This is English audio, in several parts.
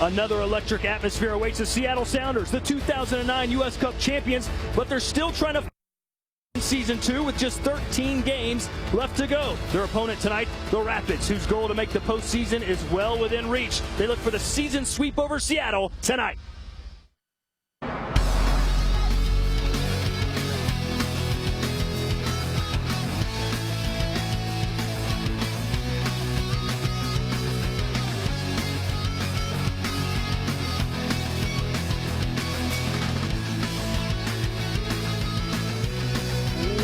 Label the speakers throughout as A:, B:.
A: Another electric atmosphere awaits the Seattle Sounders, the 2009 U.S. Cup champions, but they're still trying to Season 2 with just 13 games left to go. Their opponent tonight, the Rapids, whose goal to make the postseason is well within reach. They look for the season sweep over Seattle tonight.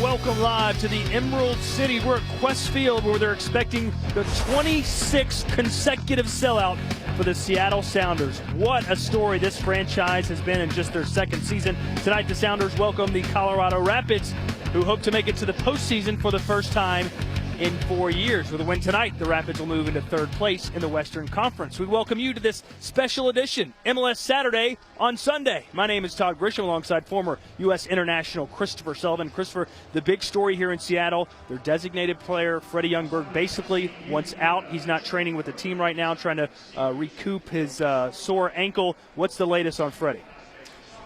A: Welcome live to the Emerald City. We're at Qwest Field, where they're expecting the 26th consecutive sellout for the Seattle Sounders. What a story this franchise has been in just their second season. Tonight, the Sounders welcome the Colorado Rapids, who hope to make it to the postseason for the first time in 4 years. With a win tonight, the Rapids will move into third place in the Western Conference. We welcome you to this special edition, MLS Saturday on Sunday. My name is Todd Grisham, alongside former U.S. international Christopher Sullivan. Christopher, the big story here in Seattle, their designated player, Freddie Ljungberg, basically once out. He's not training with the team right now, trying to recoup his sore ankle. What's the latest on Freddie?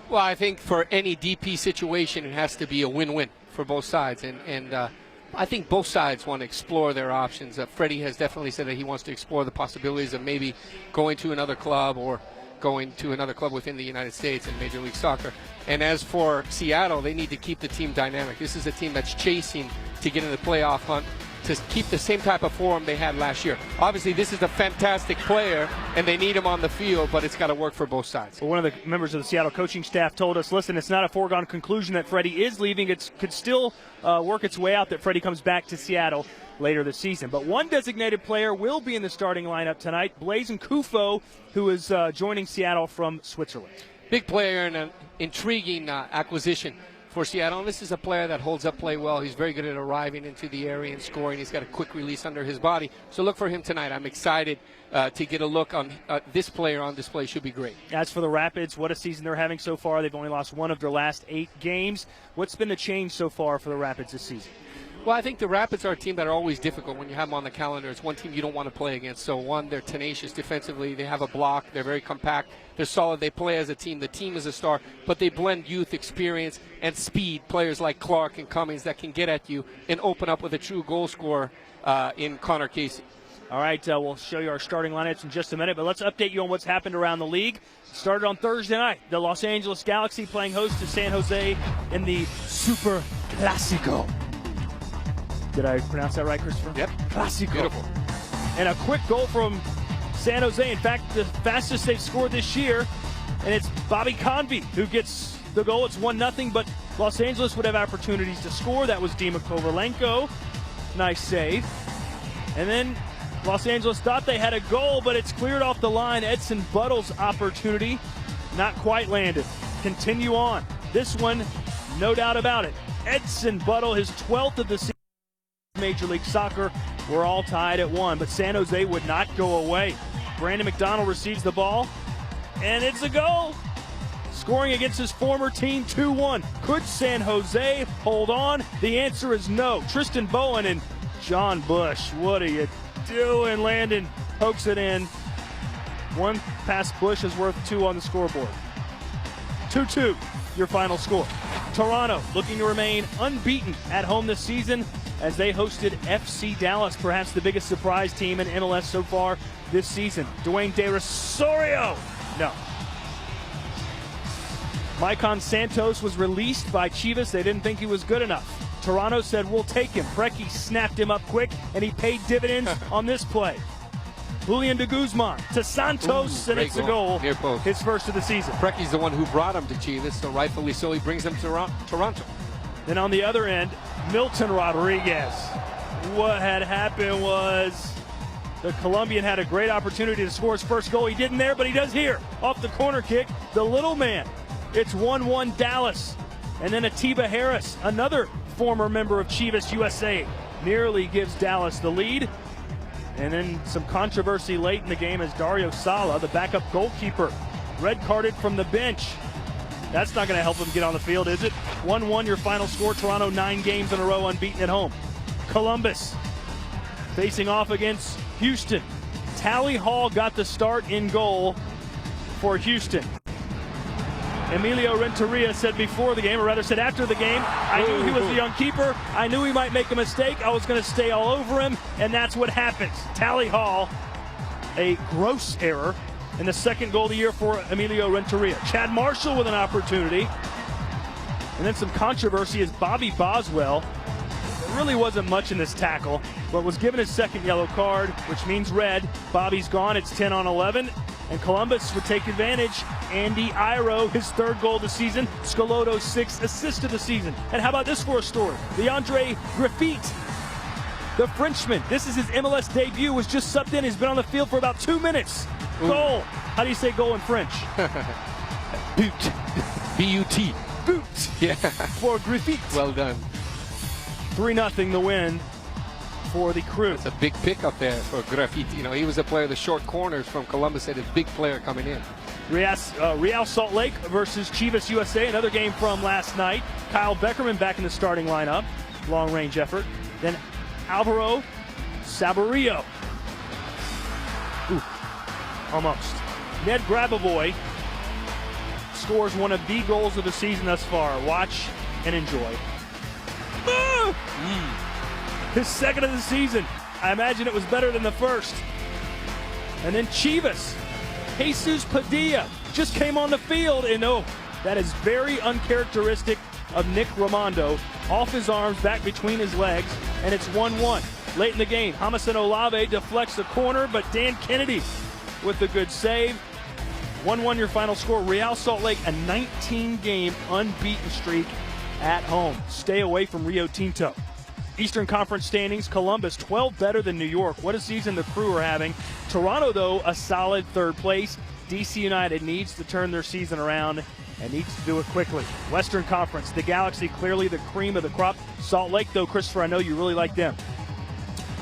B: Well, I think for any DP situation, it has to be a win-win for both sides. And I think both sides want to explore their options. Freddie has definitely said that he wants to explore the possibilities of maybe going to another club or going to another club within the United States in Major League Soccer. And as for Seattle, they need to keep the team dynamic. This is a team that's chasing to get in the playoff hunt, to keep the same type of form they had last year. Obviously, this is a fantastic player, and they need him on the field, but it's got to work for both sides.
A: Well, one of the members of the Seattle coaching staff told us, listen, it's not a foregone conclusion that Freddie is leaving. It could still work its way out that Freddie comes back to Seattle later this season. But one designated player will be in the starting lineup tonight, Blaise Nkufo, who is joining Seattle from Switzerland.
B: Big player and an intriguing acquisition for Seattle. And this is a player that holds up play well. He's very good at arriving into the area and scoring. He's got a quick release under his body. So look for him tonight. I'm excited to get a look on this player on display. Should be great.
A: As for the Rapids, what a season they're having so far. They've only lost one of their last 8 games. What's been the change so far for the Rapids this season?
B: Well, I think the Rapids are a team that are always difficult when you have them on the calendar. It's one team you don't want to play against. So, one, they're tenacious defensively. They have a block. They're very compact. They're solid. They play as a team. The team is a star. But they blend youth, experience, and speed. Players like Clark and Cummings that can get at you and open up with a true goal scorer in Connor Casey.
A: All right, we'll show you our starting lineups in just a minute, but let's update you on what's happened around the league. Started on Thursday night. The Los Angeles Galaxy playing host to San Jose in the Super Clásico. Did I pronounce that right, Christopher?
B: Yep.
A: Clásico.
B: Beautiful.
A: And a quick goal from San Jose. In fact, the fastest they've scored this year. And it's Bobby Convey who gets the goal. It's 1-0, but Los Angeles would have opportunities to score. That was Dima Kovalenko. Nice save. And then Los Angeles thought they had a goal, but it's cleared off the line. Edson Buttle's opportunity not quite landed. Continue on. This one, no doubt about it. Edson Buttle, his 12th of the season. Major League Soccer, we're all tied at 1, but San Jose would not go away. Brandon McDonald receives the ball, and it's a goal. Scoring against his former team, 2-1. Could San Jose hold on? The answer is no. Tristan Bowen and John Bush, what are you doing? Landon pokes it in. One past Bush is worth 2 on the scoreboard. 2-2, your final score. Toronto looking to remain unbeaten at home this season as they hosted FC Dallas, perhaps the biggest surprise team in MLS so far this season. Dwayne De Rosario, no. Maicon Santos was released by Chivas. They didn't think he was good enough. Toronto said, we'll take him. Preki snapped him up quick, and he paid dividends on this play. Julian de Guzman to Santos, and it's a goal. His first of the season.
B: Preki's the one who brought him to Chivas, so rightfully so, he brings him to Toronto.
A: Then on the other end, Milton Rodriguez. What had happened was the Colombian had a great opportunity to score his first goal. He didn't there, but he does here. Off the corner kick, the little man. It's 1-1 Dallas. And then Atiba Harris, another former member of Chivas USA, nearly gives Dallas the lead. And then some controversy late in the game as Dario Sala, the backup goalkeeper, red-carded from the bench. That's not going to help him get on the field, is it? 1-1 your final score. Toronto 9 games in a row unbeaten at home. Columbus facing off against Houston. Tally Hall got the start in goal. for Houston. Emilio Renteria said before the game, or rather said after the game, I knew he was the young keeper. I knew he might make a mistake. I was going to stay all over him, and that's what happens. Tally Hall, a gross error in the second goal of the year for Emilio Renteria. Chad Marshall with an opportunity. And then some controversy as Bobby Boswell, there really wasn't much in this tackle, but was given his second yellow card, which means red. Bobby's gone. It's 10-on-11. And Columbus would take advantage. Andy Iro, his third goal of the season. Scalotto's sixth assist of the season. And how about this for a story? Leandre Griffith, the Frenchman. This is his MLS debut, was just subbed in. He's been on the field for about 2 minutes. Ooh. Goal. How do you say goal in French?
B: Boot. B-U-T.
A: Boot.
B: Yeah.
A: For Griffith.
B: Well done.
A: 3-0 the win for the Crew.
B: It's a big pickup there for Griffith. You know, he was a player of the short corners from Columbus, and a big player coming in.
A: Real Salt Lake versus Chivas USA, another game from last night. Kyle Beckerman back in the starting lineup. Long-range effort. Then Alvaro Saborio. Ooh, almost. Ned Grabavoy scores one of the goals of the season thus far. Watch and enjoy. His second of the season. I imagine it was better than the first. And then Chivas, Jesus Padilla just came on the field, and that is very uncharacteristic of Nick Raimondo. Off his arms, back between his legs, and it's 1-1. Late in the game, Jamison Olave deflects the corner, but Dan Kennedy with the good save. 1-1 your final score. Real Salt Lake, a 19-game unbeaten streak at home. Stay away from Rio Tinto. Eastern Conference standings, Columbus 12 better than New York. What a season the Crew are having. Toronto, though, a solid third place. DC United needs to turn their season around and needs to do it quickly. Western Conference, the Galaxy clearly the cream of the crop. Salt Lake, though, Christopher, I know you really like them.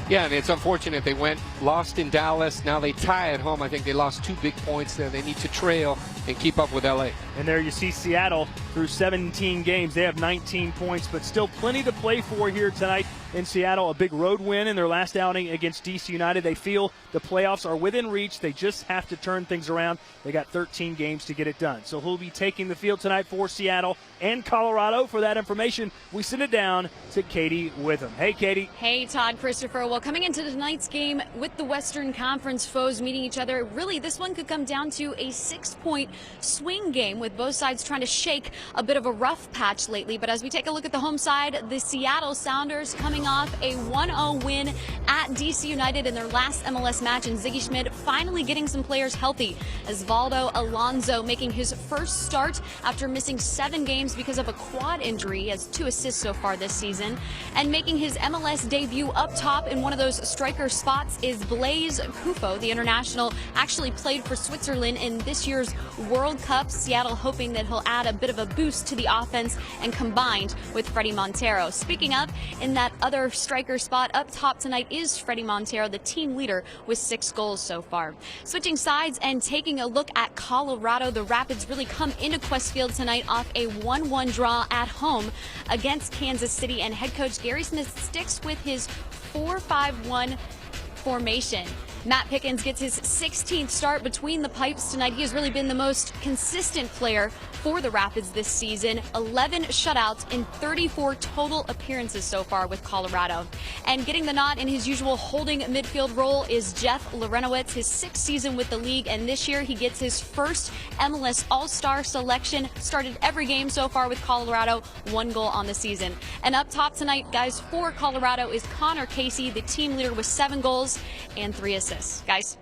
B: Yeah, and it's unfortunate they lost in Dallas. Now they tie at home. I think they lost 2 big points there. They need to trail and keep up with LA. And
A: there you see Seattle through 17 games. They have 19 points, but still plenty to play for here tonight in Seattle. A big road win in their last outing against DC United. They feel the playoffs are within reach. They just have to turn things around. They got 13 games to get it done. So who'll be taking the field tonight for Seattle and Colorado? For that information, we send it down to Katie Witham. Hey, Katie.
C: Hey, Todd, Christopher. Well, coming into tonight's game with the Western Conference foes meeting each other, really this one could come down to a 6-point swing game with both sides trying to shake a bit of a rough patch lately. But as we take a look at the home side, the Seattle Sounders coming off a 1-0 win at DC United in their last MLS match, and Ziggy Schmidt finally getting some players healthy. Osvaldo Alonso making his first start after missing 7 games because of a quad injury. He has 2 assists so far this season. And making his MLS debut up top in one of those striker spots is Blaise Kufo. The international actually played for Switzerland in this year's World Cup. Seattle hoping that he'll add a bit of a boost to the offense and combined with Fredy Montero. Speaking of, in that other striker spot up top tonight is Fredy Montero, the team leader with 6 goals so far. Switching sides and taking a look at Colorado, the Rapids really come into Qwest Field tonight off a 1-1 draw at home against Kansas City, and head coach Gary Smith sticks with his 4-5-1 formation. Matt Pickens gets his 16th start between the pipes tonight. He has really been the most consistent player for the Rapids this season. 11 shutouts in 34 total appearances so far with Colorado. And getting the nod in his usual holding midfield role is Jeff Larentowicz, his 6th season with the league, and this year he gets his first MLS All-Star selection. Started every game so far with Colorado, 1 goal on the season. And up top tonight, guys, for Colorado is Connor Casey, the team leader with 7 goals and 3 assists. Guys.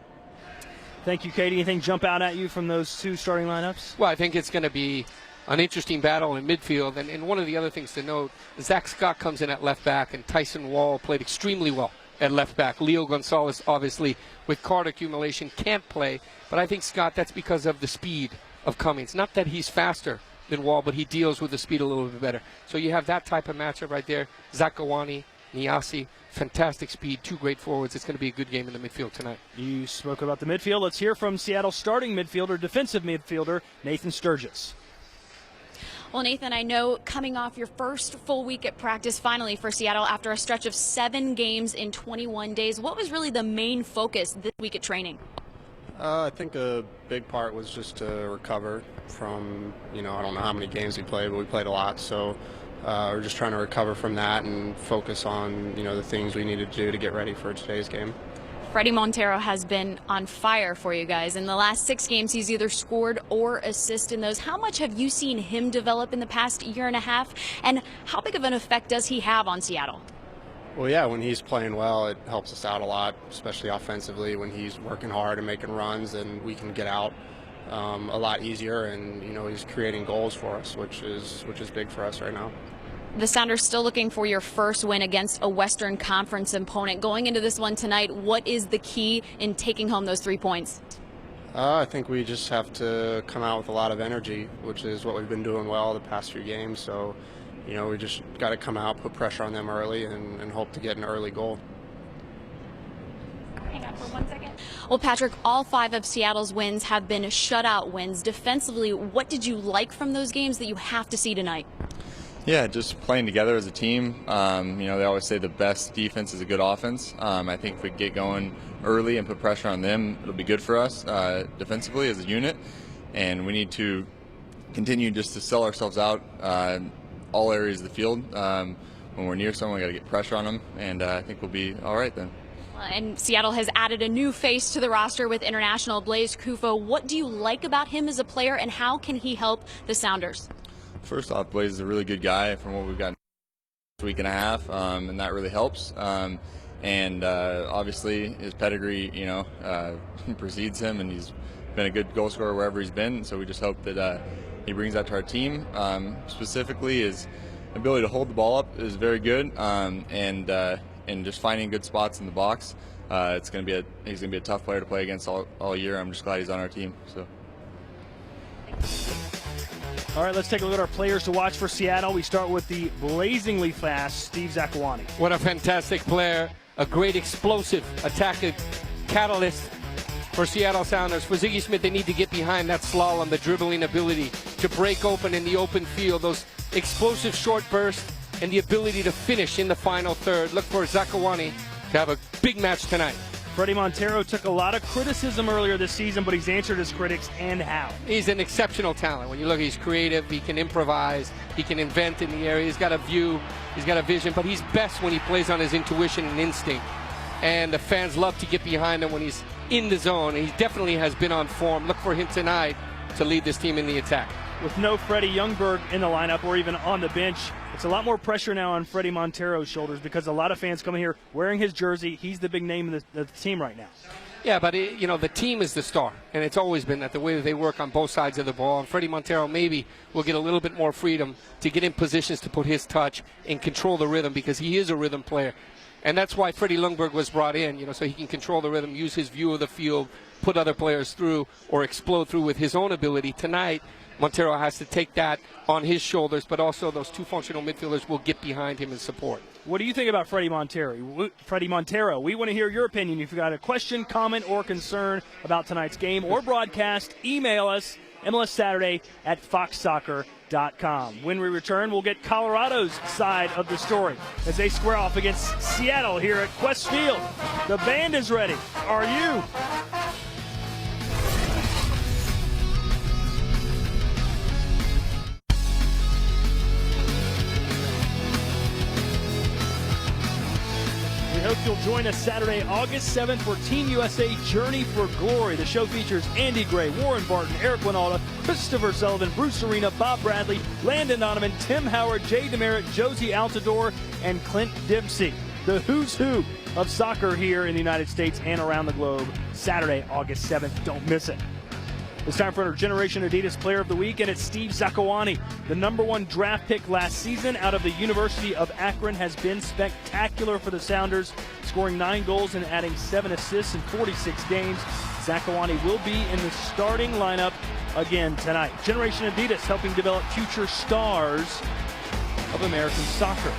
A: Thank you, Katie. Anything jump out at you from those 2 starting lineups?
B: Well, I think it's going to be an interesting battle in midfield. And one of the other things to note, Zach Scott comes in at left back, and Tyson Wall played extremely well at left back. Leo Gonzalez, obviously, with card accumulation, can't play. But I think Scott, that's because of the speed of Cummings. Not that he's faster than Wall, but he deals with the speed a little bit better. So you have that type of matchup right there. Zakawani, Niasi, fantastic speed, 2 great forwards. It's going to be a good game in the midfield tonight.
A: You spoke about the midfield. Let's hear from Seattle starting midfielder, defensive midfielder, Nathan Sturgis.
C: Well, Nathan, I know coming off your first full week at practice finally for Seattle after a stretch of 7 games in 21 days, what was really the main focus this week at training?
D: I think a big part was just to recover from, I don't know how many games we played, but we played a lot. So we're just trying to recover from that and focus on, the things we needed to do to get ready for today's game.
C: Fredy Montero has been on fire for you guys. In the last 6 games, he's either scored or assisted in those. How much have you seen him develop in the past year and a half? And how big of an effect does he have on Seattle?
D: Well, yeah, when he's playing well, it helps us out a lot, especially offensively. When he's working hard and making runs, and we can get out a lot easier. And he's creating goals for us, which is big for us right now.
C: The Sounders still looking for your first win against a Western Conference opponent. Going into this one tonight, what is the key in taking home those 3 points?
D: I think we just have to come out with a lot of energy, which is what we've been doing well the past few games. So, we just got to come out, put pressure on them early, and hope to get an early goal.
C: Hang on for 1 second. Well, Patrick, all 5 of Seattle's wins have been shutout wins. Defensively, what did you like from those games that you have to see tonight?
E: Yeah, just playing together as a team. They always say the best defense is a good offense. I think if we get going early and put pressure on them, it'll be good for us defensively as a unit. And we need to continue just to sell ourselves out all areas of the field. When we're near someone, we got to get pressure on them, and I think we'll be all right then.
C: And Seattle has added a new face to the roster with international Blaise Coufo. What do you like about him as a player, and how can he help the Sounders?
E: First off, Blaise is a really good guy from what we've got this week and a half, and that really helps. Obviously, his pedigree, precedes him, and he's been a good goal scorer wherever he's been. So we just hope that he brings that to our team. Specifically, his ability to hold the ball up is very good, and just finding good spots in the box. He's going to be a tough player to play against all year. I'm just glad he's on our team. So.
A: All right, let's take a look at our players to watch for Seattle. We start with the blazingly fast Steve Zakuani.
B: What a fantastic player. A great explosive attacker catalyst for Seattle Sounders. For Ziggy Smith, they need to get behind that slalom, the dribbling ability to break open in the open field, those explosive short bursts, and the ability to finish in the final third. Look for Zakuani to have a big match tonight.
A: Fredy Montero took a lot of criticism earlier this season, but he's answered his critics, and how.
B: He's an exceptional talent. When you look, he's creative, he can improvise, he can invent in the area, he's got a view, he's got a vision, but he's best when he plays on his intuition and instinct. And the fans love to get behind him when he's in the zone. He definitely has been on form. Look for him tonight to lead this team in the attack.
A: With no Freddie Ljungberg in the lineup or even on the bench, it's a lot more pressure now on Fredy Montero's shoulders because a lot of fans coming here wearing his jersey. He's the big name of the team right now.
B: Yeah, but the team is the star, and it's always been that, the way that they work on both sides of the ball. And Fredy Montero maybe will get a little bit more freedom to get in positions to put his touch and control the rhythm, because he is a rhythm player. And that's why Freddie Ljungberg was brought in, so he can control the rhythm, use his view of the field, put other players through, or explode through with his own ability. Tonight, Montero has to take that on his shoulders, but also those 2 functional midfielders will get behind him in support.
A: What do you think about Fredy Montero? We want to hear your opinion. If you've got a question, comment, or concern about tonight's game or broadcast, email us, MLSSaturday@foxsoccer.com. When we return, we'll get Colorado's side of the story as they square off against Seattle here at Qwest Field. The band is ready. Are you? We hope you'll join us Saturday, August 7th for Team USA Journey for Glory. The show features Andy Gray, Warren Barton, Eric Winalda, Christopher Sullivan, Bruce Arena, Bob Bradley, Landon Donovan, Tim Howard, Jay Demerit, Josie Altador, and Clint Dempsey. The who's who of soccer here in the United States and around the globe. Saturday, August 7th. Don't miss it. It's time for our Generation Adidas Player of the Week, and it's Steve Zakuani. The #1 draft pick last season out of the University of Akron has been spectacular for the Sounders, scoring 9 goals and adding 7 assists in 46 games. Zakuani will be in the starting lineup again tonight. Generation Adidas helping develop future stars of American soccer.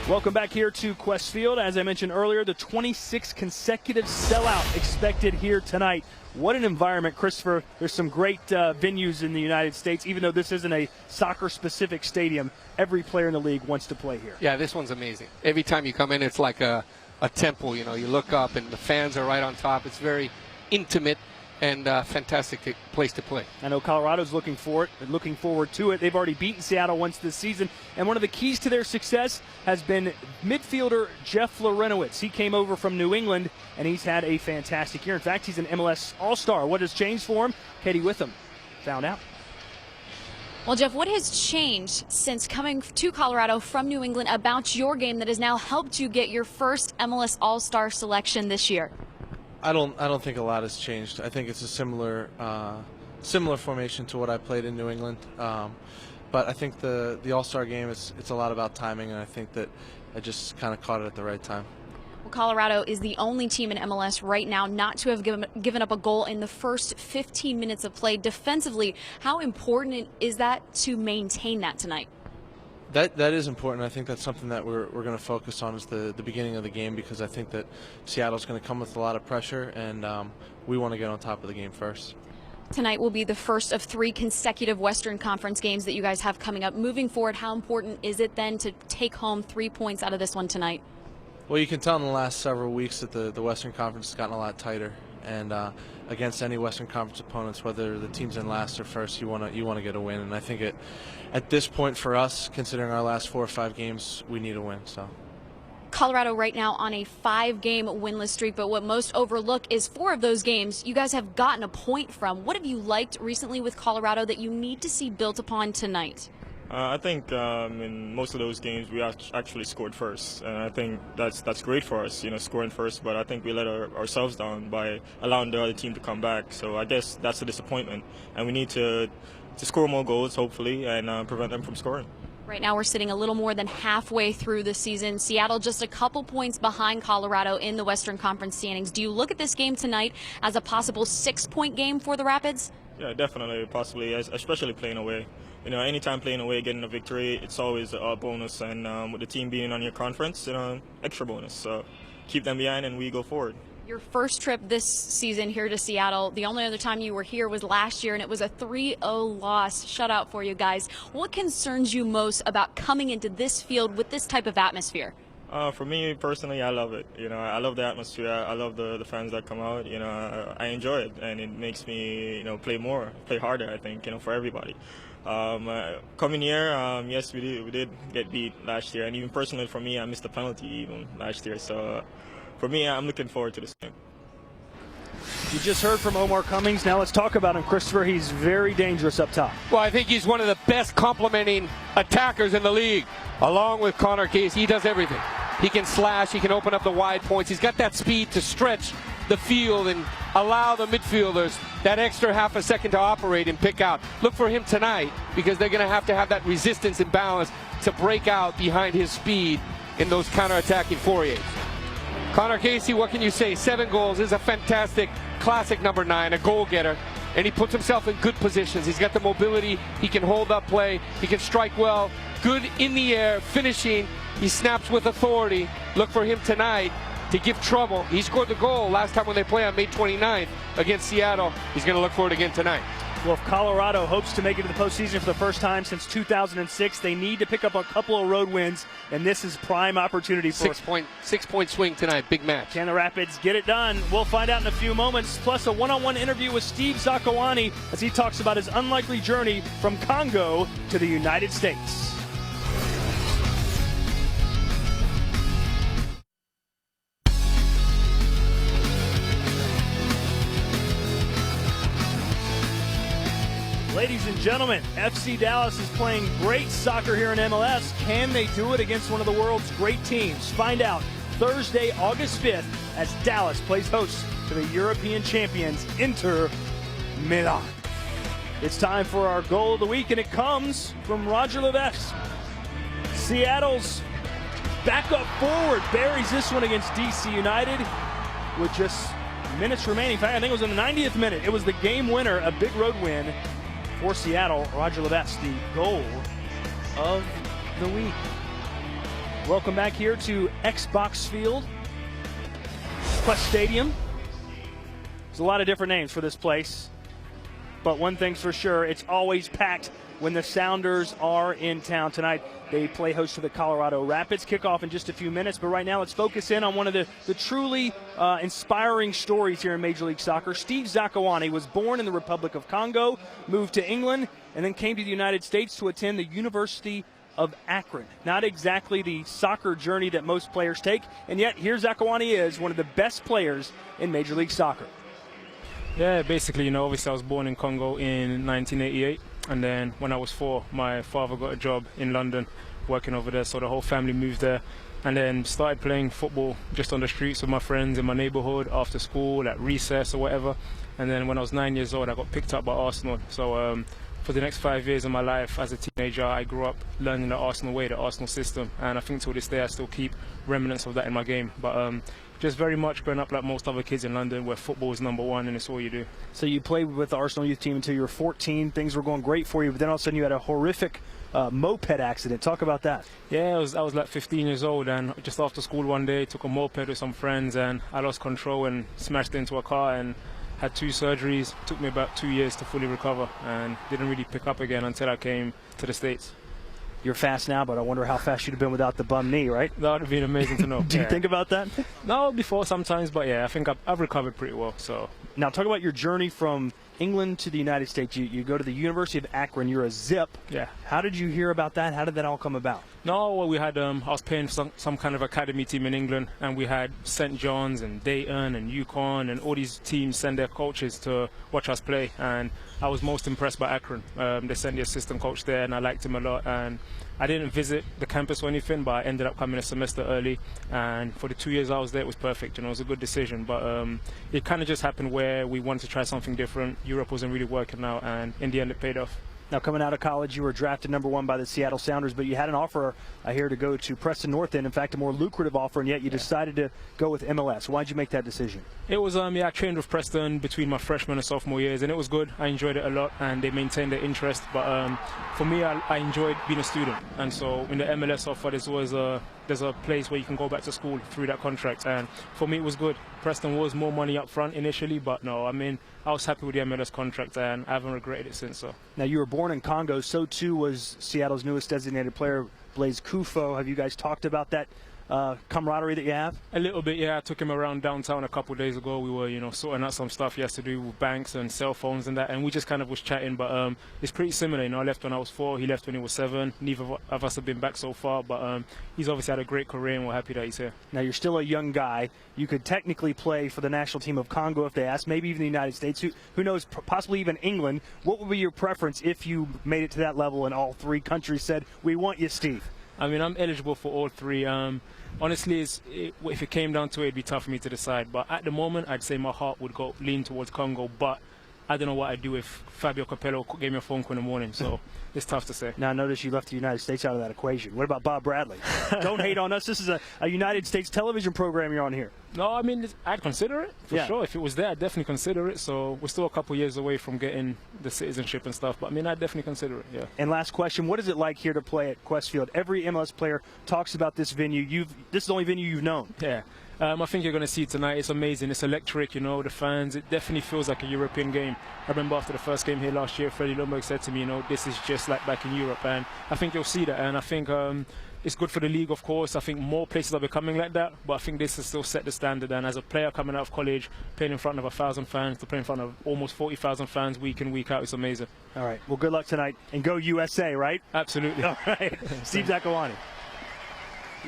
A: Welcome back here to Qwest Field. As I mentioned earlier, the 26th consecutive sellout expected here tonight. What an environment, Christopher. There's some great venues in the United States. Even though this isn't a soccer-specific stadium, every player in the league wants to play here.
B: Yeah, this one's amazing. Every time you come in, it's like a a temple. You know, you look up and the fans are right on top. It's very intimate and fantastic place to play.
A: I know Colorado's looking forward to it. They've already beaten Seattle once this season, and one of the keys to their success has been midfielder Jeff Larentowicz. He came over from New England, and he's had a fantastic year. In fact, he's an MLS All-Star. What has changed for him? Katie Witham found out.
C: Well, Jeff, what has changed since coming to Colorado from New England about your game that has now helped you get your first MLS All-Star selection this year?
F: I don't think a lot has changed. I think it's a similar formation to what I played in New England. But I think the All-Star game it's a lot about timing, and I think that I just kind of caught it at the right time.
C: Well, Colorado is the only team in MLS right now not to have given up a goal in the first 15 minutes of play. Defensively, how important is that to maintain that tonight?
F: That is important. I think that's something that we're going to focus on is the beginning of the game, because I think that Seattle's going to come with a lot of pressure, and we want to get on top of the game first.
C: Tonight will be the first of 3 consecutive Western Conference games that you guys have coming up. Moving forward, how important is it then to take home 3 points out of this one tonight?
F: Well, you can tell in the last several weeks that the Western Conference has gotten a lot tighter, and against any Western Conference opponents, whether the team's in last or first, you want to get a win. And I think at this point for us, considering our last 4 or 5 games, we need a win. So.
C: Colorado right now on a 5-game winless streak, but what most overlook is 4 of those games you guys have gotten a point from. What have you liked recently with Colorado that you need to see built upon tonight?
G: I think in most of those games we actually scored first, and I think that's great for us, scoring first. But I think we let ourselves down by allowing the other team to come back. So I guess that's a disappointment, and we need to score more goals, hopefully, and prevent them from scoring.
C: Right now we're sitting a little more than halfway through the season. Seattle just a couple points behind Colorado in the Western Conference standings. Do you look at this game tonight as a possible 6-point game for the Rapids?
G: Yeah, definitely, possibly, especially playing away. Anytime playing away, getting a victory, it's always a bonus. And with the team being on your conference, extra bonus. So keep them behind and we go forward.
C: Your first trip this season here to Seattle, the only other time you were here was last year, and it was a 3-0 loss shutout for you guys. What concerns you most about coming into this field with this type of atmosphere?
G: For me personally, I love it. I love the atmosphere. I love the fans that come out. I enjoy it, and it makes me play harder. I think for everybody. Coming here, yes, we did get beat last year, and even personally for me, I missed the penalty even last year. So for me, I'm looking forward to this game.
A: You just heard from Omar Cummings. Now let's talk about him, Christopher. He's very dangerous up top.
B: Well, I think he's one of the best complementing attackers in the league, along with Connor Casey. He does everything. He can slash, he can open up the wide points. He's got that speed to stretch the field and allow the midfielders that extra half a second to operate and pick out. Look for him tonight, because they're going to have that resistance and balance to break out behind his speed in those counter-attacking forays. Connor Casey, what can you say? 7 goals, is a fantastic classic number 9, a goal-getter, and he puts himself in good positions. He's got the mobility, he can hold up play, he can strike well, good in the air, finishing, he snaps with authority. Look for him tonight to give trouble. He scored the goal last time when they play on May 29th against Seattle. He's going to look for it again tonight.
A: Well, if Colorado hopes to make it to the postseason for the first time since 2006, they need to pick up a couple of road wins, and this is prime opportunity for
B: 6-point swing tonight. Big match.
A: Can the Rapids get it done? We'll find out in a few moments, plus a one-on-one interview with Steve Zakuani as he talks about his unlikely journey from Congo to the United States. Ladies and gentlemen, FC Dallas is playing great soccer here in MLS. Can they do it against one of the world's great teams? Find out Thursday, August 5th, as Dallas plays host to the European champions, Inter Milan. It's time for our goal of the week, and it comes from Roger Levesque. Seattle's backup forward buries this one against DC United with just minutes remaining. In fact, I think it was in the 90th minute. It was the game winner, a big road win for Seattle. Roger Levesque, the goal of the week. Welcome back here to Xbox Field, Quest Stadium. There's a lot of different names for this place. but one thing's for sure, it's always packed when the Sounders are in town tonight. They play host to the Colorado Rapids. Kickoff in just a few minutes, but right now let's focus in on one of the truly inspiring stories here in Major League Soccer. Steve Zakuani was born in the Republic of Congo, moved to England, and then came to the United States to attend the University of Akron. Not exactly the soccer journey that most players take, and yet here Zakuani is, one of the best players in Major League Soccer.
H: Yeah, basically, obviously I was born in Congo in 1988, and then when I was 4, my father got a job in London working over there, so the whole family moved there, and then started playing football just on the streets with my friends in my neighborhood after school, at recess or whatever. And then when I was 9 years old, I got picked up by Arsenal. So for the next 5 years of my life as a teenager, I grew up learning the Arsenal way, the Arsenal system, and I think till this day I still keep remnants of that in my game. But just very much growing up like most other kids in London, where football is number one and it's all you do.
A: So you played with the Arsenal youth team until you were 14. Things were going great for you, but then all of a sudden you had a horrific moped accident. Talk about that.
H: Yeah, I was like 15 years old, and just after school one day, took a moped with some friends, and I lost control and smashed into a car and had 2 surgeries. Took me about 2 years to fully recover, and didn't really pick up again until I came to the States.
A: You're fast now, but I wonder how fast you'd have been without the bum knee, right?
H: That would have been amazing to know.
A: Do you think about that?
H: No, before sometimes, but yeah, I think I've recovered pretty well. So
A: now talk about your journey from England to the United States. You go to the University of Akron. You're a Zip.
H: Yeah.
A: How did you hear about that? How did that all come about?
H: No, well, we had I was playing some kind of academy team in England, and we had St. John's and Dayton and UConn, and all these teams send their coaches to watch us play, and I was most impressed by Akron. They sent the assistant coach there, and I liked him a lot. And I didn't visit the campus or anything, but I ended up coming a semester early, and for the 2 years I was there, it was perfect. It was a good decision, but it kind of just happened where we wanted to try something different. Europe wasn't really working out, and in the end it paid off.
A: Now, coming out of college, you were drafted #1 by the Seattle Sounders, but you had an offer here to go to Preston North End, in fact, a more lucrative offer, and yet you decided to go with MLS. Why did you make that decision?
H: It was, I trained with Preston between my freshman and sophomore years, and it was good. I enjoyed it a lot, and they maintained their interest. But for me, I enjoyed being a student, and so in the MLS offer, there's a place where you can go back to school through that contract, and for me, it was good. Preston was more money up front initially, but no, I was happy with the MLS contract, and I haven't regretted it since. So
A: now, you were born in Congo, so too was Seattle's newest designated player, Blaise Kufo. Have you guys talked about that camaraderie that you have?
H: A little bit, yeah. I took him around downtown a couple of days ago. We were, sorting out some stuff he has to do with banks and cell phones and that, and we just kind of was chatting. But it's pretty similar. I left when I was 4. He left when he was 7. Neither of us have been back so far, but he's obviously had a great career, and we're happy that he's here.
A: Now, you're still a young guy. You could technically play for the national team of Congo if they asked, maybe even the United States. Who knows, possibly even England. What would be your preference if you made it to that level and all 3 countries said, we want you, Steve?
H: I'm eligible for all 3. Honestly, if it came down to it, it'd be tough for me to decide. But at the moment, I'd say my heart would lean towards Congo. But I don't know what I'd do if Fabio Capello gave me a phone call in the morning. So it's tough to say.
A: Now, notice you left the United States out of that equation. What about Bob Bradley? Don't hate on us. This is a United States television program you're on here.
H: No, I'd consider it, for sure. If it was there, I'd definitely consider it. So we're still a couple years away from getting the citizenship and stuff. But, I'd definitely consider it, yeah.
A: And last question, what is it like here to play at Qwest Field? Every MLS player talks about this venue. This is the only venue you've known.
H: Yeah. I think you're going to see it tonight. It's amazing. It's electric, the fans. It definitely feels like a European game. I remember after the first game here last year, Freddie Ljungberg said to me, this is just like back in Europe. And I think you'll see that. And I think it's good for the league, of course. I think more places are becoming like that. But I think this has still set the standard. And as a player coming out of college, playing in front of 1,000 fans, to play in front of almost 40,000 fans week in, week out, it's amazing.
A: All right. Well, good luck tonight. And go USA, right?
H: Absolutely.
A: All right. Steve Zakuani.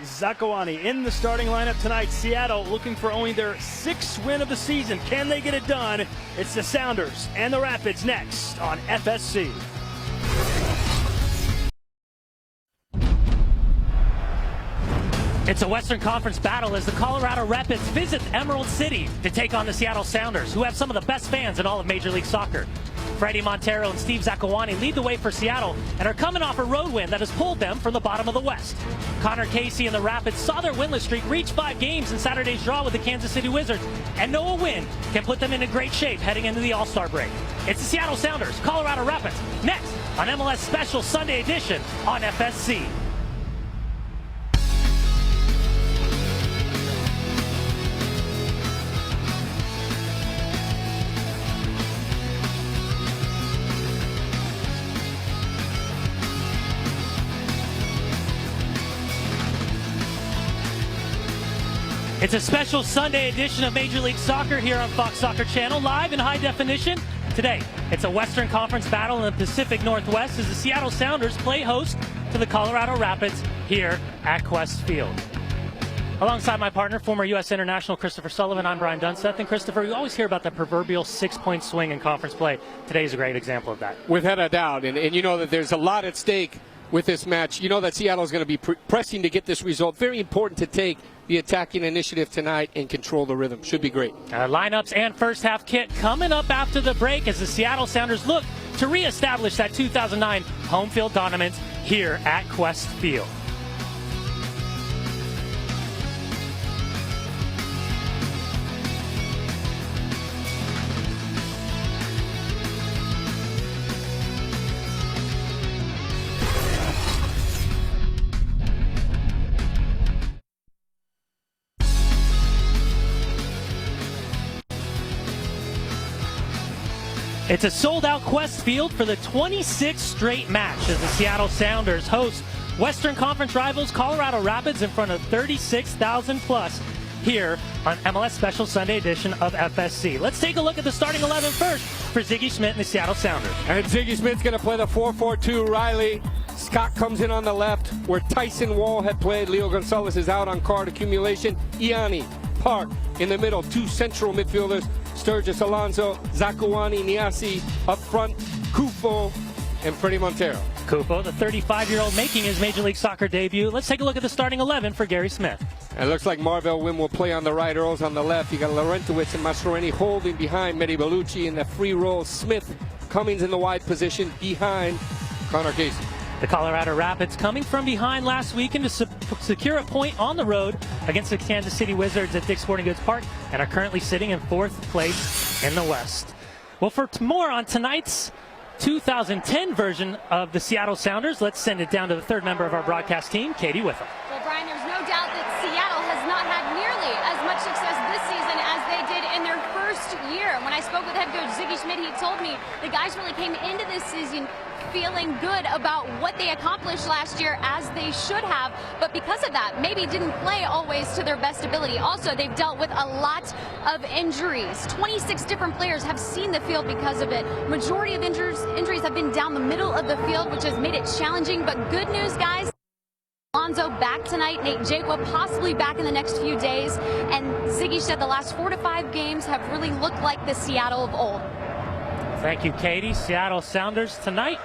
A: Zakuani in the starting lineup tonight. Seattle looking for only their 6th win of the season. Can they get it done? It's the Sounders and the Rapids next on FSC.
I: It's a Western Conference battle as the Colorado Rapids visit Emerald City to take on the Seattle Sounders, who have some of the best fans in all of Major League Soccer. Freddie Montero and Steve Zakuani lead the way for Seattle and are coming off a road win that has pulled them from the bottom of the West. Connor Casey and the Rapids saw their winless streak reach 5 games in Saturday's draw with the Kansas City Wizards, and know a win can put them into great shape heading into the All-Star break. It's the Seattle Sounders, Colorado Rapids, next on MLS Special Sunday Edition on FSC. It's a special Sunday edition of Major League Soccer here on Fox Soccer Channel, live in high definition. Today, it's a Western Conference battle in the Pacific Northwest as the Seattle Sounders play host to the Colorado Rapids here at Qwest Field. Alongside my partner, former U.S. international Christopher Sullivan, I'm Brian Dunseth. And Christopher, you always hear about the proverbial 6-point swing in conference play. Today's a great example of that.
B: Without a doubt, and you know that there's a lot at stake with this match. You know that Seattle is going to be pressing to get this result. Very important to take the attacking initiative tonight and control the rhythm. Should be great.
I: Lineups and first half kit coming up after the break as the Seattle Sounders look to reestablish that 2009 home field dominance here at Qwest Field. It's a sold-out Qwest Field for the 26th straight match as the Seattle Sounders host Western Conference rivals Colorado Rapids in front of 36,000 plus here on MLS Special Sunday edition of FSC. Let's take a look at the starting 11 first for Ziggy Schmidt and the Seattle Sounders.
B: And Ziggy Schmidt's going to play the 4-4-2. Riley Scott comes in on the left where Tyson Wall had played. Leo Gonzalez is out on card accumulation. Iani Park in the middle. Two central midfielders, Sturgis Alonso, Zakuani Niasi up front, Kufo and Freddie Montero.
I: Kufo, the 35-year-old, making his Major League Soccer debut. Let's take a look at the starting 11 for Gary Smith.
B: And it looks like Marvell Wim will play on the right, Earls on the left. You got Laurentowicz and Mastroeni holding behind Medi Bellucci in the free roll. Smith, Cummings in the wide position behind Connor Casey.
I: The Colorado Rapids coming from behind last weekend to secure a point on the road against the Kansas City Wizards at Dick's Sporting Goods Park and are currently sitting in 4th place in the West. Well, for more on tonight's 2010 version of the Seattle Sounders, let's send it down to the third member of our broadcast team, Katie Witham.
C: Well, Brian, there's no doubt that Seattle has not had nearly as much success this season as they did in their first year. When I spoke with head coach Ziggy Schmidt, he told me the guys really came into this season feeling good about what they accomplished last year, as they should have, but because of that, maybe didn't play always to their best ability. Also, they've dealt with a lot of injuries. 26 different players have seen the field because of it. Majority of injuries have been down the middle of the field, which has made it challenging, but good news, guys. Alonso back tonight, Nate Jakwa possibly back in the next few days, and Ziggy said the last 4 to 5 games have really looked like the Seattle of old.
I: Thank you, Katie. Seattle Sounders tonight.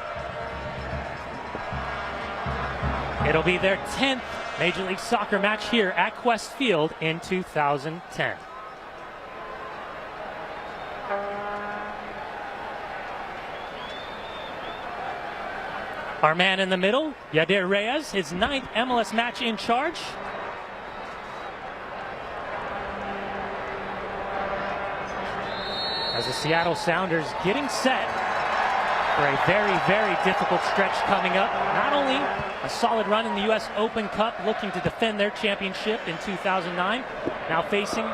I: It'll be their 10th Major League Soccer match here at Qwest Field in 2010. Our man in the middle, Yadir Reyes, his 9th MLS match in charge. As the Seattle Sounders getting set for a very, very difficult stretch coming up. Not only a solid run in the U.S. Open Cup, looking to defend their championship in 2009, now facing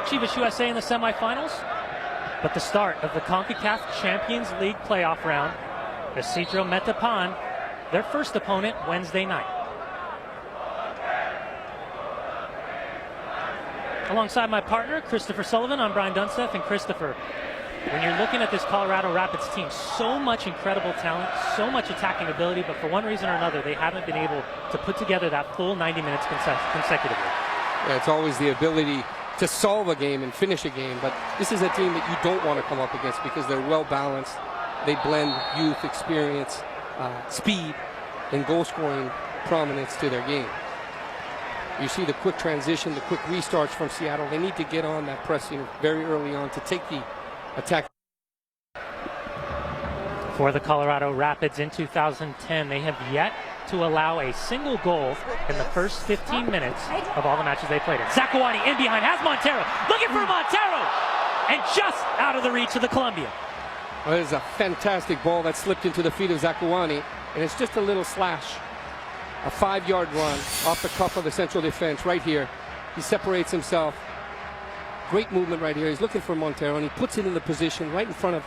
I: Chivas USA in the semifinals, but the start of the CONCACAF Champions League playoff round. Isidro Metapan, their first opponent Wednesday night. Alongside my partner, Christopher Sullivan, I'm Brian Dunseth. And Christopher, when you're looking at this Colorado Rapids team, so much incredible talent, so much attacking ability, but for one reason or another, they haven't been able to put together that full 90 minutes consecutively.
B: Yeah, it's always the ability to solve a game and finish a game, but this is a team that you don't want to come up against because they're well balanced. They blend youth, experience, speed, and goal-scoring prominence to their game. You see the quick transition, the quick restarts from Seattle. They need to get on that pressing very early on to take the attack.
I: For the Colorado Rapids in 2010, they have yet to allow a single goal in the first 15 minutes of all the matches they played in. Zakuani in behind, has Montero, looking for Montero, and just out of the reach of the Colombian.
B: Well, it is a fantastic ball that slipped into the feet of Zakuani, and it's just a little slash. A 5-yard run off the cuff of the central defense right here. He separates himself. Great movement right here. He's looking for Montero, and he puts it in the position right in front of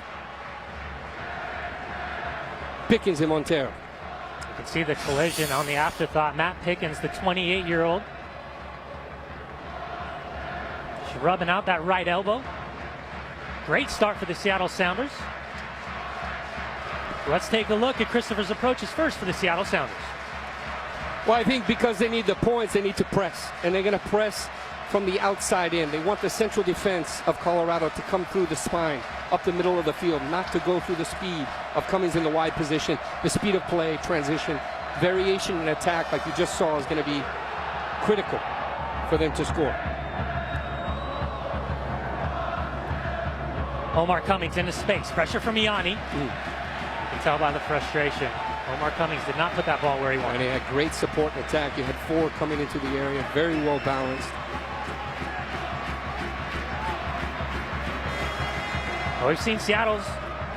B: Pickens and Montero.
I: You can see the collision on the afterthought. Matt Pickens, the 28-year-old. rubbing out that right elbow. Great start for the Seattle Sounders. Let's take a look at Christopher's approaches first for the Seattle Sounders.
B: Well, I think because they need the points, they need to press. And they're going to press from the outside in. They want the central defense of Colorado to come through the spine, up the middle of the field, not to go through the speed of Cummings in the wide position, the speed of play, transition, variation in attack like you just saw is going to be critical for them to score.
I: Omar Cummings into space. Pressure from Iani. You can tell by the frustration. Omar Cummings did not put that ball where he wanted.
B: And they had great support and attack. You had 4 coming into the area, very well balanced.
I: Well, we've seen Seattle's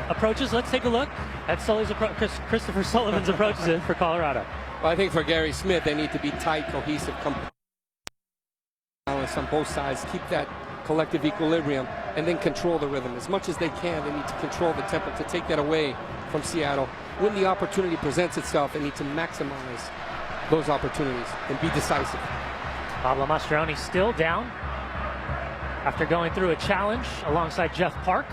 I: approaches. Let's take a look at Christopher Sullivan's approaches for Colorado.
B: Well, I think for Gary Smith, they need to be tight, cohesive, balance on both sides, keep that collective equilibrium, and then control the rhythm. As much as they can, they need to control the tempo to take that away from Seattle. When the opportunity presents itself, they need to maximize those opportunities and be decisive.
I: Pablo Mastroeni still down after going through a challenge alongside Jeff Park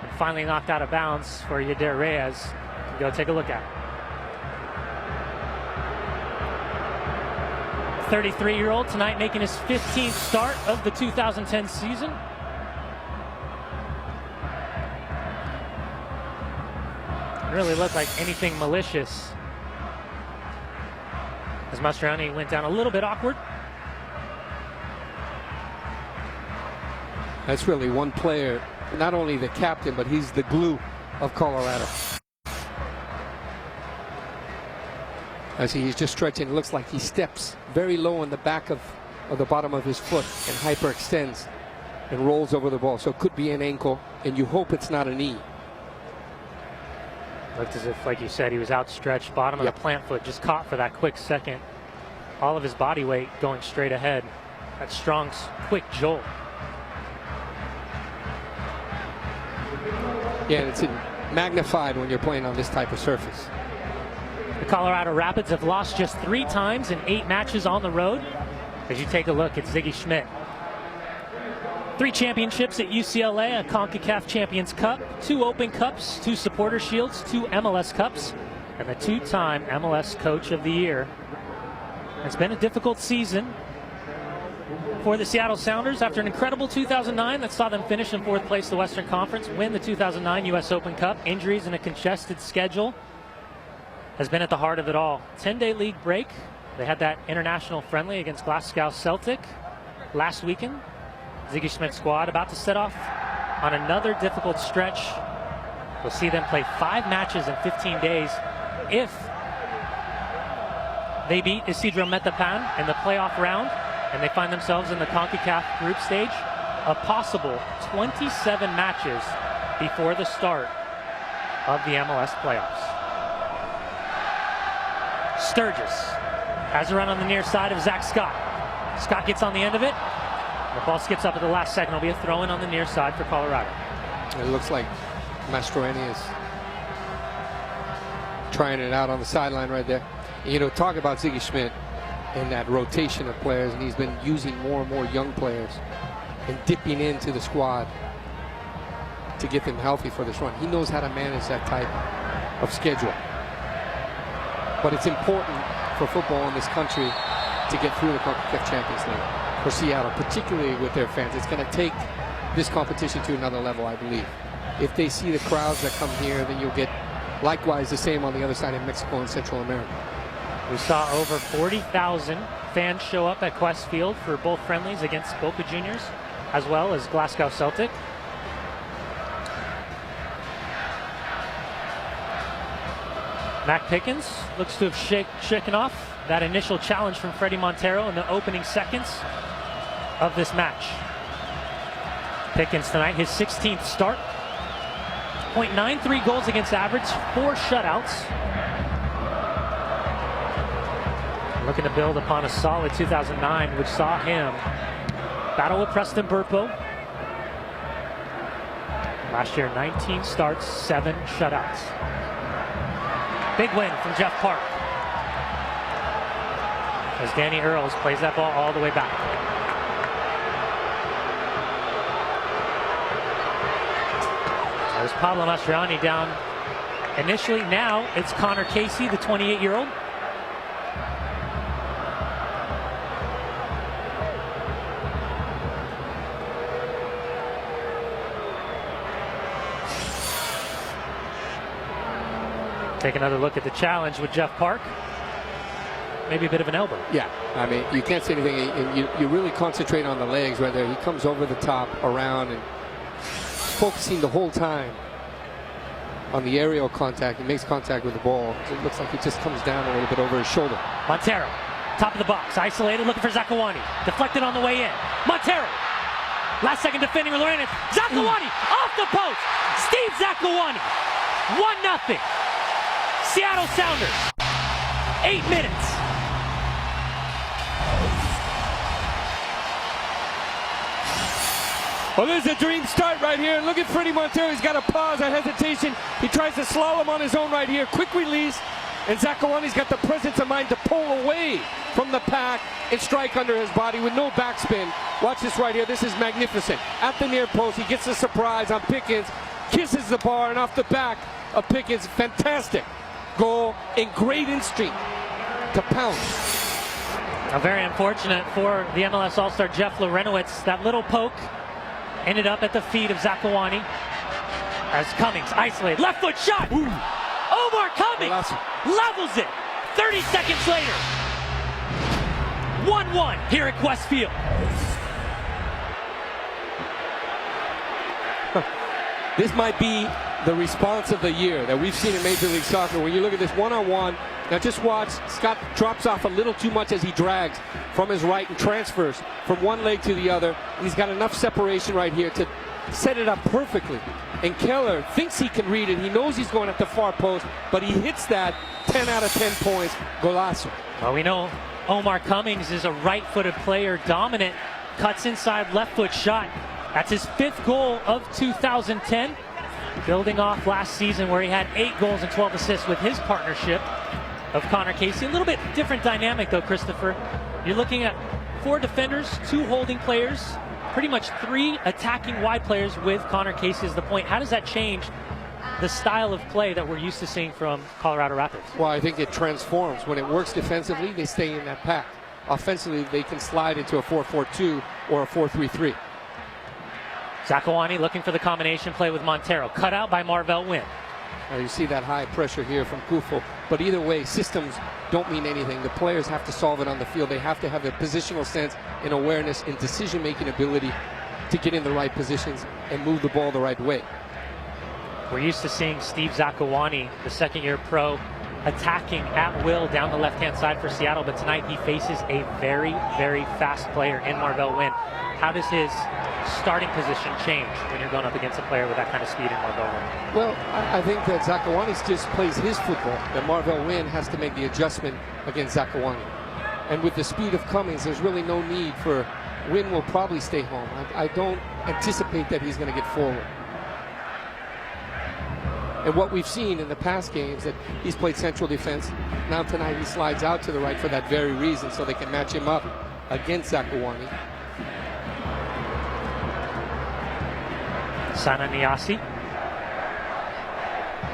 I: and finally knocked out of bounds for Yadier Reyes. Go take a look at it. 33-year-old tonight making his 15th start of the 2010 season. Didn't really look like anything malicious as Mastroeni went down a little bit awkward.
B: That's really one player, not only the captain, but he's the glue of Colorado. As he's just stretching, it looks like he steps very low on the back of the bottom of his foot and hyperextends and rolls over the ball. So it could be an ankle, and you hope it's not a knee.
I: Looked as if, like you said, he was outstretched, bottom of the plant foot, just caught for that quick second. All of his body weight going straight ahead. That strong, quick jolt.
B: Yeah, and it's magnified when you're playing on this type of surface.
I: The Colorado Rapids have lost just 3 times in 8 matches on the road. As you take a look at Ziggy Schmidt. 3 championships at UCLA, a CONCACAF Champions Cup, 2 Open Cups, 2 Supporter Shields, 2 MLS Cups, and the 2-time MLS Coach of the Year. It's been a difficult season for the Seattle Sounders after an incredible 2009 that saw them finish in 4th place in the Western Conference, win the 2009 U.S. Open Cup. Injuries and a congested schedule has been at the heart of it all. 10-day league break. They had that international friendly against Glasgow Celtic last weekend. Ziggy Schmidt's squad about to set off on another difficult stretch. We'll see them play 5 matches in 15 days if they beat Isidro Metapan in the playoff round and they find themselves in the CONCACAF group stage. A possible 27 matches before the start of the MLS playoffs. Sturgis has a run on the near side of Zach Scott. Scott gets on the end of it. The ball skips up at the last second. It'll be a throw-in on the near side for Colorado.
B: It looks like Mastroeni is trying it out on the sideline right there. You know, talk about Ziggy Schmidt and that rotation of players, and he's been using more and more young players and dipping into the squad to get them healthy for this run. He knows how to manage that type of schedule. But it's important for football in this country to get through the CONCACAF Champions League for Seattle, particularly with their fans. It's going to take this competition to another level, I believe. If they see the crowds that come here, then you'll get likewise the same on the other side in Mexico and Central America.
I: We saw over 40,000 fans show up at Quest Field for both friendlies against Boca Juniors as well as Glasgow Celtic. Mac Pickens looks to have shaken off that initial challenge from Fredy Montero in the opening seconds of this match. Pickens tonight, his 16th start. 0.93 goals against average, 4 shutouts. Looking to build upon a solid 2009, which saw him battle with Preston Burpo. Last year, 19 starts, 7 shutouts. Big win from Jeff Park as Danny Earls plays that ball all the way back. was Pablo Mastroianni down initially. Now it's Connor Casey, the 28-year-old. Take another look at the challenge with Jeff Park. Maybe a bit of an elbow.
B: Yeah, I mean, you can't say anything. You really concentrate on the legs, whether he comes over the top, around, and focusing the whole time on the aerial contact. He makes contact with the ball. It looks like it just comes down a little bit over his shoulder.
I: Montero, top of the box, isolated, looking for Zakuani. Deflected on the way in. Montero, last second defending with Lorenz. Zakuani, off the post. Steve Zakuani, 1-0. Seattle Sounders, 8 minutes.
J: Well, this is a dream start right here. Look at Fredy Montero. He's got a pause, a hesitation. He tries to slalom on his own right here. Quick release. And Zakuani's got the presence of mind to pull away from the pack and strike under his body with no backspin. Watch this right here. This is magnificent. At the near post, he gets a surprise on Pickens. Kisses the bar, and off the back of Pickens. Fantastic goal and great instinct to pounce.
I: Very unfortunate for the MLS All-Star Jeff Lorenowitz. That little poke ended up at the feet of Zakuani as Cummings isolated. Left foot shot. Ooh. Omar Cummings levels it. 30 seconds later. 1-1 here at Westfield.
J: This might be the response of the year that we've seen in Major League Soccer. When you look at this one-on-one, now just watch, Scott drops off a little too much as he drags from his right and transfers from one leg to the other. He's got enough separation right here to set it up perfectly. And Keller thinks he can read it. He knows he's going at the far post, but he hits that 10 out of 10 points. Golazo.
I: Well, we know Omar Cummings is a right-footed player, dominant, cuts inside, left foot shot. That's his 5th goal of 2010. Building off last season where he had 8 goals and 12 assists with his partnership of Connor Casey. A little bit different dynamic though, Christopher. You're looking at 4 defenders, 2 holding players, pretty much 3 attacking wide players with Connor Casey as the point. How does that change the style of play that we're used to seeing from Colorado Rapids?
B: Well, I think it transforms. When it works defensively, they stay in that pack. Offensively, they can slide into a 4-4-2 or a 4-3-3.
I: Zakuani looking for the combination play with Montero. Cut out by Marvell Wynn.
B: You see that high pressure here from Kufo. But either way, systems don't mean anything. The players have to solve it on the field. They have to have a positional sense and awareness and decision-making ability to get in the right positions and move the ball the right way.
I: We're used to seeing Steve Zakuani, the second-year pro, attacking at will down the left-hand side for Seattle, but tonight he faces a very, very fast player in Marvell Wynn. How does his starting position change when you're going up against a player with that kind of speed in Marvell Wynn?
B: Well, I think that Zakuani just plays his football, that Marvell Wynn has to make the adjustment against Zakuani. And with the speed of Cummings, there's really no need for Wynn will probably stay home. I don't anticipate that he's going to get forward. And what we've seen in the past games, that he's played central defense. Now tonight he slides out to the right for that very reason, so they can match him up against Zakuani.
I: Sana Niasi,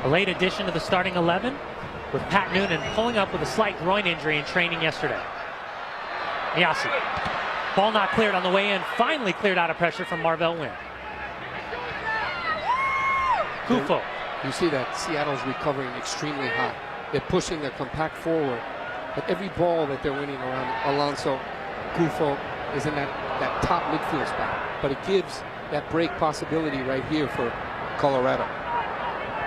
I: a late addition to the starting 11 with Pat Noonan pulling up with a slight groin injury in training yesterday. Niasi, ball not cleared on the way in, finally cleared out of pressure from Marvell Wynn. Kufo.
B: You see that Seattle's recovering extremely high. They're pushing their compact forward, but every ball that they're winning around Alonso, Kufo is in that top midfield spot. But it gives that break possibility right here for Colorado.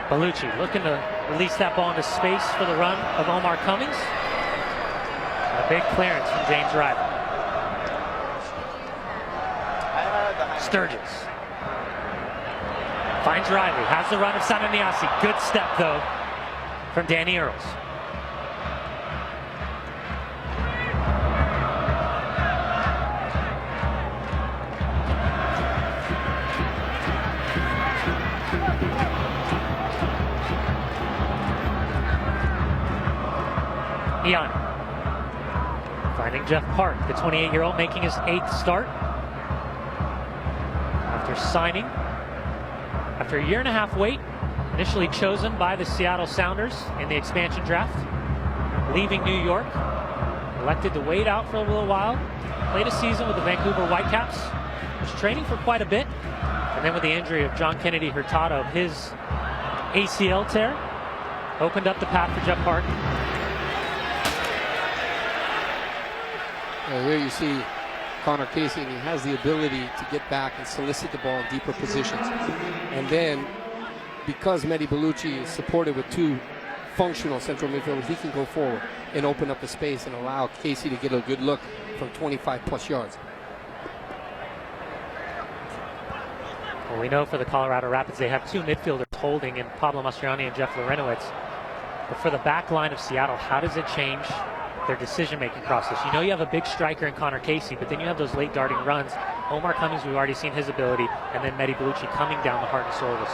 I: Bellucci looking to release that ball into space for the run of Omar Cummings. A big clearance from James Riley. Sturgis finds Riley, has the run of Sananiasi. Good step though from Danny Earls. Ian finding Jeff Park, the 28-year-old, making his 8th start after After a 1.5 year wait, initially chosen by the Seattle Sounders in the expansion draft, leaving New York, elected to wait out for a little while, played a season with the Vancouver Whitecaps, was training for quite a bit, and then with the injury of John Kennedy Hurtado, his ACL tear opened up the path for Jeff Park.
B: Here you see Connor Casey, and he has the ability to get back and solicit the ball in deeper positions. And then, because Mehdi Bellucci is supported with two functional central midfielders, he can go forward and open up the space and allow Casey to get a good look from 25+ yards.
I: Well, we know for the Colorado Rapids they have two midfielders holding in Pablo Mastroianni and Jeff Larentowicz. But for the back line of Seattle, how does it change their decision-making process? You know you have a big striker in Connor Casey, but then you have those late darting runs. Omar Cummings, we've already seen his ability, and then Mehdi Bellucci coming down the heart and soul of this.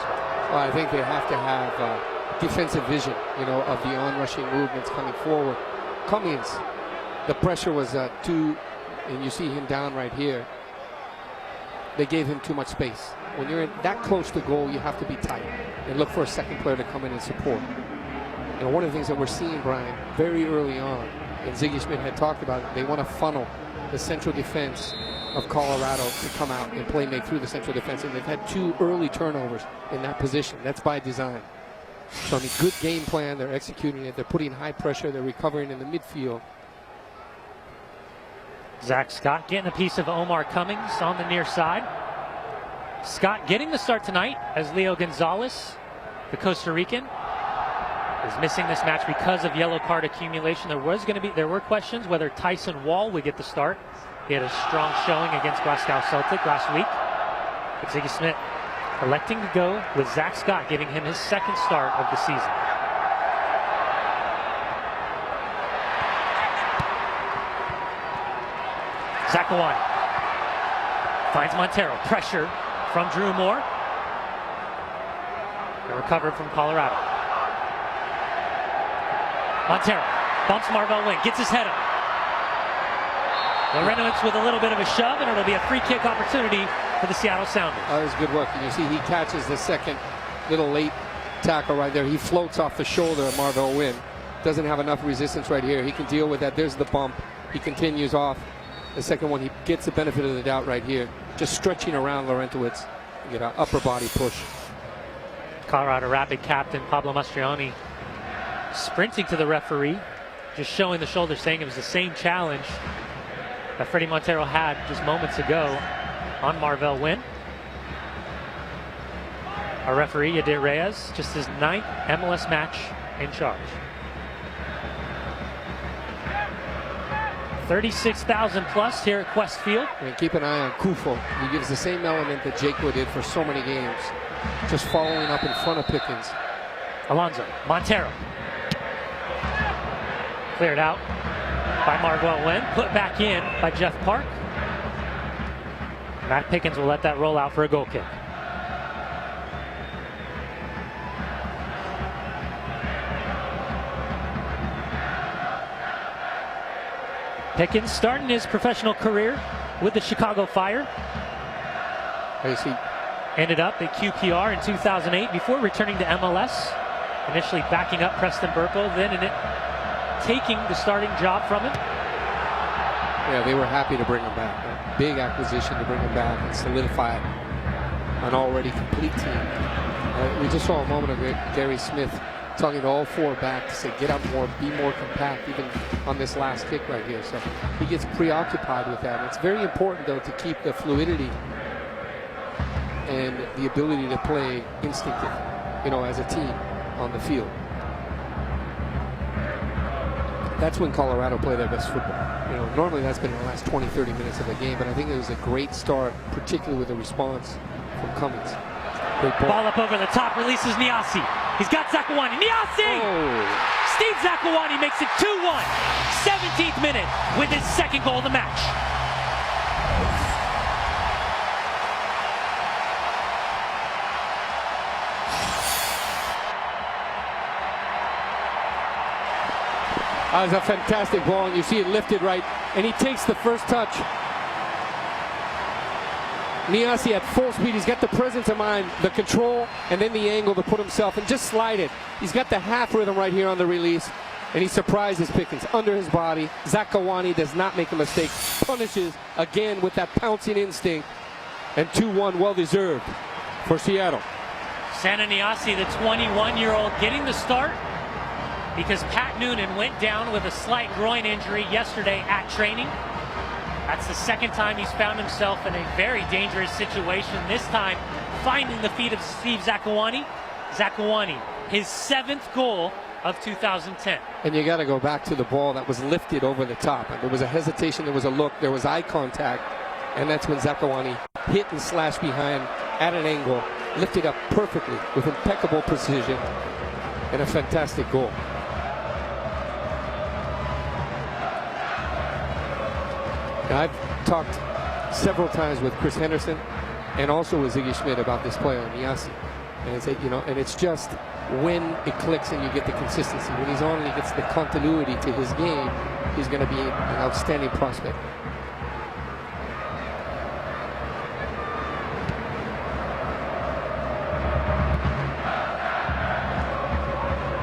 B: Well, I think they have to have defensive vision, of the on-rushing movements coming forward. Cummings, the pressure was too, and you see him down right here. They gave him too much space. When you're that close to goal, you have to be tight and look for a second player to come in and support. One of the things that we're seeing, Brian, very early on, and Ziggy Schmidt had talked about it, they want to funnel the central defense of Colorado to come out and make through the central defense, and they've had 2 early turnovers in that position. That's by design. So, good game plan. They're executing it. They're putting high pressure. They're recovering in the midfield.
I: Zach Scott getting a piece of Omar Cummings on the near side. Scott getting the start tonight as Leo Gonzalez, the Costa Rican, is missing this match because of yellow card accumulation. There were questions whether Tyson Wall would get the start. He had a strong showing against Glasgow Celtic last week. But Ziggy Schmidt electing to go with Zach Scott, giving him his second start of the season. Zakawani finds Montero. Pressure from Drew Moore. And recovered from Colorado. Montero bumps Marvell Wynn, gets his head up. Larentowicz with a little bit of a shove, and it'll be a free kick opportunity for the Seattle Sounders.
B: That was good work. And you see he catches the second little late tackle right there. He floats off the shoulder of Marvell Wynn. Doesn't have enough resistance right here. He can deal with that. There's the bump. He continues off. The second one, he gets the benefit of the doubt right here. Just stretching around Larentowicz. Get an upper body push.
I: Colorado Rapid captain Pablo Mastroianni sprinting to the referee, just showing the shoulder, saying it was the same challenge that Fredy Montero had just moments ago on Marvell Wynn. Our referee, Yadir Reyes, just his 9th MLS match in charge. 36,000 plus here at Quest Field.
B: And keep an eye on Kufo. He gives the same element that Jaco did for so many games. Just following up in front of Pickens.
I: Alonso, Montero. Cleared out by Marvell Wynn. Put back in by Jeff Park. Matt Pickens will let that roll out for a goal kick. Pickens starting his professional career with the Chicago Fire. Ended up at QPR in 2008 before returning to MLS. Initially backing up Preston Burpo, then taking the starting job from him.
B: Yeah, they were happy to bring him back. A big acquisition to bring him back and solidify an already complete team. We just saw a moment of Gary Smith talking to all 4 back to say, get up more, be more compact, even on this last kick right here. So he gets preoccupied with that. And it's very important, though, to keep the fluidity and the ability to play instinctive, as a team on the field. That's when Colorado play their best football. Normally that's been in the last 20, 30 minutes of the game, but I think it was a great start, particularly with the response from Cummings. Great
I: ball up over the top, releases Niasi. He's got Zakawani. Niasi!
B: Oh.
I: Steve Zakawani makes it 2-1. 17th minute with his second goal of the match.
B: That was a fantastic ball, and you see it lifted right, and he takes the first touch.
J: Niasse at full speed. He's got the presence of mind, the control, and then the angle to put himself and just slide it. He's got the half rhythm right here on the release, and he surprises Pickens under his body. Zakuani does not make a mistake. Punishes again with that pouncing instinct, and 2-1 well deserved for Seattle.
I: Santa Niasse, the 21-year-old, getting the start because Pat Noonan went down with a slight groin injury yesterday at training. That's the second time he's found himself in a very dangerous situation, this time finding the feet of Steve Zakuani. Zakuani, his 7th goal of 2010.
J: And you got to go back to the ball that was lifted over the top. And there was a hesitation, there was a look, there was eye contact, and that's when Zakuani hit and slashed behind at an angle, lifted up perfectly with impeccable precision, and a fantastic goal. Now, I've talked several times with Chris Henderson and also with Ziggy Schmidt about this player, Niasse. And it's, and it's just when it clicks and you get the consistency. When he's on and he gets the continuity to his game, he's going to be an outstanding prospect.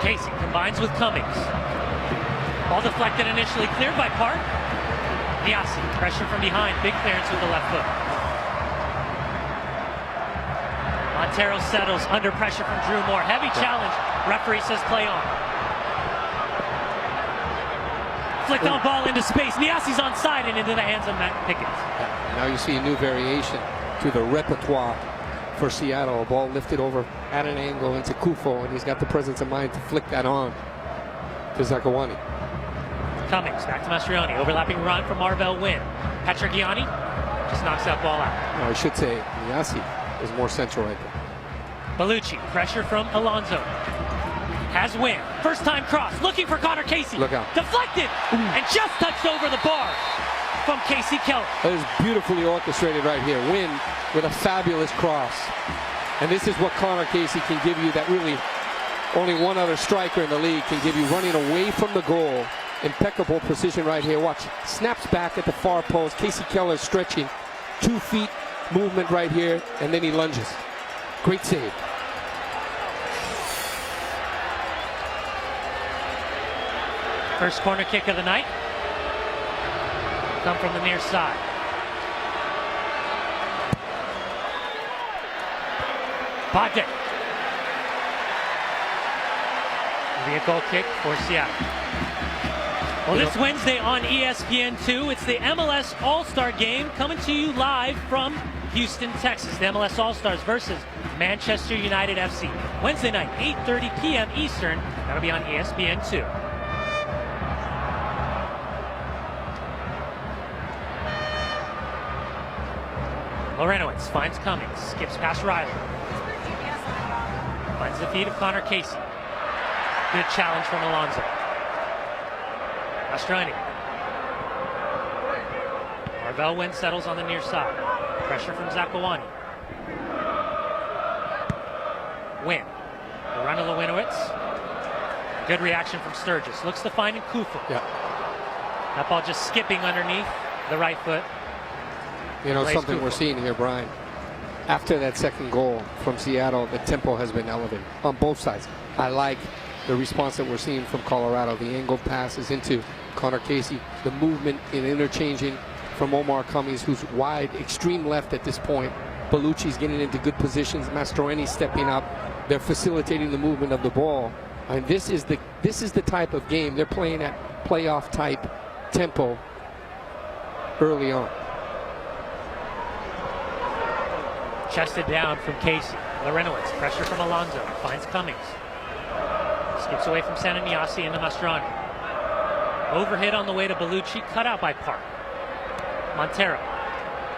I: Casey combines with Cummings. Ball deflected initially, cleared by Park. Niasse, pressure from behind, big clearance with the left foot. Montero settles under pressure from Drew Moore. Heavy challenge, referee says play on. Flicked on ball into space, Niasse's onside and into the hands of Matt Pickens.
J: Now you see a new variation to the repertoire for Seattle. A ball lifted over at an angle into Kufo, and he's got the presence of mind to flick that on to Zakuani.
I: Cummings back to Mastroianni, overlapping run from Marvell Wynn. Petrogiani just knocks that ball out.
J: No, I should say Niasse is more central right there.
I: Bellucci, pressure from Alonso. Has Wynn, first time cross, looking for Connor Casey.
J: Look out.
I: Deflected, and just touched over the bar from Casey Keller.
J: That is beautifully orchestrated right here. Wynn with a fabulous cross. And this is what Connor Casey can give you that really only one other striker in the league can give you, running away from the goal. Impeccable precision right here. Watch, snaps back at the far post. Casey Keller stretching, 2 feet movement right here, and then he lunges. Great save.
I: First corner kick of the night. Come from the near side. Bogdan. It'll be a goal kick for Seattle. Well, this Wednesday on ESPN2, it's the MLS All-Star Game coming to you live from Houston, Texas. The MLS All-Stars versus Manchester United FC. Wednesday night, 8:30 p.m. Eastern. That'll be on ESPN2. Lorenowitz finds Cummings, skips past Riley. Finds the feet of Connor Casey. Good challenge from Alonso. Mastroianni. Marvell Wynn settles on the near side. Pressure from Zakuani. Wynn. The run of Lorenowitz. Good reaction from Sturgis. Looks to find Kufo.
J: Yeah.
I: That ball just skipping underneath the right foot.
J: You know,
I: Blaise
J: something
I: Kufo.
J: we're seeing here, Brian. After that second goal from Seattle, the tempo has been elevated on both sides. I like the response that we're seeing from Colorado. The angled passes into Connor Casey, the movement in interchanging from Omar Cummings, who's wide, extreme left at this point. Bellucci's getting into good positions. Mastroianni stepping up. They're facilitating the movement of the ball. And this is the type of game they're playing at, playoff type tempo early on.
I: Chested down from Casey. Lorenowitz, pressure from Alonso. Finds Cummings. Skips away from Santa Niasse into Mastroianni. Overhit on the way to Bellucci, cut out by Park. Montero.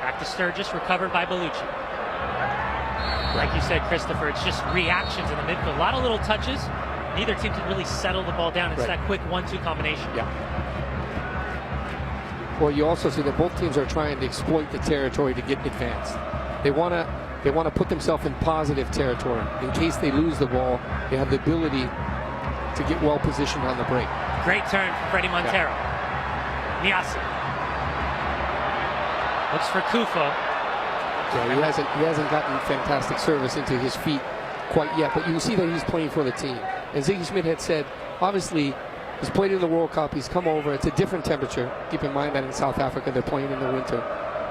I: Back to Sturgis, recovered by Bellucci. Like you said, Christopher, it's just reactions in the midfield. A lot of little touches. Neither team can really settle the ball down. It's
J: Right.
I: that quick 1-2 combination.
J: Yeah. Well, you also see that both teams are trying to exploit the territory to get advanced. They want to put themselves in positive territory. In case they lose the ball, they have the ability to get well positioned on the break.
I: Great turn from Fredy Montero. Niasse. Looks for Kufo.
K: Yeah, he hasn't gotten fantastic service into his feet quite yet, but you can see that he's playing for the team. And Ziggy Schmidt had said, obviously, he's played in the World Cup, he's come over, it's a different temperature. Keep in mind that in South Africa they're playing in the winter.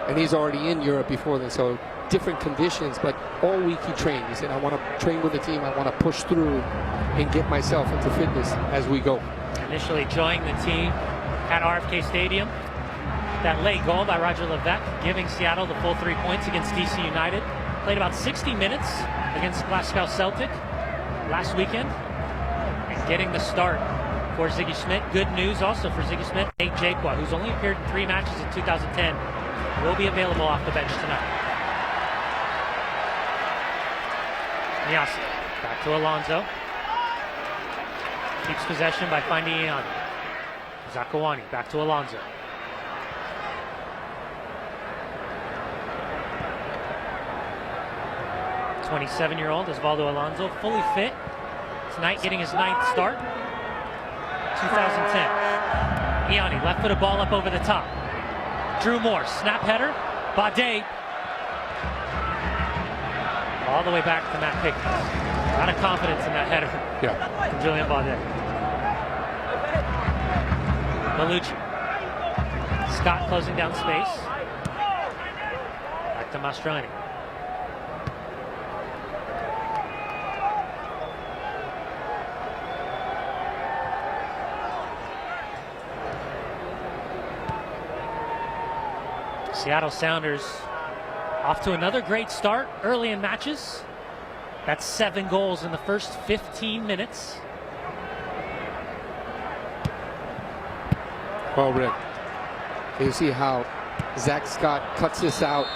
K: And he's already in Europe before then, so different conditions, but all week he trained. He said, I want to train with the team, I want to push through and get myself into fitness as we go.
I: Initially joining the team at RFK Stadium. That late goal by Roger Levesque giving Seattle the full 3 points against DC United. Played about 60 minutes against Glasgow Celtic last weekend. And getting the start for Ziggy Schmidt. Good news also for Ziggy Schmidt. Nate Jaqua, who's only appeared in 3 matches in 2010, will be available off the bench tonight. Nyasi back to Alonso. Keeps possession by finding Ian. Zakawani back to Alonso. The 27-year-old Osvaldo Alonso, fully fit. Tonight getting his 9th start. 2010. Iani, left-footed ball up over the top. Drew Moore, snap header. Bade. All the way back to Matt Pickens. A lot of confidence in that header.
K: Yeah.
I: From Julian Bade. Malucci. Scott closing down space. Back to Mastrani. Seattle Sounders off to another great start early in matches. That's 7 goals in the first 15 minutes.
K: Well, Rick, you see how Zach Scott cuts this out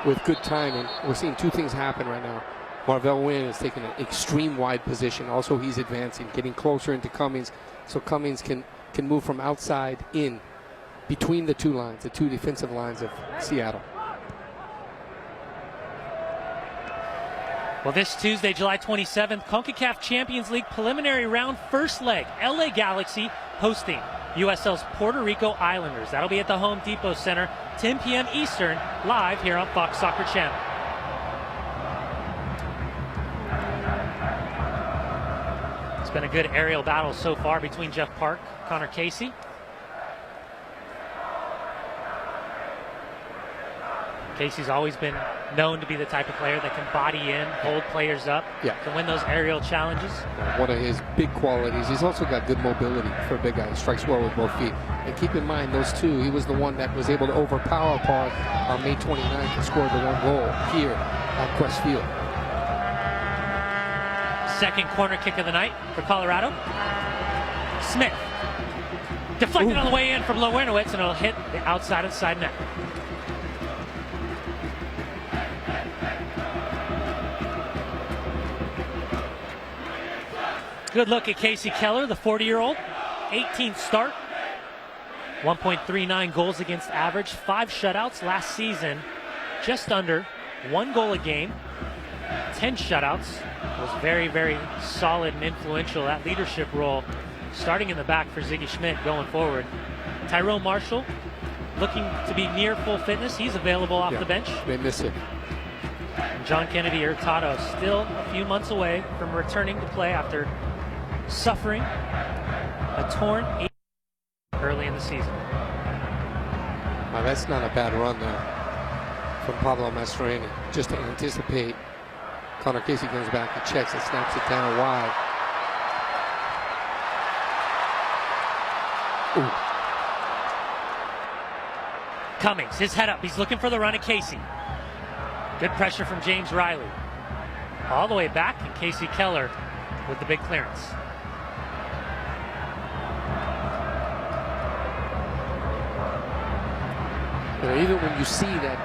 K: with good timing. We're seeing 2 things happen right now. Marvell Wynn is taking an extreme wide position. Also, he's advancing, getting closer into Cummings, so Cummings can move from outside in between the 2 lines, the 2 defensive lines of Seattle.
I: Well, this Tuesday, July 27th, CONCACAF Champions League preliminary round first leg. LA Galaxy hosting USL's Puerto Rico Islanders. That'll be at the Home Depot Center, 10 p.m. Eastern, live here on Fox Soccer Channel. It's been a good aerial battle so far between Jeff Park, Connor Casey. Casey's always been known to be the type of player that can body in, hold players up, to win those aerial challenges.
K: One of his big qualities, he's also got good mobility for a big guy. He strikes well with both feet. And keep in mind, those 2, he was the one that was able to overpower Park on May 29th and scored the 1 goal here at Quest Field.
I: Second corner kick of the night for Colorado. Smith. Deflected on the way in from Lewinowitz, and it'll hit the outside of the side net. Good look at Casey Keller, the 40-year-old. 18th start. 1.39 goals against average. 5 shutouts last season. Just under 1 goal a game. 10 shutouts. Was very, very solid and influential. That leadership role starting in the back for Ziggy Schmidt going forward. Tyrone Marshall looking to be near full fitness. He's available off the bench.
K: They miss it.
I: And John Kennedy Hurtado still a few months away from returning to play after suffering a torn ACL early in the season.
K: Now that's not a bad run there from Pablo Mastroeni. Just to anticipate, Connor Casey comes back, he checks and snaps it down wide. Ooh.
I: Cummings, his head up, he's looking for the run of Casey. Good pressure from James Riley. All the way back, and Casey Keller with the big clearance.
K: You know, even when you see that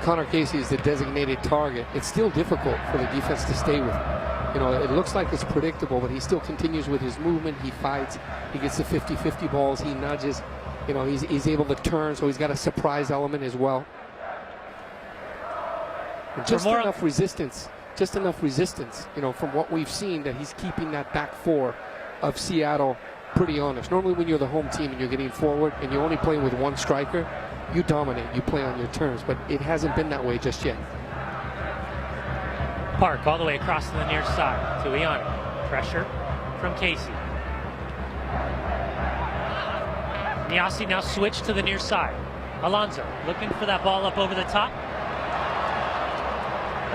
K: Connor Casey is the designated target, it's still difficult for the defense to stay with him. You know, it looks like it's predictable, but he still continues with his movement. He fights. He gets the 50-50 balls. He nudges. You know, he's able to turn, so he's got a surprise element as well. And just enough resistance. You know, from what we've seen, that he's keeping that back 4 of Seattle pretty honest. Normally when you're the home team and you're getting forward and you're only playing with one striker, you dominate, you play on your terms, but it hasn't been that way just yet.
I: Park all the way across to the near side to Iani. Pressure from Casey. Niasi now switched to the near side. Alonso looking for that ball up over the top.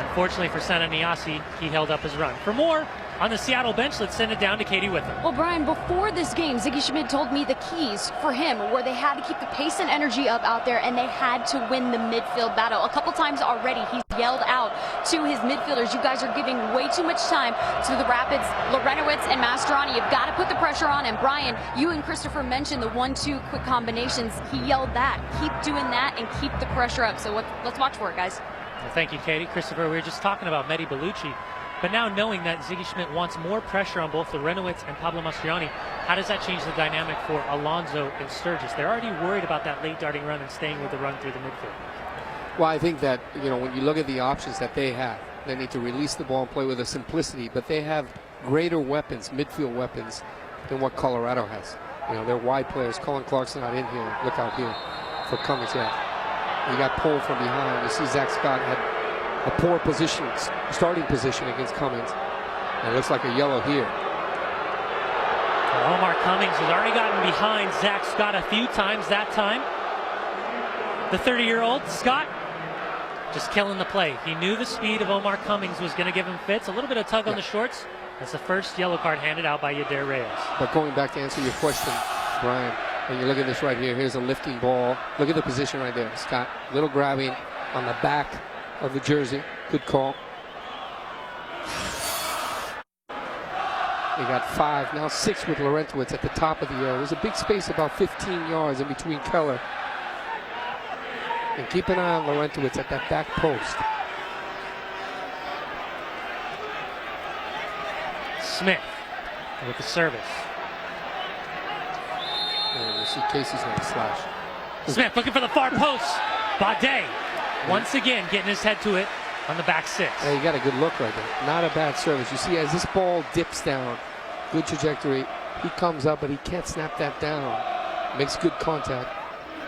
I: Unfortunately for Santa Niasi, he held up his run. For more on the Seattle bench, let's send it down to Katie Witham.
C: Well, Brian, before this game, Ziggy Schmidt told me the keys for him were they had to keep the pace and energy up out there, and they had to win the midfield battle. A couple times already, he's yelled out to his midfielders, you guys are giving way too much time to the Rapids, Lorenowitz and Mastroeni. You've got to put the pressure on him. Brian, you and Christopher mentioned the 1-2 quick combinations. He yelled that. Keep doing that and keep the pressure up. So let's watch for it, guys.
I: Well, thank you, Katie. Christopher, we were just talking about Mehdi Bellucci, but now knowing that Ziggy Schmidt wants more pressure on both Lorenowitz and Pablo Mastroeni, how does that change the dynamic for Alonso and Sturgis? They're already worried about that late darting run and staying with the run through the midfield.
K: Well, I think that, when you look at the options that they have, they need to release the ball and play with a simplicity, but they have greater weapons, midfield weapons, than what Colorado has. They're wide players. Colin Clark's not in here. Look out here for Cummings. He got pulled from behind. You see Zach Scott had a poor position, starting position against Cummings. And it looks like a yellow here.
I: Well, Omar Cummings has already gotten behind Zach Scott a few times that time. The 30-year-old Scott just killing the play. He knew the speed of Omar Cummings was going to give him fits. A little bit of tug on the shorts. That's the first yellow card handed out by Yadier Reyes.
K: But going back to answer your question, Brian, and you look at this right here. Here's a lifting ball. Look at the position right there. Scott, little grabbing on the back of the jersey. Good call. They got 5, now 6 with Laurentowicz at the top of the area. There's a big space about 15 yards in between Keller. And keep an eye on Laurentowicz at that back post.
I: Smith with the service.
K: And you see Casey's going to slash.
I: Smith looking for the far post. Bade once again getting his head to it on the back 6.
K: Yeah, you got a good look right there. Not a bad service. You see as this ball dips down, good trajectory. He comes up, but he can't snap that down. Makes good contact.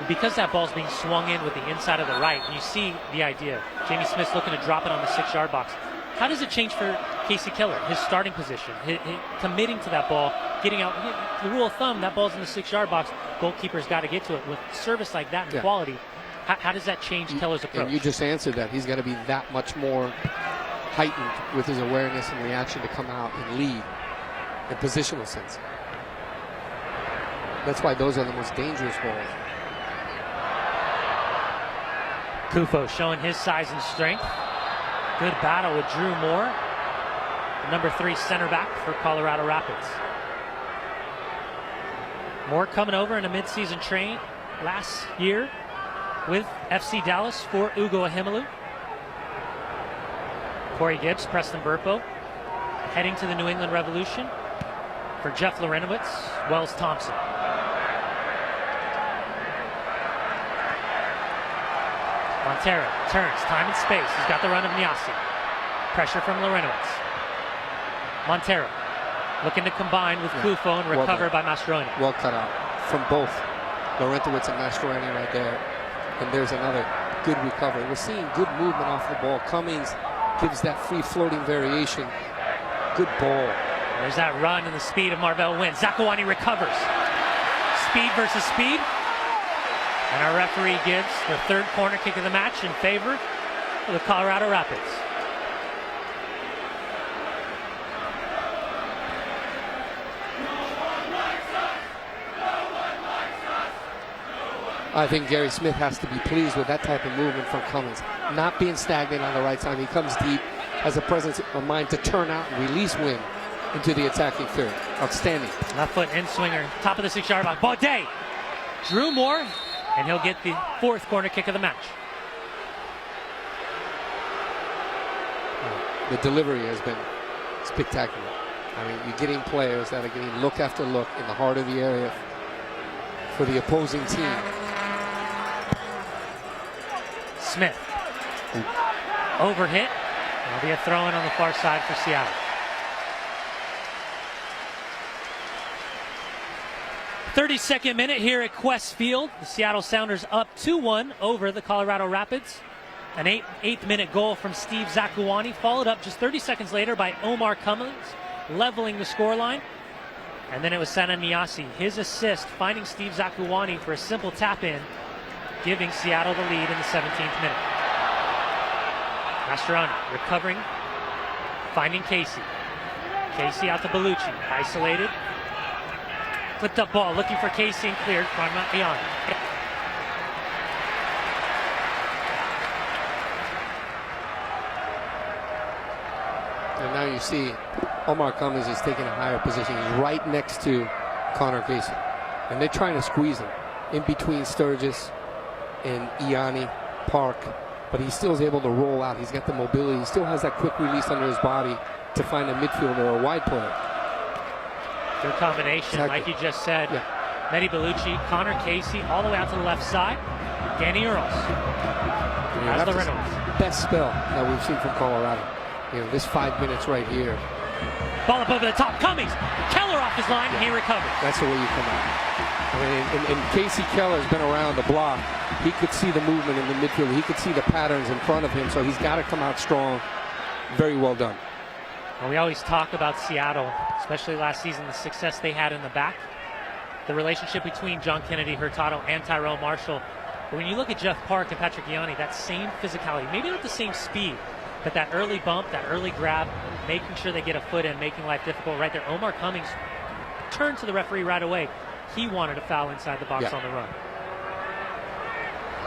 I: Because that ball's being swung in with the inside of the right, you see the idea. Jamie Smith's looking to drop it on the 6-yard box. How does it change for Casey Keller, his starting position, his committing to that ball, getting out? The rule of thumb, that ball's in the 6-yard box. Goalkeeper's got to get to it. With service like that and quality, how does that change Keller's approach?
K: And you just answered that. He's got to be that much more heightened with his awareness and reaction to come out and lead in positional sense. That's why those are the most dangerous balls.
I: Kufo showing his size and strength. Good battle with Drew Moore, the number 3 center back for Colorado Rapids. Moore coming over in a midseason train last year with FC Dallas for Ugo Ahimelu. Corey Gibbs, Preston Burpo, heading to the New England Revolution for Jeff Lorenowitz, Wells Thompson. Montero turns, time and space. He's got the run of Niasi. Pressure from Lorenowitz. Montero looking to combine with Kufo and recover by Mastroeni.
K: Well cut out from both Laurentowicz and Mastroeni right there. And there's another good recovery. We're seeing good movement off the ball. Cummings gives that free floating variation. Good ball.
I: There's that run and the speed of Marvell Wynn. Zakuani recovers. Speed versus speed. And our referee gives the 3rd corner kick of the match in favor of the Colorado Rapids.
K: I think Gary Smith has to be pleased with that type of movement from Cummings. Not being stagnant on the right side. He comes deep, has a presence of mind to turn out and release Wynn into the attacking third. Outstanding.
I: Left foot in swinger, top of the 6-yard box. Baudet, Drew Moore, and he'll get the 4th corner kick of the match.
K: The delivery has been spectacular. I mean, you're getting players that are getting look after look in the heart of the area for the opposing team.
I: Smith. Overhit. There'll be a throw-in on the far side for Seattle. 32nd minute here at Quest Field. The Seattle Sounders up 2-1 over the Colorado Rapids. An eighth minute goal from Steve Zakuani, followed up just 30 seconds later by Omar Cummings, leveling the scoreline. And then it was Sana Niasi, his assist, finding Steve Zakuani for a simple tap-in, giving Seattle the lead in the 17th minute. Mastroeni recovering, finding Casey. Casey out to Bellucci, isolated. Flipped up ball, looking for Casey and cleared from Iani.
K: And now you see Omar Cummings is taking a higher position. He's right next to Connor Casey. And they're trying to squeeze him in between Sturgis and Iani, Park. But he still is able to roll out. He's got the mobility. He still has that quick release under his body to find a midfielder or a wide player.
I: Good combination, like you just said.
K: Yeah.
I: Mehdi Bellucci, Connor Casey, all the way out to the left side. Danny Earls. That's the Reynolds.
K: Best spell that we've seen from Colorado. You know, this 5 minutes right here.
I: Ball up over the top. Cummings. Keller off his line, and he recovers.
K: That's the way you come out. I mean, and Casey Keller's been around the block. He could see the movement in the midfield. He could see the patterns in front of him, so he's got to come out strong. Very well done.
I: Well, we always talk about Seattle, especially last season, the success they had in the back. The relationship between John Kennedy, Hurtado, and Tyrone Marshall. But when you look at Jeff Park and Patrick Iani, that same physicality, maybe not the same speed, but that early bump, that early grab, making sure they get a foot in, making life difficult right there. Omar Cummings turned to the referee right away. He wanted a foul inside the box on the run.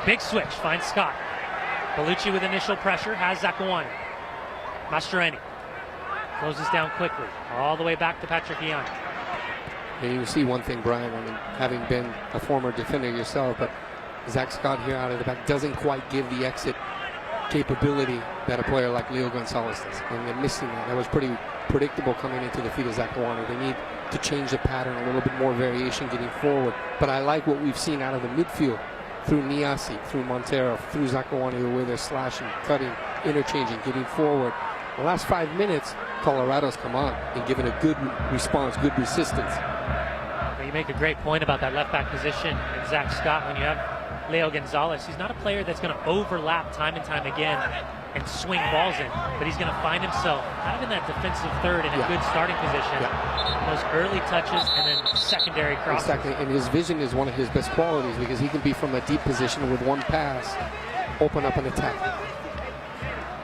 I: Big switch, finds Scott. Bellucci with initial pressure, has Zakuani. Mastroeni closes down quickly, all the way back to Patrick Iani.
K: And you see one thing, Brian, I mean, having been a former defender yourself, but Zach Scott here out of the back doesn't quite give the exit capability that a player like Leo Gonzalez does. And they're missing that. That was pretty predictable coming into the feet of Zakuani. They need to change the pattern, a little bit more variation getting forward. But I like what we've seen out of the midfield through Niasi, through Montero, through Zakuani, the way they're slashing, cutting, interchanging, getting forward. The last 5 minutes, Colorado's come on and given a good response, good resistance.
I: You make a great point about that left back position and Zach Scott. When you have Leo Gonzalez, he's not a player that's going to overlap time and time again and swing balls in, but he's going to find himself kind of in that defensive third in a good starting position. Those early touches and then secondary crosses.
K: Exactly, and his vision is one of his best qualities because he can be from a deep position with one pass, open up an attack.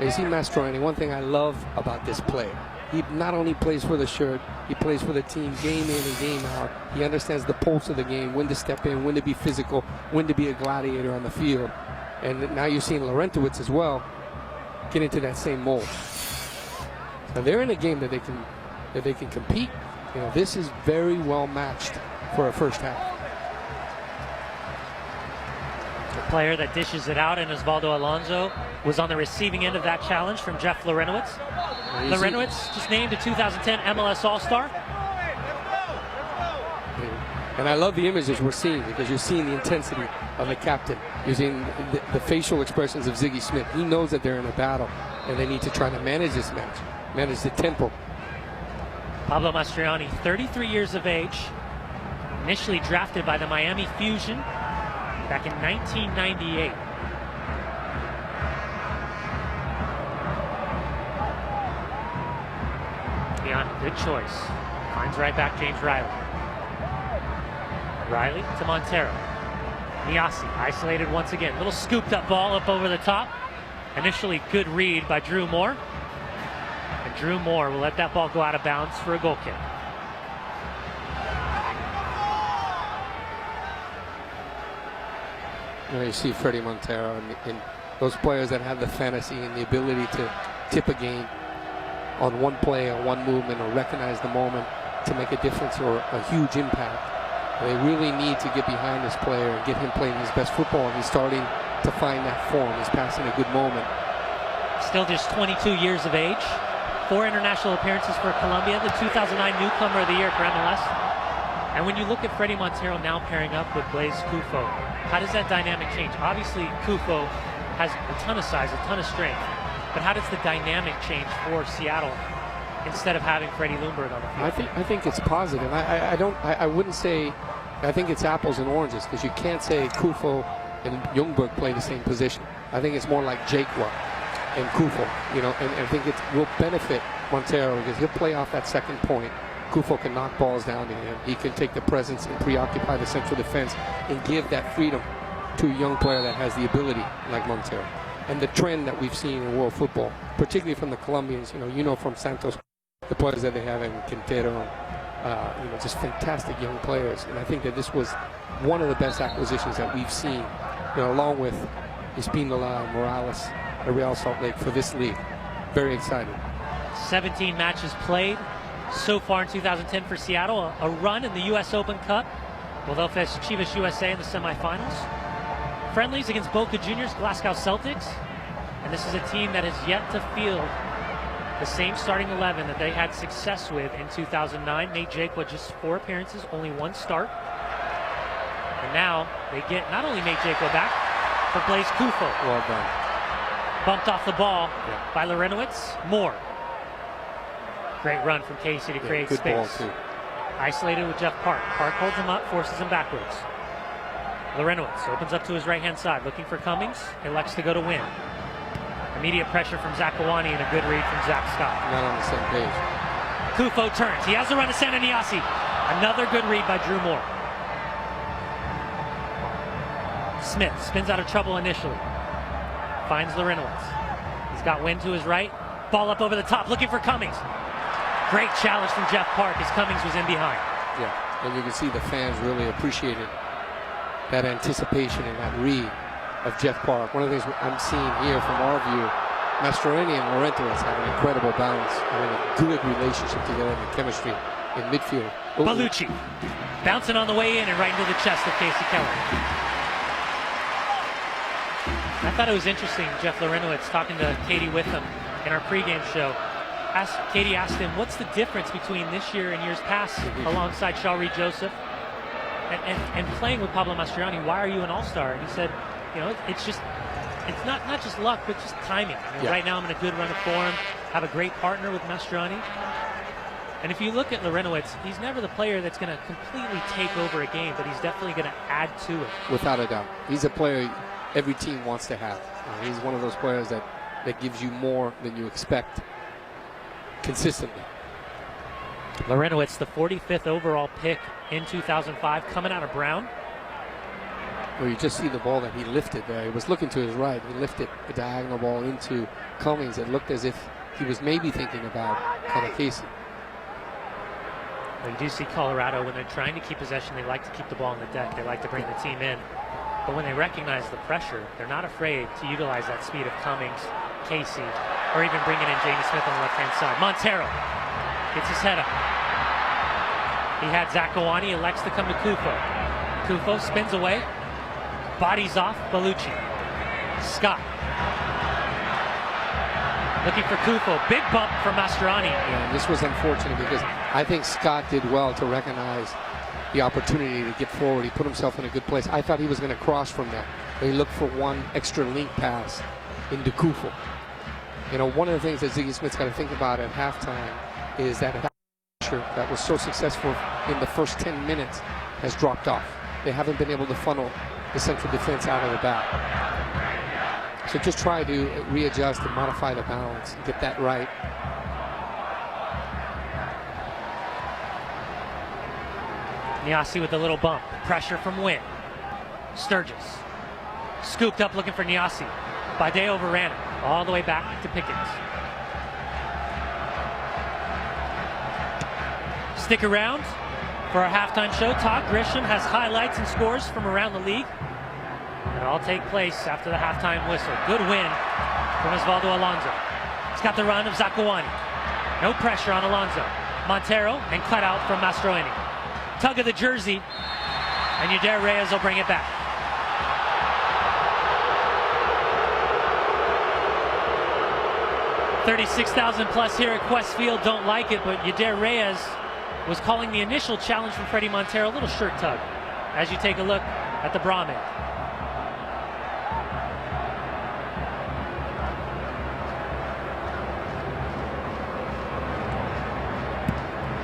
K: You see Mastroeni, one thing I love about this player, he not only plays for the shirt, he plays for the team game in and game out. He understands the pulse of the game, when to step in, when to be physical, when to be a gladiator on the field. And now you're seeing Laurentowicz as well get into that same mold. So they're in a game that they can compete. You know, this is very well matched for a first half.
I: The player that dishes it out, and Osvaldo Alonso was on the receiving end of that challenge from Jeff Laurentowicz. Laurentowicz just named a 2010 MLS All-Star.
K: And I love the images we're seeing because you're seeing the intensity of the captain. You're seeing the facial expressions of Ziggy Smith. He knows that they're in a battle and they need to try to manage this match, manage the tempo.
I: Pablo Mastroeni, 33 years of age, initially drafted by the Miami Fusion back in 1998. Iani, good choice. Finds right back James Riley. Riley to Montero. Niasi isolated once again. Little scooped up ball up over the top. Initially good read by Drew Moore. And Drew Moore will let that ball go out of bounds for a goal kick.
K: You know, you see Freddie Montero and those players that have the fantasy and the ability to tip a game on one play or one movement or recognize the moment to make a difference or a huge impact. They really need to get behind this player and get him playing his best football, and he's starting to find that form. He's passing a good moment.
I: Still just 22 years of age. 4 international appearances for Colombia, the 2009 Newcomer of the Year for MLS. And when you look at Freddie Montero now pairing up with Blaise Kufo, how does that dynamic change? Obviously, Kufo has a ton of size, a ton of strength, but how does the dynamic change for Seattle instead of having Freddie Ljungberg on the field?
K: I think it's positive. I wouldn't say I think it's apples and oranges because you can't say Kufo and Ljungberg play the same position. I think it's more like Jakwa and Kufo, you know, and I think it will benefit Montero because he'll play off that second point. Kufo can knock balls down to him. He can take the presence and preoccupy the central defense and give that freedom to a young player that has the ability like Montero. And the trend that we've seen in world football, particularly from the Colombians, you know from Santos, the players that they have in Quintero, you know, just fantastic young players. And I think that this was one of the best acquisitions that we've seen, you know, along with Espinola and Morales at Real Salt Lake for this league. Very excited.
I: 17 matches played so far in 2010 for Seattle. A run in the U.S. Open Cup. Well, they'll face Chivas USA in the semifinals. Friendlies against Boca Juniors, Glasgow Celtics. And this is a team that has yet to field the same starting 11 that they had success with in 2009. Nate Jakwa just 4 appearances, only 1 start. And now they get not only Nate Jakwa back, but Blaise Kufo.
K: Well done.
I: Bumped off the ball by Larinowitz. Moore. Great run from Casey to create
K: good
I: space.
K: Ball too.
I: Isolated with Jeff Park. Park holds him up, forces him backwards. Larinowitz opens up to his right-hand side, looking for Cummings. Elects to go to win. Immediate pressure from Zakawani and a good read from Zach Scott.
K: Not on the same page.
I: Kufo turns. He has the run to Santa Niasi. Another good read by Drew Moore. Smith spins out of trouble initially. Finds Larinowitz. He's got Wynn to his right. Ball up over the top, looking for Cummings. Great challenge from Jeff Park as Cummings was in behind.
K: Yeah, and you can see the fans really appreciated that anticipation and that read of Jeff Park. One of the things I'm seeing here from our view, Mastroeni and Laurentiis have an incredible balance, having a good relationship together in the chemistry in midfield.
I: Bellucci bouncing on the way in and right into the chest of Casey Keller. I thought it was interesting, Jeff Larinowitz talking to Katie Witham in our pregame show. Katie asked him, what's the difference between this year and years past alongside Shaw Reed Joseph and playing with Pablo Mastroeni? Why are you an all-star? And he said, you know, it's not just luck, but just timing. You know, right now I'm in a good run of form, have a great partner with Mastroeni. And if you look at Larinowitz, he's never the player that's going to completely take over a game, but he's definitely going to add to it.
K: Without a doubt. He's a player every team wants to have. He's one of those players that gives you more than you expect consistently.
I: Larinowitz, the 45th overall pick in 2005, coming out of Brown.
K: Well, you just see the ball that he lifted there. He was looking to his right. He lifted a diagonal ball into Cummings. It looked as if he was maybe thinking about Casey.
I: Well, you do see Colorado, when they're trying to keep possession, they like to keep the ball on the deck. They like to bring the team in. But when they recognize the pressure, they're not afraid to utilize that speed of Cummings, Casey, or even bringing in Jamie Smith on the left-hand side. Montero gets his head up. He had Zakawani, elects to come to Kufo. Kufo spins away, bodies off Bellucci. Scott looking for Kufo. Big bump from Mastroeni.
K: Yeah, this was unfortunate because I think Scott did well to recognize the opportunity to get forward. He put himself in a good place. I thought he was going to cross from that, but he looked for one extra link pass into Kufo. You know, one of the things that Ziggy Smith's got to think about at halftime is that pressure that was so successful in the first 10 minutes has dropped off. They haven't been able to funnel the central defense out of the back. So just try to readjust and modify the balance and get that right.
I: Niasi with a little bump. Pressure from Wynn. Sturgis. Scooped up looking for Niasi. Bade overran it. All the way back to Pickens. Stick around for our halftime show. Todd Grisham has highlights and scores from around the league. And all take place after the halftime whistle. Good win from Osvaldo Alonso. He's got the run of Zakawani. No pressure on Alonso. Montero and cut out from Mastroeni. Tug of the jersey, and Yadier Reyes will bring it back. $36,000 plus here at Qwest Field. Don't like it, but Yadier Reyes was calling the initial challenge from Fredy Montero a little shirt tug as you take a look at the Brahmin.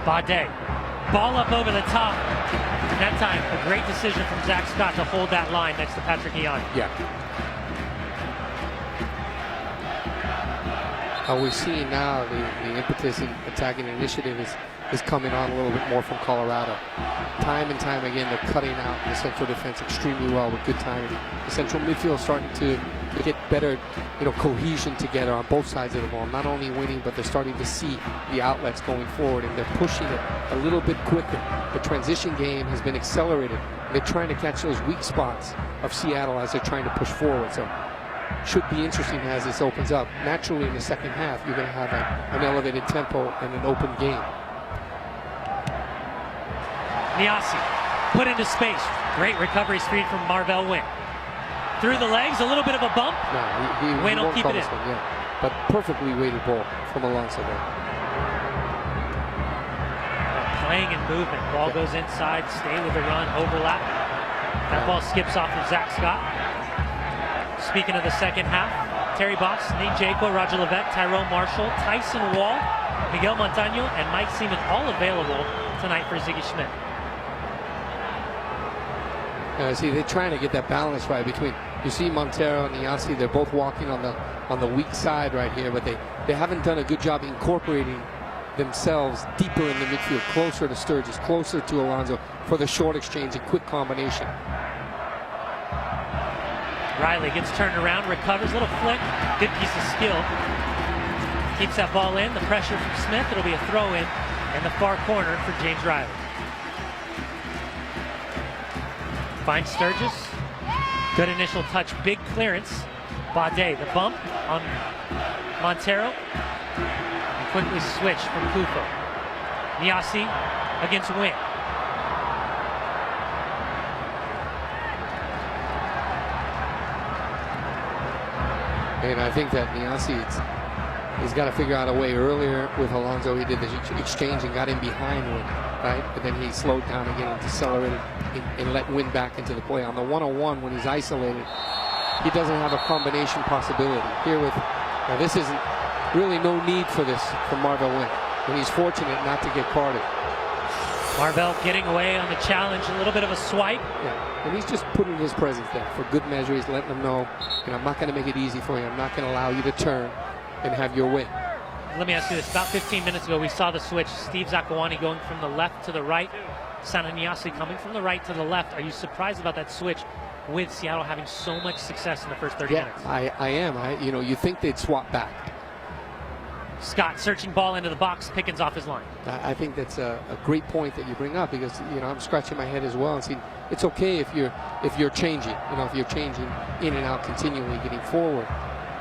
I: Bade Ball up over the top. And that time, a great decision from Zach Scott to hold that line next to Patrick Iani.
K: Yeah. We're seeing now the impetus in attacking initiative is coming on a little bit more from Colorado. Time and time again, they're cutting out the central defense extremely well with good timing. The central midfield starting to get better, cohesion together on both sides of the ball. Not only winning, but they're starting to see the outlets going forward, and they're pushing it a little bit quicker. The transition game has been accelerated. They're trying to catch those weak spots of Seattle as they're trying to push forward. So should be interesting as this opens up. Naturally, in the second half, you're going to have an elevated tempo and an open game.
I: Niasse put into space. Great recovery screen from Marvell Wynn. Through the legs, a little bit of a bump.
K: No,
I: Wynn will keep it in.
K: One, yeah. But perfectly weighted ball from Alonso there.
I: Playing and movement. Ball goes inside, stay with the run, overlap. That ball skips off of Zach Scott. Speaking of the second half, Terry Box, Nate Jaco, Roger Levesque, Tyrone Marshall, Tyson Wall, Miguel Montano, and Mike Seaman all available tonight for Ziggy Schmidt.
K: See, they're trying to get that balance right between, you see Montero and Niasse, they're both walking on the weak side right here, but they haven't done a good job incorporating themselves deeper in the midfield, closer to Sturgis, closer to Alonso for the short exchange and quick combination.
I: Riley gets turned around, recovers, little flick, good piece of skill. Keeps that ball in, the pressure from Smith, it'll be a throw in the far corner for James Riley. Finds Sturgis, good initial touch, big clearance. Bade, the bump on Montero, and quickly switch from Kufo. Niasse against Wynn.
K: And I think that Niasse, he's got to figure out a way. Earlier with Alonso, he did the exchange and got in behind Wynn, right? But then he slowed down again and decelerated and let Wynn back into the play. On the 1-on-1, when he's isolated, he doesn't have a combination possibility. Here now this isn't really no need for this from Marvell Wynn, and he's fortunate not to get carded.
I: Marvell getting away on the challenge, a little bit of a swipe.
K: Yeah, and he's just putting his presence there for good measure. He's letting them know, I'm not going to make it easy for you. I'm not going to allow you to turn and have your way.
I: Let me ask you this. About 15 minutes ago, we saw the switch. Steve Zakuani going from the left to the right. Sana Niasse coming from the right to the left. Are you surprised about that switch with Seattle having so much success in the first 30 minutes?
K: I am. You think they'd swap back.
I: Scott searching ball into the box, Pickens off his line.
K: I think that's a great point that you bring up, because I'm scratching my head as well and seeing it's okay if you're changing, if you're changing in and out continually, getting forward,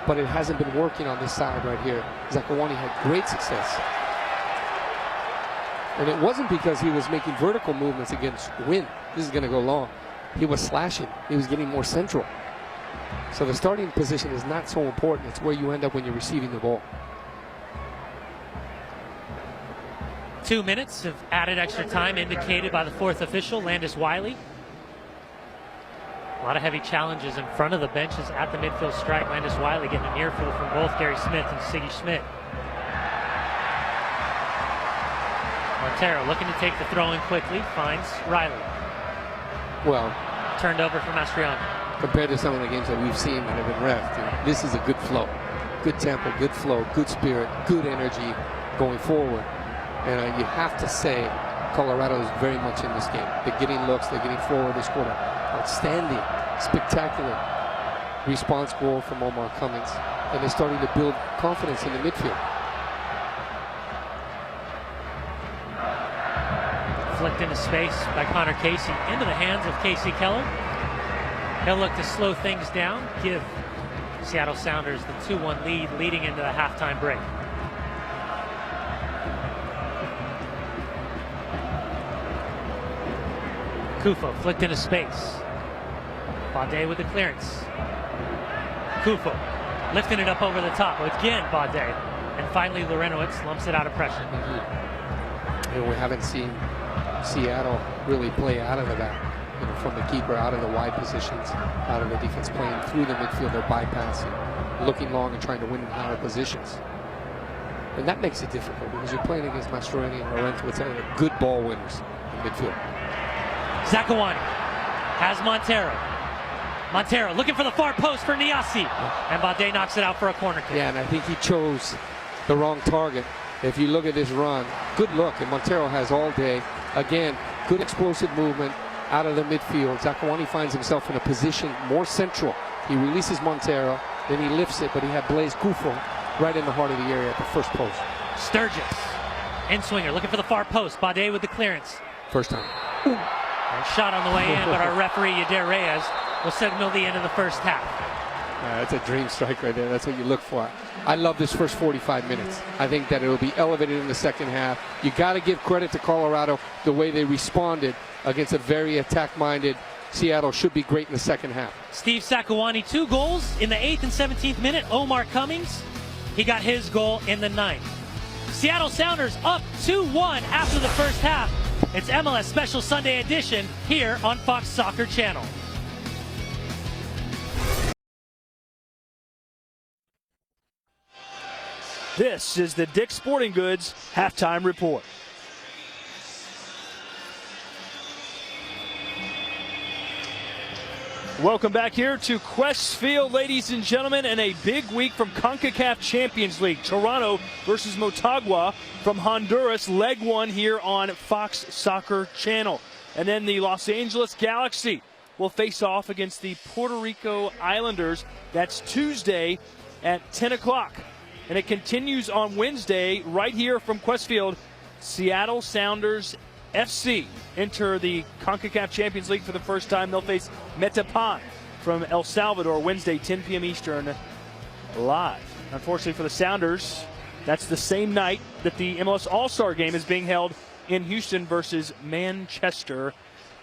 K: but it hasn't been working on this side right here. Zakuani had great success, and it wasn't because he was making vertical movements against Wynn. This is going to go long. He was slashing. He was getting more central. So the starting position is not so important. It's where you end up when you're receiving the ball.
I: 2 minutes of added extra time indicated by the fourth official, Landis Wiley. A lot of heavy challenges in front of the benches at the midfield strike. Landis Wiley getting an earful from both Gary Smith and Ziggy Schmidt. Montero looking to take the throw in quickly, finds Riley.
K: Well,
I: turned over for Mastriani.
K: Compared to some of the games that we've seen that have been reffed, this is a good flow. Good tempo, good flow, good spirit, good energy going forward. And you have to say Colorado is very much in this game. They're getting looks, they're getting forward. They scored an outstanding, spectacular response goal from Omar Cummings. And they're starting to build confidence in the midfield.
I: Flicked into space by Connor Casey into the hands of Casey Keller. He'll look to slow things down, give Seattle Sounders the 2-1 lead leading into the halftime break. Kufo flicked into space. Bade with the clearance. Kufo lifting it up over the top. Again, Bade. And finally, Lorenowitz lumps it out of pressure.
K: And we haven't seen Seattle really play out of the back. From the keeper, out of the wide positions, out of the defense, playing through the midfield, they're bypassing, looking long and trying to win in higher positions. And that makes it difficult because you're playing against Mastroeni and Laurenti, which are good ball winners in midfield.
I: Zakawani has Montero. Montero looking for the far post for Niasse. And Bade knocks it out for a corner kick.
K: Yeah, and I think he chose the wrong target. If you look at this run, good look, and Montero has all day. Again, good explosive movement out of the midfield. Zakawani finds himself in a position more central. He releases Montero, then he lifts it, but he had Blaise Gouffon right in the heart of the area at the first post.
I: Sturgis, in-swinger, looking for the far post. Bade with the clearance.
K: First time.
I: And shot on the way in, but our referee, Yadier Reyes, will signal the end of the first half.
K: That's a dream strike right there. That's what you look for. I love this first 45 minutes. I think that it'll be elevated in the second half. You got to give credit to Colorado the way they responded against a very attack-minded Seattle. Should be great in the second half.
I: Steve Zakawani, 2 goals in the 8th and 17th minute. Omar Cummings, he got his goal in the 9th. Seattle Sounders up 2-1 after the first half. It's MLS Special Sunday Edition here on Fox Soccer Channel.
A: This is the Dick's Sporting Goods halftime report. Welcome back here to Qwest Field, ladies and gentlemen, and a big week from CONCACAF Champions League. Toronto versus Motagua from Honduras, leg 1 here on Fox Soccer Channel. And then the Los Angeles Galaxy will face off against the Puerto Rico Islanders. That's Tuesday at 10 o'clock. And it continues on Wednesday right here from Qwest Field. Seattle Sounders FC enter the CONCACAF Champions League for the first time. They'll face Metapan from El Salvador Wednesday, 10 p.m. Eastern, live. Unfortunately for the Sounders, that's the same night that the MLS All-Star game is being held in Houston versus Manchester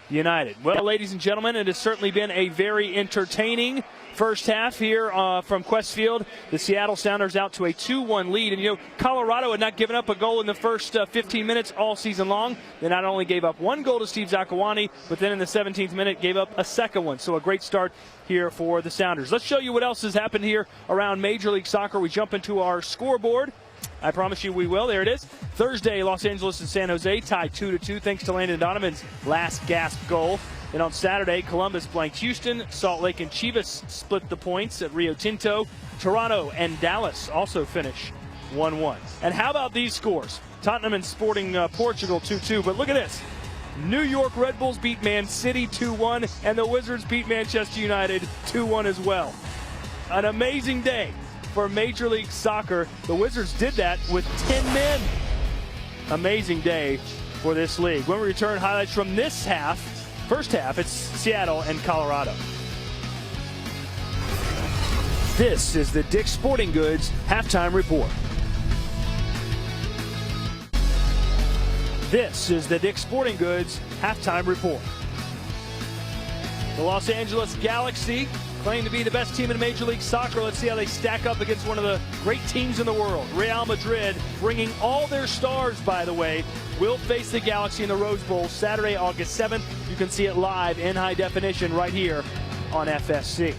A: United. Well, ladies and gentlemen, it has certainly been a very entertaining first half here from Qwest Field. The Seattle Sounders out to a 2-1 lead. And, Colorado had not given up a goal in the first 15 minutes all season long. They not only gave up 1 goal to Steve Zakawani, but then in the 17th minute gave up a second one. So a great start here for the Sounders. Let's show you what else has happened here around Major League Soccer. We jump into our scoreboard. I promise you we will. There it is. Thursday, Los Angeles and San Jose tied 2-2 thanks to Landon Donovan's last gasp goal. And on Saturday, Columbus blanked Houston. Salt Lake and Chivas split the points at Rio Tinto. Toronto and Dallas also finish 1-1. And how about these scores? Tottenham and Sporting Portugal 2-2. But look at this. New York Red Bulls beat Man City 2-1. And the Wizards beat Manchester United 2-1 as well. An amazing day for Major League Soccer. The Wizards did that with 10 men. Amazing day for this league. When we return, highlights from this first half, it's Seattle and Colorado. This is the Dick's Sporting Goods halftime report. This is the Dick's Sporting Goods halftime report. The Los Angeles Galaxy claim to be the best team in Major League Soccer. Let's see how they stack up against one of the great teams in the world. Real Madrid, bringing all their stars, by the way, will face the Galaxy in the Rose Bowl Saturday, August 7th. You can see it live in high definition right here on FSC.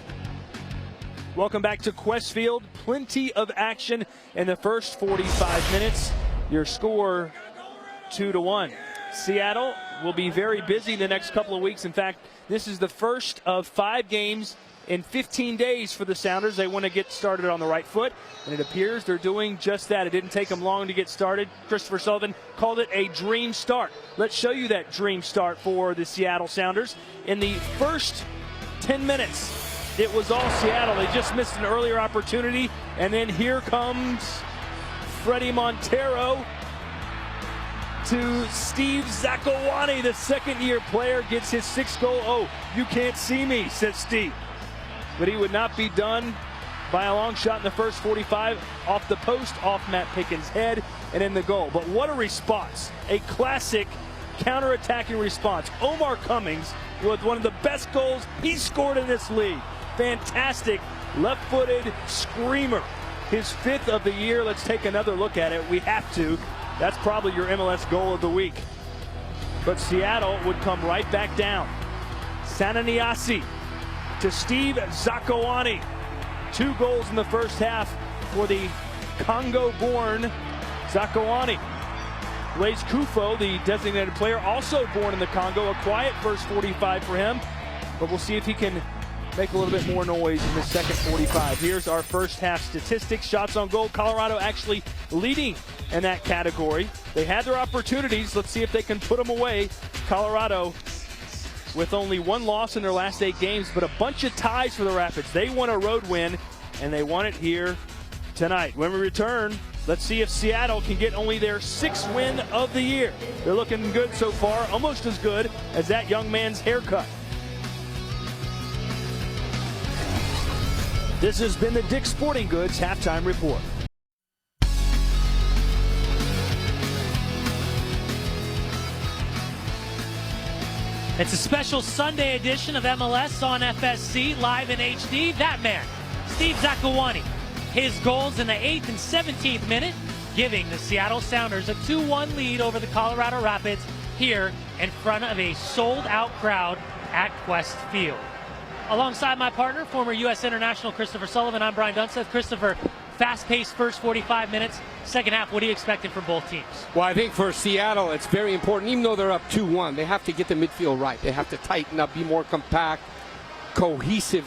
A: Welcome back to Qwest Field. Plenty of action in the first 45 minutes. Your score 2-1. Seattle will be very busy the next couple of weeks. In fact, this is the first of 5 games in 15 days for the Sounders. They want to get started on the right foot, and it appears they're doing just that. It didn't take them long to get started. Christopher Sullivan called it a dream start. Let's show you that dream start for the Seattle Sounders. In the first 10 minutes, it was all Seattle. They just missed an earlier opportunity, and then here comes Fredy Montero to Steve Zakawani. The second-year player gets his 6th goal. Oh, you can't see me, says Steve. But he would not be done by a long shot in the first 45, off the post, off Matt Pickens' head, and in the goal. But what a response. A classic counter-attacking response. Omar Cummings with one of the best goals he's scored in this league. Fantastic left-footed screamer. His 5th of the year. Let's take another look at it. We have to. That's probably your MLS goal of the week. But Seattle would come right back down. Sananiasi to Steve Zakawani. 2 goals in the first half for the Congo-born Zakuani. Blaise Kufo, the designated player, also born in the Congo. A quiet first 45 for him, but we'll see if he can make a little bit more noise in the second 45. Here's our first half statistics. Shots on goal, Colorado actually leading in that category. They had their opportunities. Let's see if they can put them away. Colorado with only one loss in their last 8 games, but a bunch of ties for the Rapids. They want a road win, and they want it here tonight. When we return, let's see if Seattle can get only their 6th win of the year. They're looking good so far, almost as good as that young man's haircut. This has been the Dick's Sporting Goods Halftime Report.
I: It's a special Sunday edition of MLS on FSC, live in HD. That man, Steve Zakuani. His goals in the 8th and 17th minute, giving the Seattle Sounders a 2-1 lead over the Colorado Rapids here in front of a sold-out crowd at Quest Field. Alongside my partner, former U.S. international Christopher Sullivan, I'm Brian Dunseth. Christopher, fast-paced first 45 minutes. Second half, what are you expecting from both teams?
K: Well, I think for Seattle, it's very important. Even though they're up 2-1, they have to get the midfield right. They have to tighten up, be more compact, cohesive,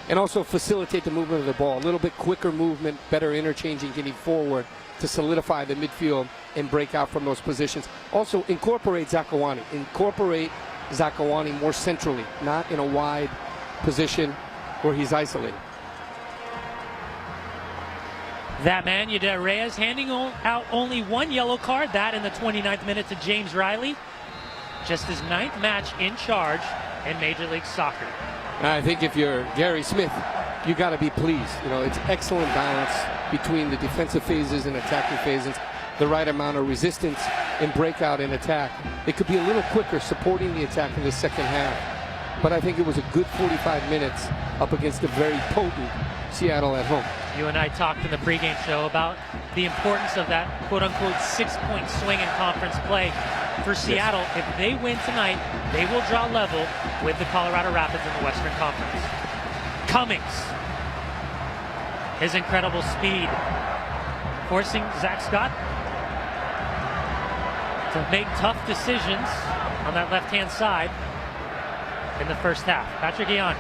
K: and also facilitate the movement of the ball. A little bit quicker movement, better interchanging, getting forward to solidify the midfield and break out from those positions. Also, incorporate Zakuani. Incorporate Zakuani more centrally, not in a wide position where he's isolated.
I: That man, Yadier Reyes, handing out only one yellow card, that in the 29th minute to James Riley. Just his 9th match in charge in Major League Soccer.
K: I think if you're Gary Smith, you got to be pleased. You know, it's excellent balance between the defensive phases and attacking phases. The right amount of resistance and breakout in attack. It could be a little quicker supporting the attack in the second half. But I think it was a good 45 minutes up against a very potent Seattle at home.
I: You and I talked in the pregame show about the importance of that quote-unquote 6-point swing in conference play for Seattle. Yes. If they win tonight, they will draw level with the Colorado Rapids in the Western Conference. Cummings, his incredible speed, forcing Zach Scott to make tough decisions on that left-hand side in the first half. Patrick Ian.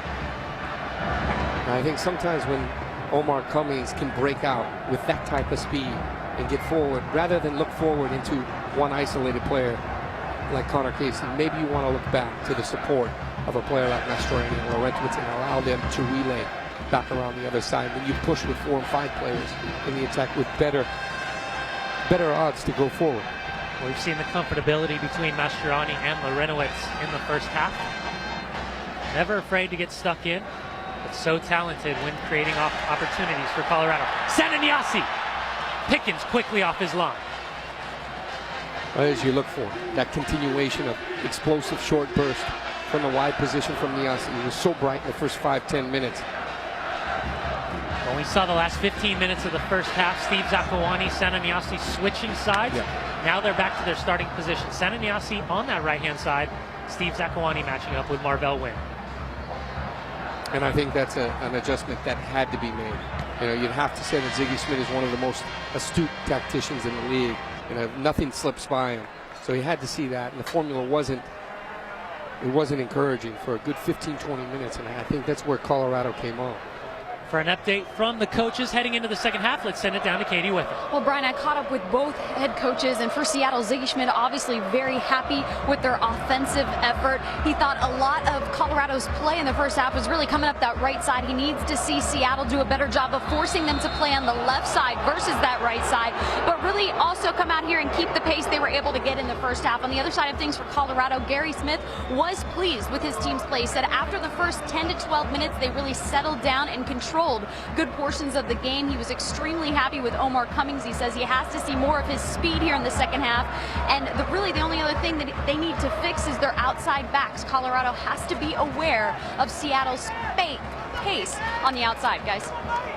K: I think sometimes when Omar Cummings can break out with that type of speed and get forward, rather than look forward into one isolated player like Connor Casey, maybe you want to look back to the support of a player like Mastroeni and Laurentowicz and allow them to relay back around the other side. When you push with 4 and 5 players in the attack with better odds to go forward.
I: We've seen the comfortability between Mastroeni and Laurentowicz in the first half. Never afraid to get stuck in, but so talented when creating opportunities for Colorado. Sananyasi! Pickens quickly off his line.
K: As you look for that continuation of explosive short burst from the wide position from Niasi. He was so bright in the first 5-10 minutes.
I: Well, we saw the last 15 minutes of the first half. Steve Zakuani, Sananyasi switching sides. Yeah. Now they're back to their starting position. Sananyasi on that right-hand side. Steve Zakuani matching up with Marvell Wynn.
K: And I think that's an adjustment that had to be made. You know, you'd have to say that Ziggy Smith is one of the most astute tacticians in the league. You know, nothing slips by him. So he had to see that, and the formula wasn't encouraging for a good 15-20 minutes, and I think that's where Colorado came on.
I: For an update from the coaches heading into the second half, let's send it down to Katie Whiffen.
C: Well, Brian, I caught up with both head coaches, and for Seattle, Ziggy Schmidt obviously very happy with their offensive effort. He thought a lot of Colorado's play in the first half was really coming up that right side. He needs to see Seattle do a better job of forcing them to play on the left side versus that right side, but really also come out here and keep the pace they were able to get in the first half. On the other side of things for Colorado, Gary Smith was pleased with his team's play. He said after the first 10 to 12 minutes, they really settled down and controlled good portions of the game. He was extremely happy with Omar Cummings. He says he has to see more of his speed here in the second half. And really the only other thing that they need to fix is their outside backs. Colorado has to be aware of Seattle's pace on the outside, guys.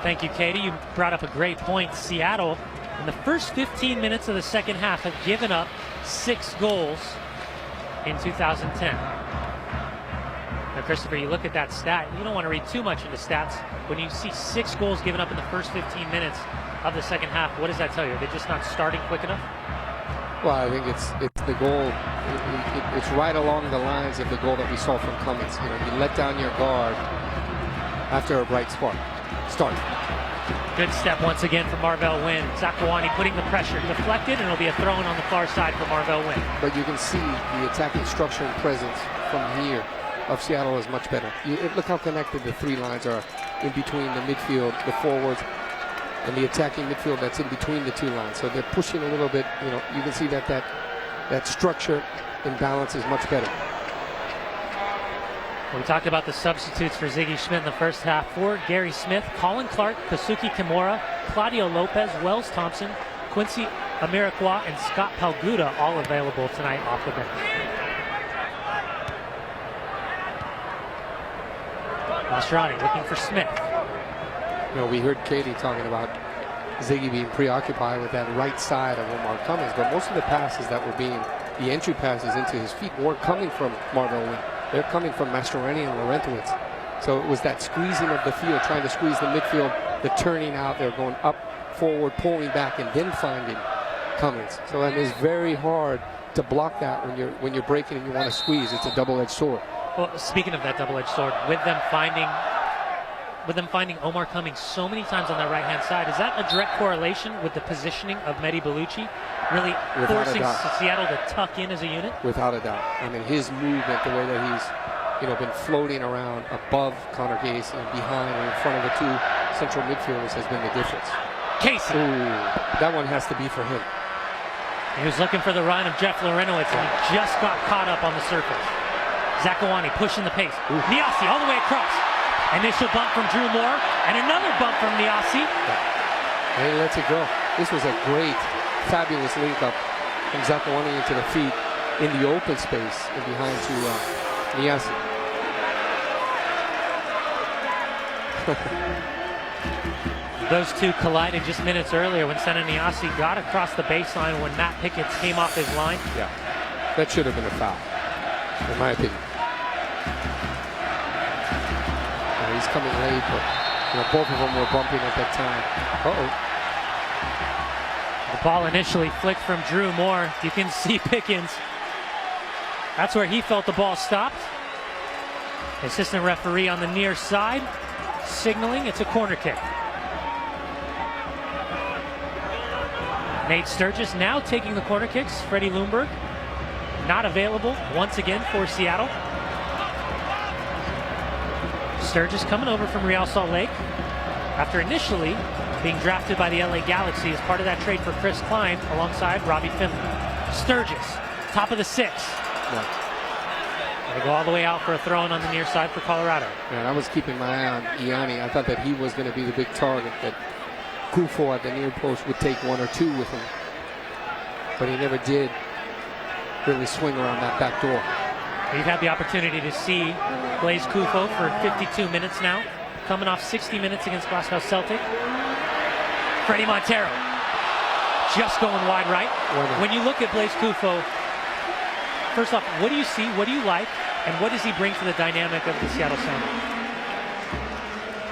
I: Thank you, Katie. You brought up a great point. Seattle, in the first 15 minutes of the second half, have given up 6 goals in 2010. Now, Christopher, you look at that stat, you don't want to read too much into stats. When you see 6 goals given up in the first 15 minutes of the second half, what does that tell you? Are they just not starting quick enough?
K: Well, I think it's the goal. It's right along the lines of the goal that we saw from Cummins. You know, you let down your guard after a bright start.
I: Good step once again from Marvell Wynn. Zakuani putting the pressure, deflected, and it'll be a throw-in on the far side for Marvell Wynn.
K: But you can see the attacking structure and presence from here of Seattle is much better. Look how connected the 3 lines are in between the midfield, the forwards, and the attacking midfield that's in between the 2 lines. So they're pushing a little bit. You know, you can see that structure and balance is much better.
I: We talked about the substitutes for Ziggy Schmidt in the first half. For Gary Smith, Colin Clark, Kazuki Kimura, Claudio Lopez, Wells Thompson, Quincy Amarikwa, and Scott Palguda all available tonight off the bench. Mascherani looking for Smith.
K: You know, we heard Katie talking about Ziggy being preoccupied with that right side of Omar Cummins, but most of the passes that were the entry passes into his feet weren't coming from Marvell Wynn. They're coming from Mascherani and Laurentowicz. So it was that squeezing of the field, trying to squeeze the midfield, the turning out, they're going up, forward, pulling back, and then finding Cummins. So it is very hard to block that when you're breaking and you want to squeeze. It's a double-edged sword.
I: Well, speaking of that double-edged sword, with them finding Omar Cummins so many times on that right-hand side, is that a direct correlation with the positioning of Mehdi Bellucci, really forcing Seattle to tuck in as a unit?
K: Without a doubt. I mean, his movement, the way that he's, been floating around above Connor Casey and behind and in front of the 2 central midfielders has been the difference.
I: Casey.
K: Ooh, that one has to be for him.
I: He was looking for the run of Jeff Laurentowicz, and he just got caught up on the surface. Zakuani pushing the pace. Niasse all the way across. Initial bump from Drew Moore, and another bump from Niasse.
K: And he lets it go. This was a great, fabulous link-up from Zakuani into the feet in the open space and behind to Niasse.
I: Those 2 collided just minutes earlier when Sena Niasse got across the baseline when Matt Pickett came off his line.
K: Yeah, that should have been a foul, in my opinion. He's coming late, but both of them were bumping at that time.
I: The ball initially flicked from Drew Moore. You can see Pickens. That's where he felt the ball stopped. Assistant referee on the near side signaling it's a corner kick. Nate Sturgis now taking the corner kicks. Freddie Ljungberg not available once again for Seattle. Sturgis coming over from Real Salt Lake after initially being drafted by the LA Galaxy as part of that trade for Chris Klein alongside Robbie Finley. Sturgis, top of the 6.
K: Yeah.
I: They go all the way out for a throw-in on the near side for Colorado.
K: Yeah, I was keeping my eye on Ianni. I thought that he was going to be the big target, that Kufo at the near post would take 1 or 2 with him. But he never did really swing around that back door.
I: We've had the opportunity to see Blaise Kufo for 52 minutes now, coming off 60 minutes against Glasgow Celtic. Freddie Montero just going wide right. When you look at Blaise Kufo, first off, what do you see, what do you like, and what does he bring to the dynamic of the Seattle Sounders?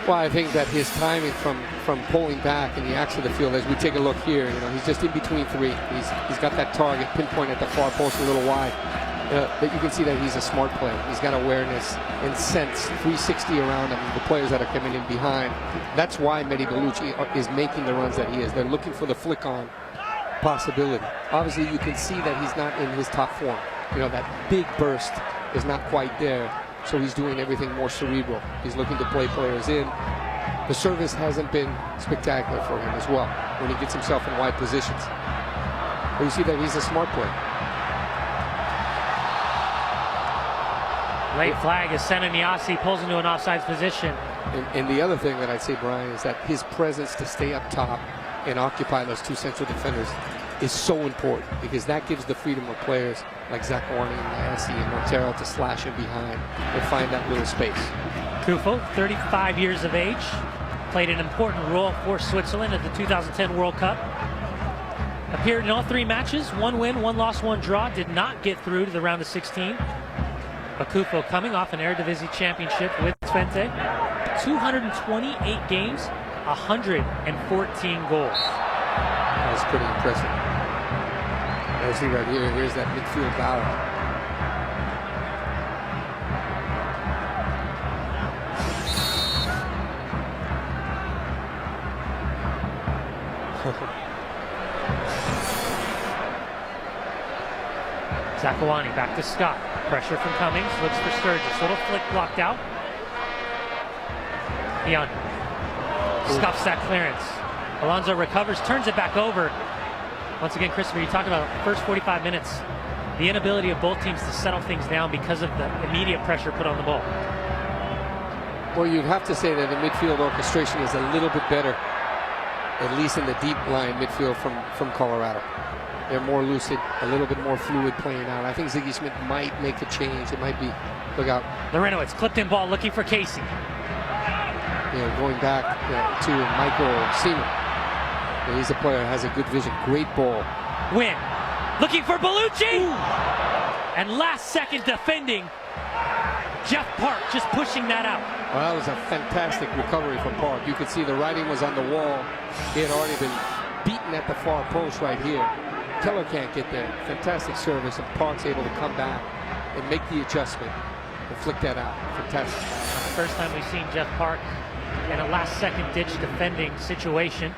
K: Well, I think that his timing from pulling back in the axe of the field, as we take a look here, he's just in between 3. He's got that target pinpoint at the far post a little wide. But you can see that he's a smart player. He's got awareness and sense, 360 around him, the players that are coming in behind. That's why Mehdi Bellucci is making the runs that he is. They're looking for the flick-on possibility. Obviously, you can see that he's not in his top form. That big burst is not quite there, so he's doing everything more cerebral. He's looking to play players in. The service hasn't been spectacular for him as well when he gets himself in wide positions. But you see that he's a smart player.
I: Late flag as Sena Niasse pulls into an offsides position.
K: And the other thing that I'd say, Brian, is that his presence to stay up top and occupy those 2 central defenders is so important, because that gives the freedom of players like Zakuani and Niasse and Montero to slash in behind and find that little space.
I: Kufo, 35 years of age, played an important role for Switzerland at the 2010 World Cup. Appeared in all 3 matches, 1 win, 1 loss, 1 draw, did not get through to the round of 16. Akufo coming off an Eredivisie championship with Twente. 228 games, 114 goals.
K: That's pretty impressive. I see right here, here's that midfield battle.
I: Zakuani back to Scott. Pressure from Cummings. Looks for Sturgis. Little flick blocked out. Ian scuffs that clearance. Alonso recovers, turns it back over. Once again, Christopher, you talked about the first 45 minutes. The inability of both teams to settle things down because of the immediate pressure put on the ball.
K: Well, you'd have to say that the midfield orchestration is a little bit better, at least in the deep line midfield from Colorado. They're more lucid, a little bit more fluid playing out. I think Ziggy Schmidt might make a change. It might be, look out.
I: Larinowitz clipped in ball looking for Casey.
K: Going back to Michael Seaman. He's a player that has a good vision. Great ball.
I: Win. Looking for Bellucci. Ooh. And last second defending. Jeff Park just pushing that out.
K: Well, that was a fantastic recovery from Park. You could see the writing was on the wall. He had already been beaten at the far post right here. Keller can't get there. Fantastic service, and Park's able to come back and make the adjustment and flick that out. Fantastic.
I: The first time we've seen Jeff Park in a last-second ditch defending situation.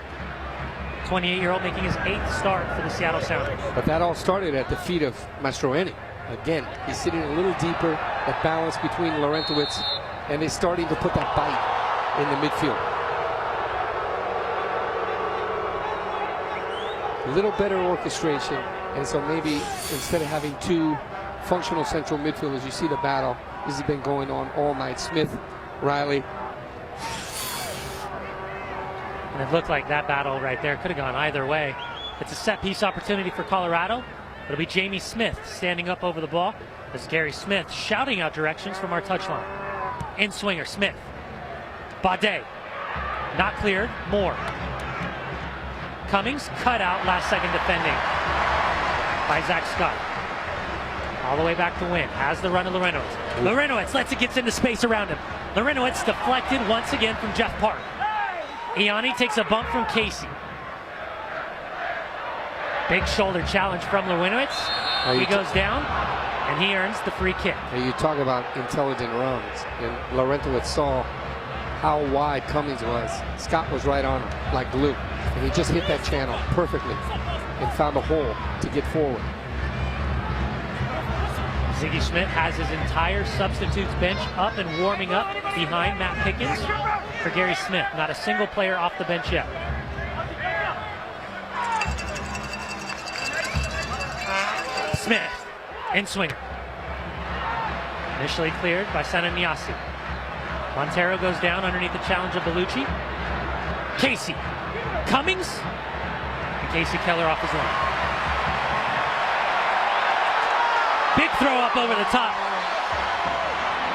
I: 28-year-old making his 8th start for the Seattle Sounders.
K: But that all started at the feet of Mastroeni. Again, he's sitting a little deeper, that balance between Laurentowicz, and is starting to put that bite in the midfield. A little better orchestration, and so maybe instead of having two functional central midfielders, you see the battle. This has been going on all night. Smith, Riley.
I: And it looked like that battle right there could have gone either way. It's a set-piece opportunity for Colorado. It'll be Jamie Smith standing up over the ball as Gary Smith shouting out directions from our touchline. In swinger, Smith. Bade. Not cleared. Moore. Cummings cut out, last second defending by Zach Scott. All the way back to Win. Has the run of Larinowitz. Larinowitz lets it get into space around him. Larinowitz deflected once again from Jeff Park. Ianni takes a bump from Casey. Big shoulder challenge from Larinowitz. He goes down, and he earns the free kick.
K: You talk about intelligent runs, and Laurentowicz saw how wide Cummings was. Scott was right on him, like glue, and he just hit that channel perfectly and found a hole to get forward.
I: Ziggy Schmidt has his entire substitutes bench up and warming up behind Matt Pickens for Gary Smith. Not a single player off the bench yet. Smith, in swinger. Initially cleared by Sananiasi. Montero goes down underneath the challenge of Bellucci. Casey. Cummings. And Casey Keller off his line. Big throw up over the top.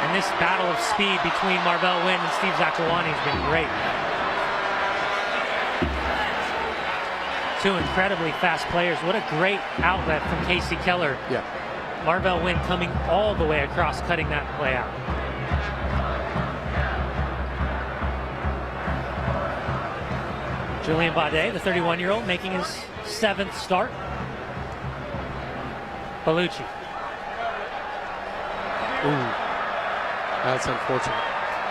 I: And this battle of speed between Marvell Wynn and Steve Zakuani has been great. Two incredibly fast players. What a great outlet from Casey Keller.
K: Yeah.
I: Marvell Wynn coming all the way across, cutting that play out. Julian Bade, the 31-year-old, making his 7th start. Bellucci.
K: Ooh, that's unfortunate.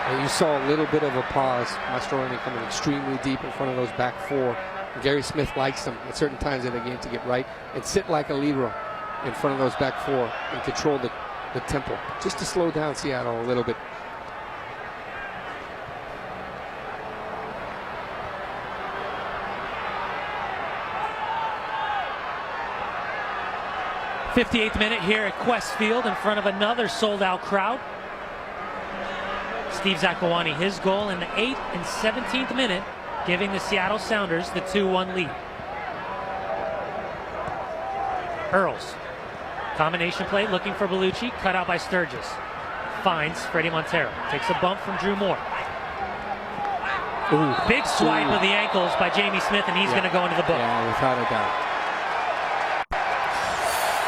K: And you saw a little bit of a pause. Mastroeni coming extremely deep in front of those back four. Gary Smith likes them at certain times in the game to get right and sit like a libero in front of those back four and control the tempo, just to slow down Seattle a little bit.
I: '58th minute here at Qwest Field in front of another sold-out crowd. Steve Zakuani, his goal in the 8th and 17th minute, giving the Seattle Sounders the 2-1 lead. Earls. Combination play, looking for Bellucci, cut out by Sturgis. Finds Freddie Montero. Takes a bump from Drew Moore.
K: Ooh.
I: Big swipe of the ankles by Jamie Smith, and he's going to go into the book.
K: Yeah, without a doubt.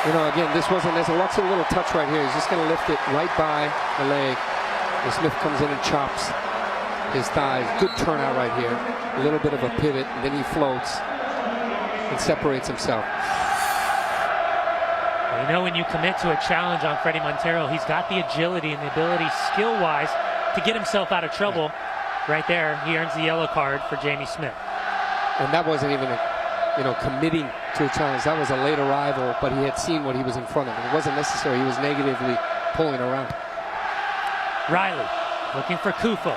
K: You know, again, there's a little touch right here. He's just going to lift it right by the leg. And Smith comes in and chops his thighs. Good turnout right here. A little bit of a pivot, and then he floats and separates himself.
I: Well, you know, when you commit to a challenge on Fredy Montero, he's got the agility and the ability, skill-wise, to get himself out of trouble. Right there, he earns the yellow card for Jamie Smith.
K: And that wasn't even committing to a challenge. That was a late arrival, but he had seen what he was in front of him. It wasn't necessary. He was negatively pulling around.
I: Riley looking for Kufo.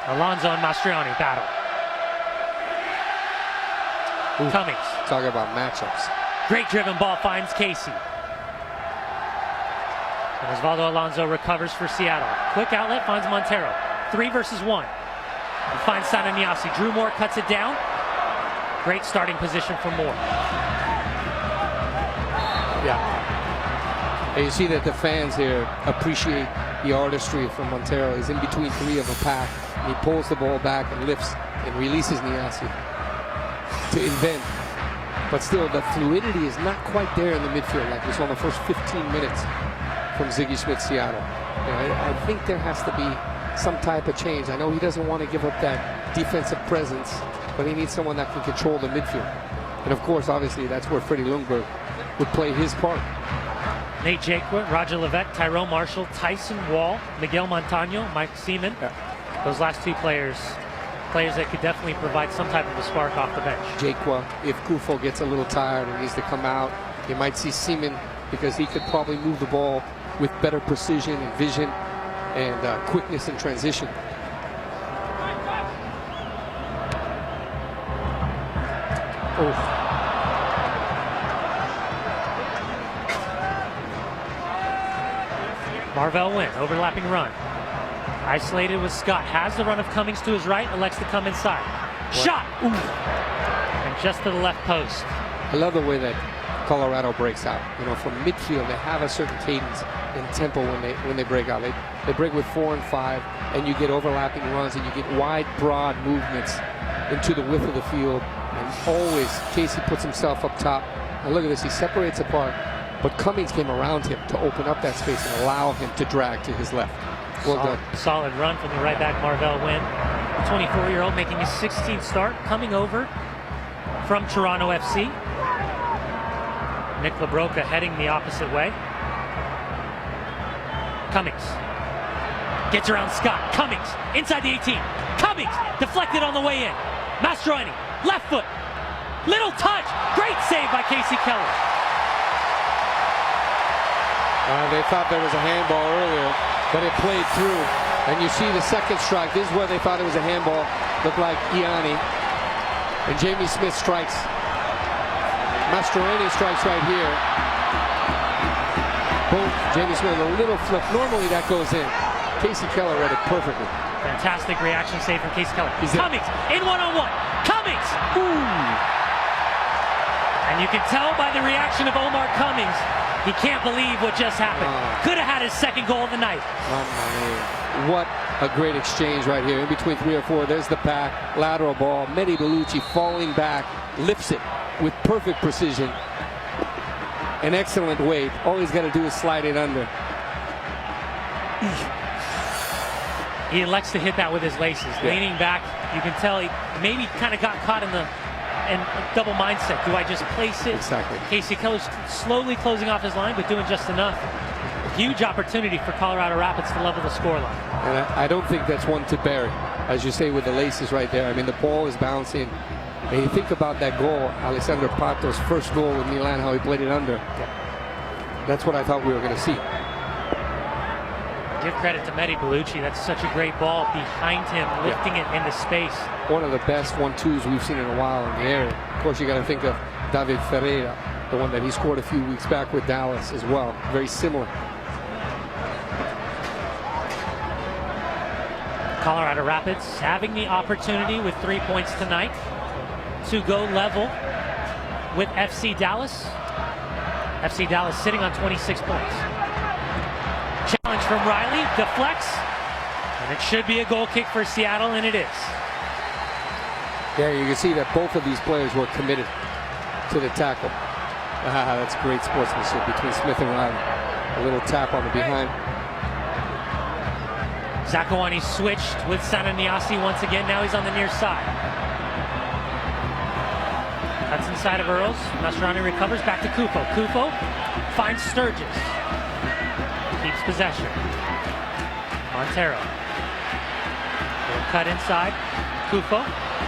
I: Alonso and Mastriani battle.
K: Ooh,
I: Cummings.
K: Talk about matchups.
I: Great driven ball finds Casey. And Osvaldo Alonso recovers for Seattle. Quick outlet finds Montero. 3 versus 1. And finds Sananiasi. Drew Moore cuts it down. Great starting position for Moore.
K: Yeah. And you see that the fans here appreciate the artistry from Montero. He's in between 3 of a pack. And he pulls the ball back and lifts and releases Niasi to invent. But still, the fluidity is not quite there in the midfield like we saw in the first 15 minutes from Ziggy Smith, Seattle. I think there has to be some type of change. I know he doesn't want to give up that defensive presence, but he needs someone that can control the midfield. And of course, obviously, that's where Freddie Ljungberg would play his part.
I: Nate Jaquith, Roger Levesque, Tyrone Marshall, Tyson Wall, Miguel Montano, Mike Seaman.
K: Yeah.
I: Those last 2 players that could definitely provide some type of a spark off the bench.
K: Jaquith, if Kufo gets a little tired and needs to come out, you might see Seaman, because he could probably move the ball with better precision and vision and quickness in transition. Oh.
I: Marvell Wynn, overlapping run. Isolated with Scott. Has the run of Cummings to his right, elects to come inside. Shot! Ooh. And just to the left post.
K: I love the way that Colorado breaks out. You know, from midfield, they have a certain cadence and tempo when they break out. They break with 4 and 5, and you get overlapping runs, and you get wide, broad movements into the width of the field. And always, Casey puts himself up top. And look at this, he separates apart, but Cummings came around him to open up that space and allow him to drag to his left. Well done.
I: Solid run from the right back, Marvell Wynn. The 24-year-old making his 16th start, coming over from Toronto FC. Nick Labroca heading the opposite way. Cummings gets around Scott. Cummings inside the 18. Cummings deflected on the way in. Mastroeni, left foot. Little touch. Great save by Casey Keller.
K: They thought there was a handball earlier, but it played through. And you see the second strike. This is where they thought it was a handball. Looked like Ianni. And Jamie Smith strikes. Mastroeni strikes right here. Boom. Jamie Smith, a little flip. Normally that goes in. Casey Keller read it perfectly.
I: Fantastic reaction save from Casey Keller. Cummings in one-on-one. Cummings! Ooh! And you can tell by the reaction of Omar Cummings, he can't believe what just happened. Could have had his second goal of the night.
K: What a great exchange right here. In between 3 or 4, there's the pack. Lateral ball. Mehdi Bellucci falling back. Lifts it with perfect precision. An excellent weight. All he's got to do is slide it under.
I: He elects to hit that with his laces. Yeah. Leaning back, you can tell he maybe kind of got caught in double mindset. Do I just place it?
K: Exactly.
I: Casey Keller's slowly closing off his line, but doing just enough. Huge opportunity for Colorado Rapids to level the scoreline.
K: And I don't think that's one to bury, as you say, with the laces right there. I mean, the ball is bouncing. And you think about that goal, Alessandro Pato's first goal with Milan, how he played it under. Yeah. That's what I thought we were going to see.
I: Give credit to Mehdi Bellucci. That's such a great ball behind him, lifting it into space.
K: One of the best 1-2s we've seen in a while in the area. Of course, you got to think of David Ferreira, the one that he scored a few weeks back with Dallas as well. Very similar.
I: Colorado Rapids having the opportunity with 3 points tonight to go level with FC Dallas. FC Dallas sitting on 26 points. Challenge from Riley, deflects, and it should be a goal kick for Seattle, and it is.
K: Yeah, you can see that both of these players were committed to the tackle. That's great sportsmanship between Smith and Riley. A little tap on the behind.
I: Zakuani switched with Sananiasi once again. Now he's on the near side. Cuts inside of Earls. Mascherano recovers. Back to Kufo. Kufo finds Sturgis. Keeps possession. Montero. Little cut inside. Kufo.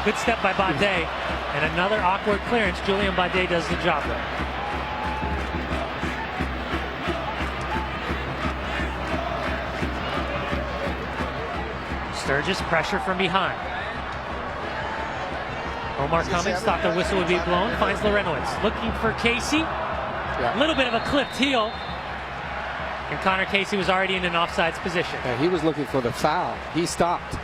I: Good step by Bade. And another awkward clearance. Julian Bade does the job there. Sturgis pressure from behind. Omar Cummings thought the whistle would be blown. Finds Lorenowitz. Looking for Casey. A little bit of a clipped heel. And Connor Casey was already in an offsides position.
K: Yeah, he was looking for the foul. He stopped.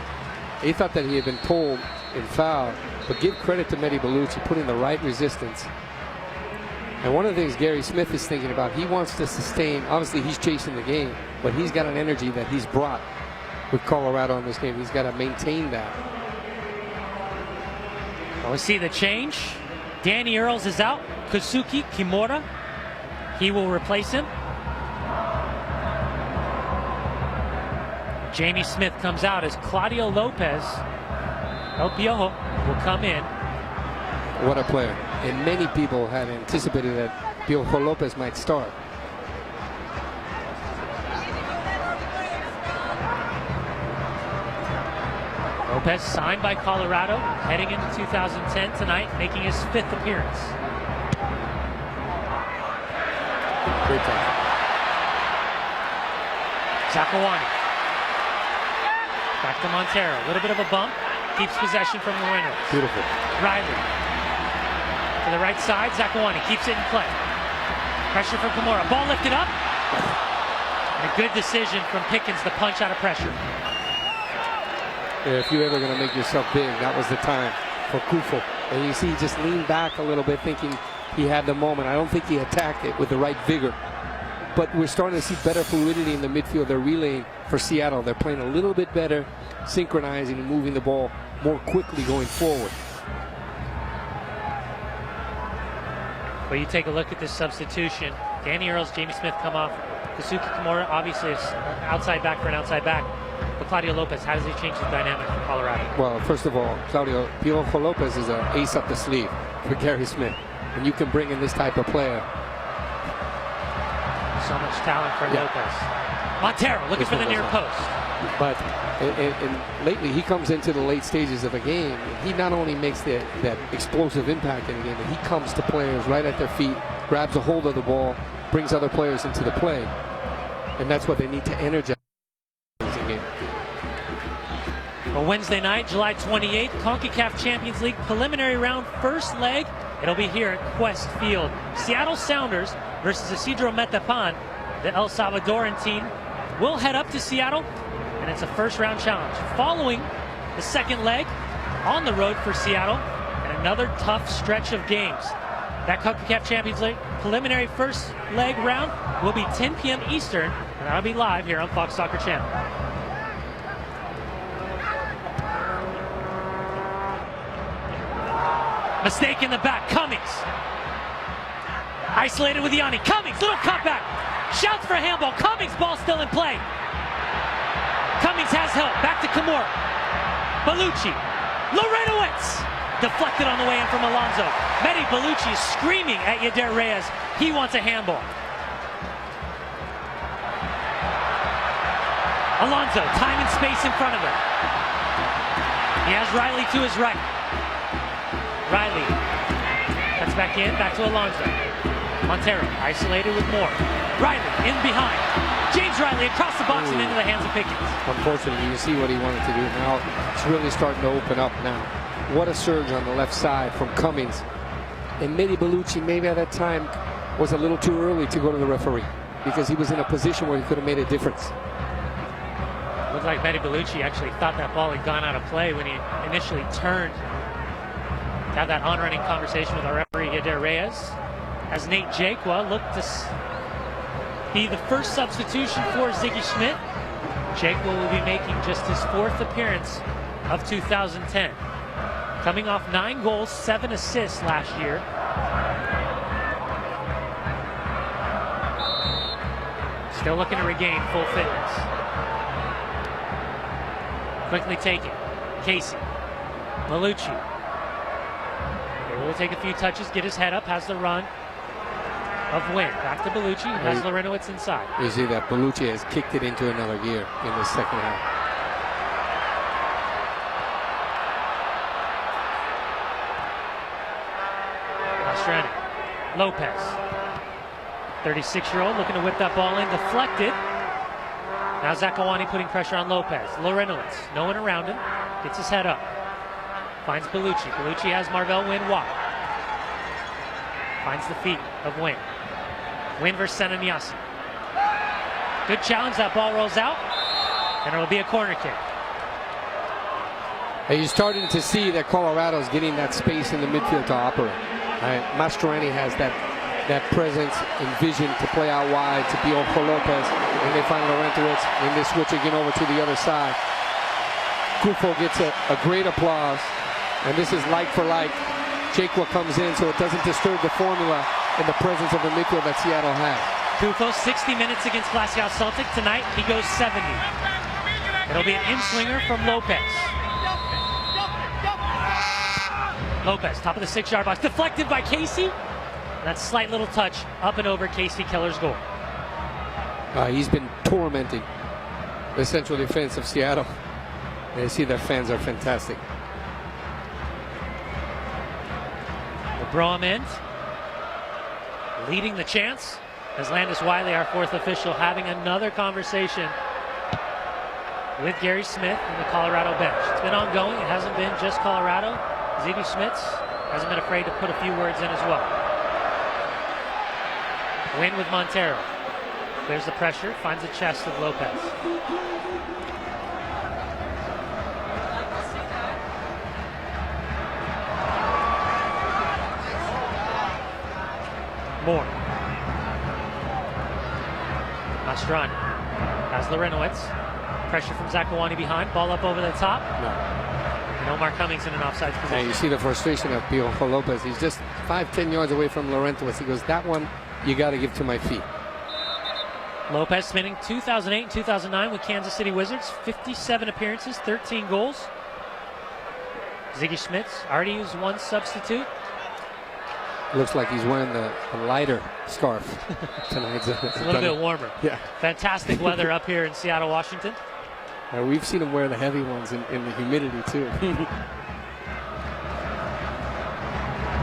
K: He thought that he had been told in foul. But give credit to Mehdi Bellucci, putting the right resistance. And one of the things Gary Smith is thinking about, he wants to sustain. Obviously, he's chasing the game, but he's got an energy that he's brought with Colorado in this game. He's got to maintain that.
I: Well, we see the change. Danny Earls is out. Kazuki Kimura, he will replace him. Jamie Smith comes out as Claudio Lopez. El Piojo will come in.
K: What a player. And many people had anticipated that Piojo Lopez might start.
I: Lopez signed by Colorado, heading into 2010 tonight, making his 5th appearance.
K: Great time.
I: Zakuani. Back to Montero. A little bit of a bump. Keeps possession from Lorenowitz.
K: Beautiful.
I: Riley. To the right side. Zakuani keeps it in play. Pressure from Kimura. Ball lifted up. And a good decision from Pickens to punch out of pressure.
K: If you're ever going to make yourself big, that was the time for Kufo. And you see he just leaned back a little bit thinking he had the moment. I don't think he attacked it with the right vigor. But we're starting to see better fluidity in the midfield. They're relaying for Seattle. They're playing a little bit better, synchronizing and moving the ball more quickly going forward.
I: Well, you take a look at this substitution. Danny Earls, Jamie Smith come off. Kazuki Kimura obviously is outside back for an outside back. But Claudio Lopez, how does he change the dynamic for Colorado?
K: Well, first of all, Piojo Lopez is an ace up the sleeve for Gary Smith. And you can bring in this type of player.
I: So much talent for Lopez. Montero looking for the near post.
K: But and lately he comes into the late stages of a game. He not only makes that explosive impact in the game, but he comes to players right at their feet, grabs a hold of the ball, brings other players into the play. And that's what they need to energize the game.
I: Well, Wednesday night, July 28th, CONCACAF Champions League preliminary round, first leg. It'll be here at Quest Field. Seattle Sounders versus Isidro Metapan. The El Salvadoran team will head up to Seattle, and it's a first-round challenge. Following the second leg on the road for Seattle, and another tough stretch of games. That CONCACAF Champions League preliminary first leg round will be 10 p.m. Eastern, and that'll be live here on Fox Soccer Channel. Mistake in the back, Cummings. Isolated with Yanni. Cummings, little cutback. Shouts for a handball. Cummings, ball still in play. Cummings has help. Back to Kimura. Bellucci. Lorenowitz. Deflected on the way in from Alonso. Mehdi Bellucci is screaming at Yadier Reyes. He wants a handball. Alonso, time and space in front of him. He has Riley to his right. Riley cuts back in, back to Alonso. Montero isolated with Moore. Riley in behind. James Riley across the box and into the hands of Pickens.
K: Unfortunately, you see what he wanted to do. Now it's really starting to open up now. What a surge on the left side from Cummings. And Mehdi Bellucci maybe at that time was a little too early to go to the referee because he was in a position where he could have made a difference.
I: Looked like Mehdi Bellucci actually thought that ball had gone out of play when he initially turned. Had that on-running conversation with our referee Yadier Reyes, as Nate Jakwa looked to be the first substitution for Ziggy Schmidt. Jakwa will be making just his 4th appearance of 2010. Coming off 9 goals, 7 assists last year. Still looking to regain full fitness. Quickly taken. Casey. Bellucci. Able to take a few touches, get his head up, has the run of Wynn. Back to Bellucci, has Larentowicz inside.
K: You see that Bellucci has kicked it into another gear in the second half.
I: Mastrani. Lopez. 36-year-old looking to whip that ball in, deflected. Now Zakuani putting pressure on Lopez. Larentowicz, no one around him, gets his head up. Finds Bellucci. Bellucci has Marvell Wynn wide. Finds the feet of Wynn. Wynn versus Senanyasi. Good challenge. That ball rolls out, and it'll be a corner kick.
K: You're starting to see that Colorado's getting that space in the midfield to operate. Mastroeni has that presence and vision to play out wide to Piojo Lopez, and they find Larentowicz, and they switch again over to the other side. Kufo gets a great applause, and this is like for like. Jakwa comes in so it doesn't disturb the formula and the presence of the midfield that Seattle has.
I: Kufo, 60 minutes against Glasgow Celtic. Tonight, he goes 70. It'll be an in-swinger from Lopez. Lopez, top of the 6-yard box, deflected by Casey. That slight little touch up and over Casey Keller's goal.
K: He's been tormenting the central defense of Seattle. And you see their fans are fantastic.
I: Broham in, leading the chance as Landis Wiley, our 4th official, having another conversation with Gary Smith and the Colorado bench. It's been ongoing. It hasn't been just Colorado. Ziggy Schmitz hasn't been afraid to put a few words in as well. Win with Montero. Clears the pressure, finds the chest of Lopez. Moore. Mastrani has Larentowicz. Pressure from Zakuani behind. Ball up over the top.
K: No.
I: And Omar Cummings in an offside position.
K: And you see the frustration of Piojo Lopez. He's just 5-10 yards away from Larentowicz. He goes, that one you got to give to my feet.
I: Lopez spending 2008 and 2009 with Kansas City Wizards. 57 appearances, 13 goals. Ziggy Schmitz already used 1 substitute.
K: Looks like he's wearing the lighter scarf tonight.
I: It's a little bit warmer.
K: Yeah.
I: Fantastic weather up here in Seattle, Washington.
K: We've seen him wear the heavy ones in the humidity, too.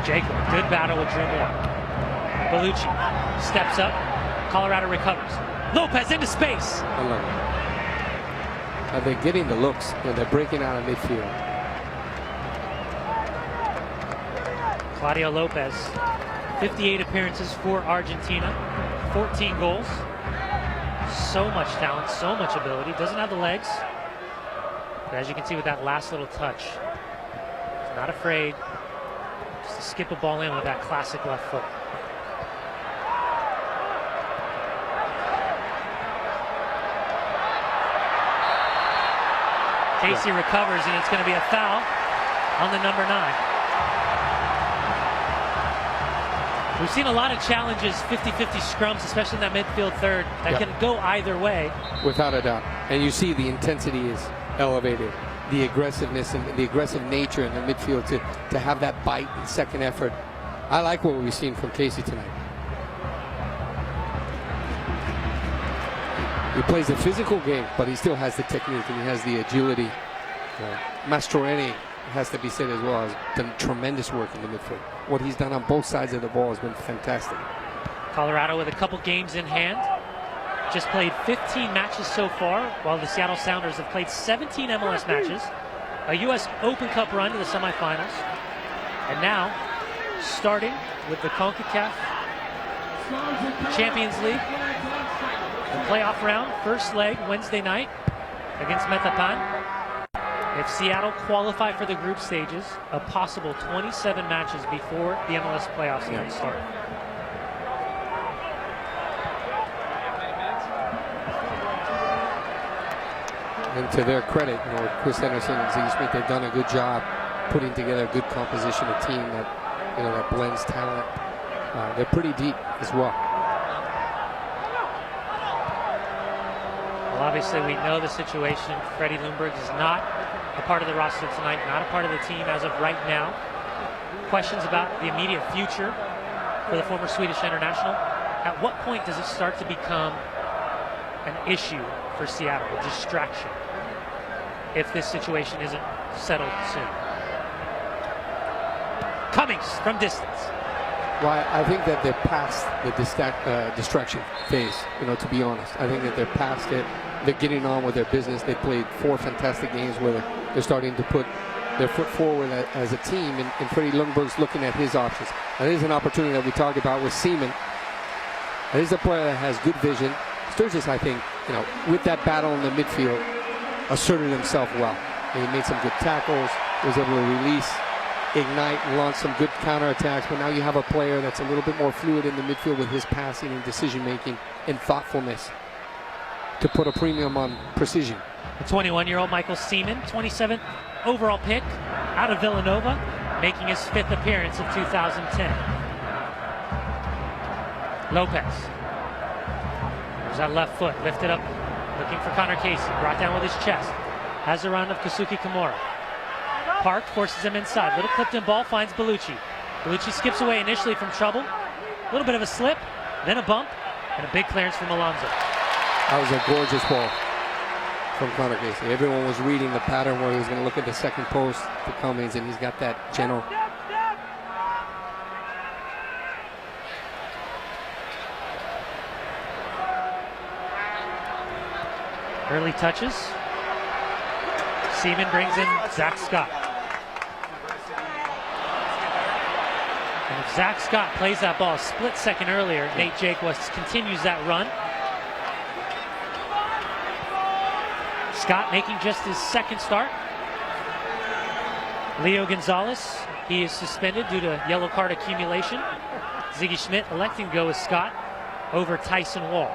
I: Jacob, good battle with Drew Moore. Bellucci steps up. Colorado recovers. Lopez into space.
K: I love it. They're getting the looks, and they're breaking out of midfield.
I: Claudio Lopez, 58 appearances for Argentina, 14 goals. So much talent, so much ability. Doesn't have the legs. But as you can see with that last little touch, he's not afraid just to skip a ball in with that classic left foot. Casey recovers, and it's going to be a foul on the number 9. We've seen a lot of challenges, 50-50 scrums, especially in that midfield third, that can go either way.
K: Without a doubt. And you see the intensity is elevated. The aggressiveness and the aggressive nature in the midfield to have that bite and second effort. I like what we've seen from Casey tonight. He plays a physical game, but he still has the technique and he has the agility. Mastroeni has to be said as well, has done tremendous work in the midfield. What he's done on both sides of the ball has been fantastic.
I: Colorado with a couple games in hand. Just played 15 matches so far, while the Seattle Sounders have played 17 MLS matches. A U.S. Open Cup run to the semifinals. And now, starting with the CONCACAF Champions League. The playoff round, first leg, Wednesday night against Metapan. If Seattle qualify for the group stages, a possible 27 matches before the MLS playoffs even start.
K: And to their credit, Chris Henderson and Ziggy Smith, they've done a good job putting together a good composition, a team that that blends talent. They're pretty deep as well.
I: Well, obviously we know the situation. Freddie Ljungberg is not a part of the roster tonight, not a part of the team as of right now. Questions about the immediate future for the former Swedish international. At what point does it start to become an issue for Seattle, a distraction, if this situation isn't settled soon? Cummings from distance.
K: Well, I think that they're past the distraction phase, to be honest. I think that they're past it. They're getting on with their business. They played 4 fantastic games where they're starting to put their foot forward as a team, and Freddie Ljungberg's looking at his options. And there's an opportunity that we talked about with Seaman. And he's a player that has good vision. Sturgis, I think, with that battle in the midfield, asserted himself well. And he made some good tackles, was able to release, ignite, and launch some good counterattacks. But now you have a player that's a little bit more fluid in the midfield with his passing and decision-making and thoughtfulness to put a premium on precision.
I: The 21-year-old Michael Seaman, 27th overall pick out of Villanova, making his 5th appearance of 2010. Lopez. There's that left foot, lifted up, looking for Connor Casey, brought down with his chest. Has the run of Kazuki Kimura. Park forces him inside. Little clipped-in ball, finds Bellucci. Bellucci skips away initially from trouble. A little bit of a slip, then a bump, and a big clearance from Alonso.
K: That was a gorgeous ball from Connor Casey. Everyone was reading the pattern where he was going to look at the second post to Cummings, and he's got that gentle.
I: Early touches. Seaman brings in Zach Scott. And if Zach Scott plays that ball a split second earlier, Nate Jaquist continues that run. Scott making just his second start. Leo Gonzalez, he is suspended due to yellow card accumulation. Ziggy Schmidt electing to go with Scott over Tyson Wall.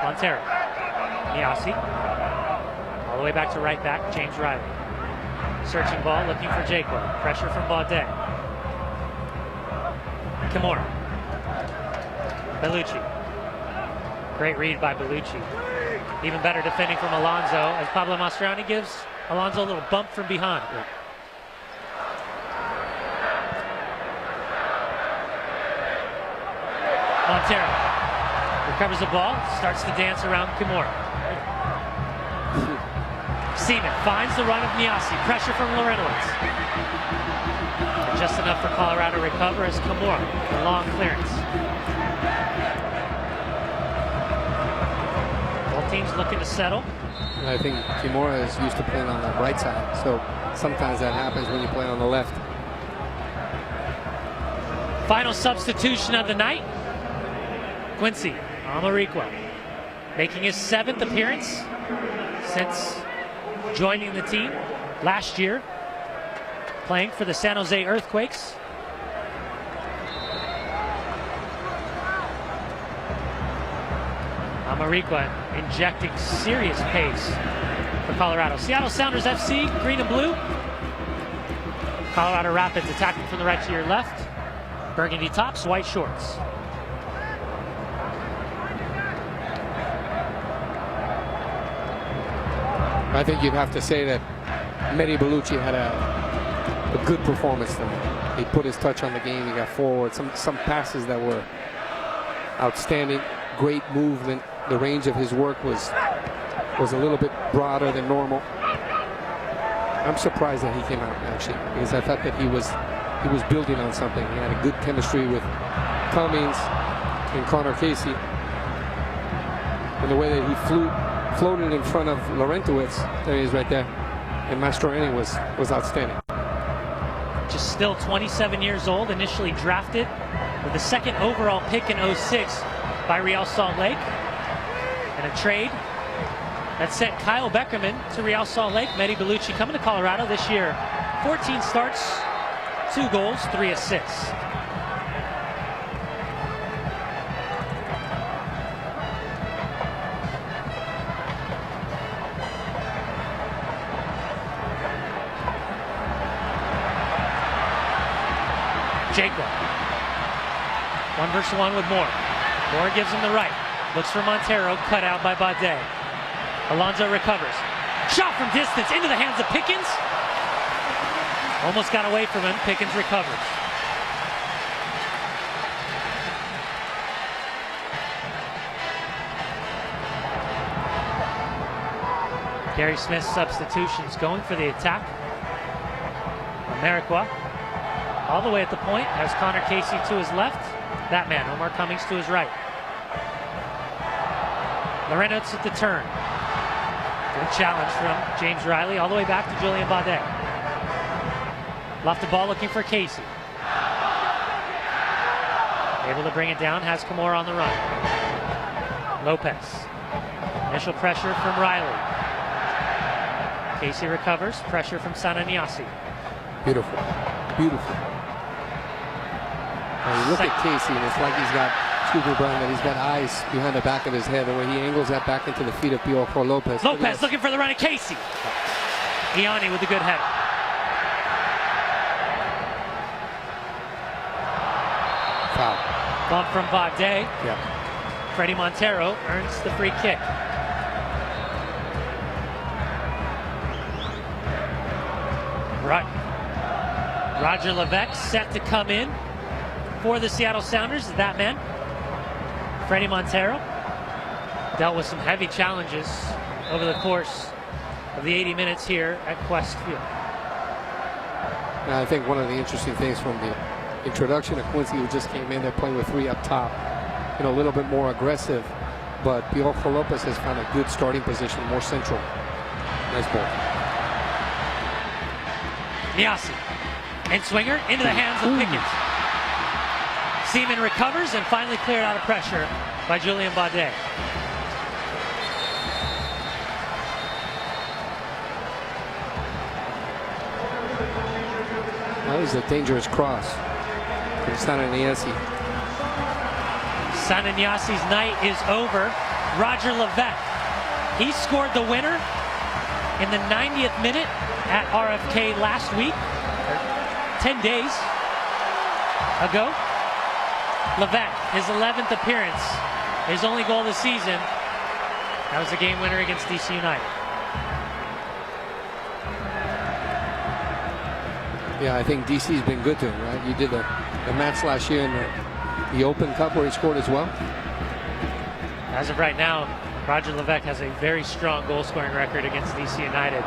I: Montero. Niasi. All the way back to right back, James Riley. Searching ball, looking for Jaquo. Pressure from Baudet. Kimura. Bellucci. Great read by Bellucci. Even better defending from Alonso as Pablo Mastroeni gives Alonso a little bump from behind. Yeah. Montero recovers the ball, starts to dance around Kimura. Seaman finds the run of Niasi. Pressure from Larenowitz. Just enough for Colorado to recover as Kimura, the long clearance. Both teams looking to settle.
K: I think Kimura is used to playing on the right side, so sometimes that happens when you play on the left.
I: Final substitution of the night. Quincy Amarikwa, making his 7th appearance since joining the team last year, playing for the San Jose Earthquakes. Amarikwa injecting serious pace for Colorado. Seattle Sounders FC, green and blue. Colorado Rapids attacking from the right to your left. Burgundy tops, white shorts.
K: I think you'd have to say that Mehdi Bellucci had a good performance tonight. He put his touch on the game. He got forward. Some passes that were outstanding. Great movement. The range of his work was a little bit broader than normal. I'm surprised that he came out, actually, because I thought that he was building on something. He had a good chemistry with Cummings and Connor Casey. And the way that he floated in front of Laurentowicz, there he is right there, and Mastroeni was outstanding.
I: Just still 27 years old, initially drafted with the 2nd overall pick in 06 by Real Salt Lake, and a trade that sent Kyle Beckerman to Real Salt Lake. Mehdi Bellucci coming to Colorado this year, 14 starts, 2 goals, 3 assists. Jacob. 1-versus-1 with Moore. Moore gives him the right. Looks for Montero, cut out by Bade. Alonso recovers. Shot from distance into the hands of Pickens. Almost got away from him. Pickens recovers. Gary Smith's substitutions going for the attack. Amarikwa all the way at the point has Connor Casey to his left. That man, Omar Cummings, to his right. Lorenz at the turn. Good challenge from James Riley all the way back to Julian Bade. Left the ball looking for Casey. Able to bring it down, has Camora on the run. Lopez. Initial pressure from Riley. Casey recovers, pressure from Sananiasi.
K: Beautiful, beautiful. Now you look at Casey, and it's like he's got, excuse me, Brian, that he's got eyes behind the back of his head, the way he angles that back into the feet of Piojo Lopez.
I: Lopez looking for the run of Casey. Iani with a good header.
K: Foul.
I: Bump from Bade.
K: Yeah.
I: Freddie Montero earns the free kick. Right. Roger Levesque set to come in for the Seattle Sounders. That man, Freddie Montero, dealt with some heavy challenges over the course of the 80 minutes here at Qwest Field.
K: And I think one of the interesting things from the introduction of Quincy, who just came in there playing with 3 up top, a little bit more aggressive, but Piojo Lopez has found a good starting position, more central. Nice ball.
I: Niasi, and swinger into the hands of Pickens. Seaman recovers and finally cleared out of pressure by Julian Bade.
K: That was a dangerous cross from Sananiasi.
I: Sananiasi's night is over. Roger Levesque, he scored the winner in the 90th minute at RFK last week, 10 days ago. Levesque, his 11th appearance, his only goal this season. That was the game winner against DC United.
K: Yeah, I think DC's been good to him, right? You did the match last year in the Open Cup where he scored as well.
I: As of right now, Roger Levesque has a very strong goal-scoring record against DC United.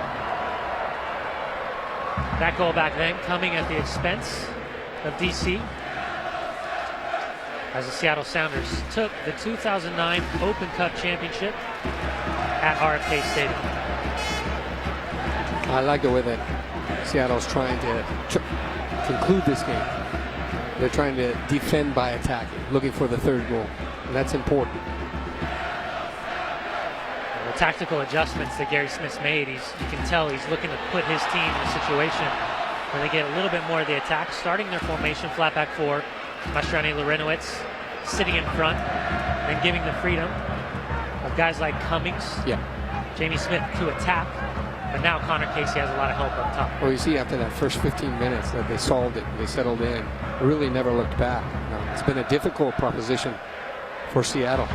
I: That goal back then coming at the expense of DC, as the Seattle Sounders took the 2009 Open Cup championship at RFK Stadium.
K: I like the way that Seattle's trying to conclude this game. They're trying to defend by attacking, looking for the 3rd goal. And that's important.
I: The tactical adjustments that Gary Smith's made, you can tell he's looking to put his team in a situation where they get a little bit more of the attack, starting their formation flat back 4. Mastroeni Lorenowitz sitting in front, and giving the freedom of guys like Cummings, Jamie Smith to attack. But now Connor Casey has a lot of help up top.
K: Well, you see after that first 15 minutes that they solved it, they settled in, really never looked back. It's been a difficult proposition for Seattle,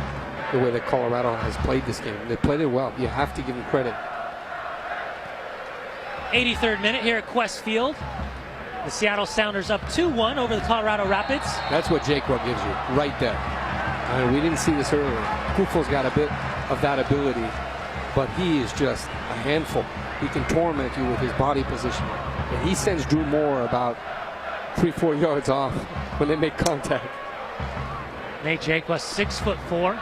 K: the way that Colorado has played this game. They played it well. You have to give them credit.
I: 83rd minute here at Qwest Field. The Seattle Sounders up 2-1 over the Colorado Rapids.
K: That's what Jacob gives you, right there. We didn't see this earlier. Kufo's got a bit of that ability, but he is just a handful. He can torment you with his body position. And he sends Drew Moore about 3-4 yards off when they make contact.
I: Nate Jaquez, 6'4",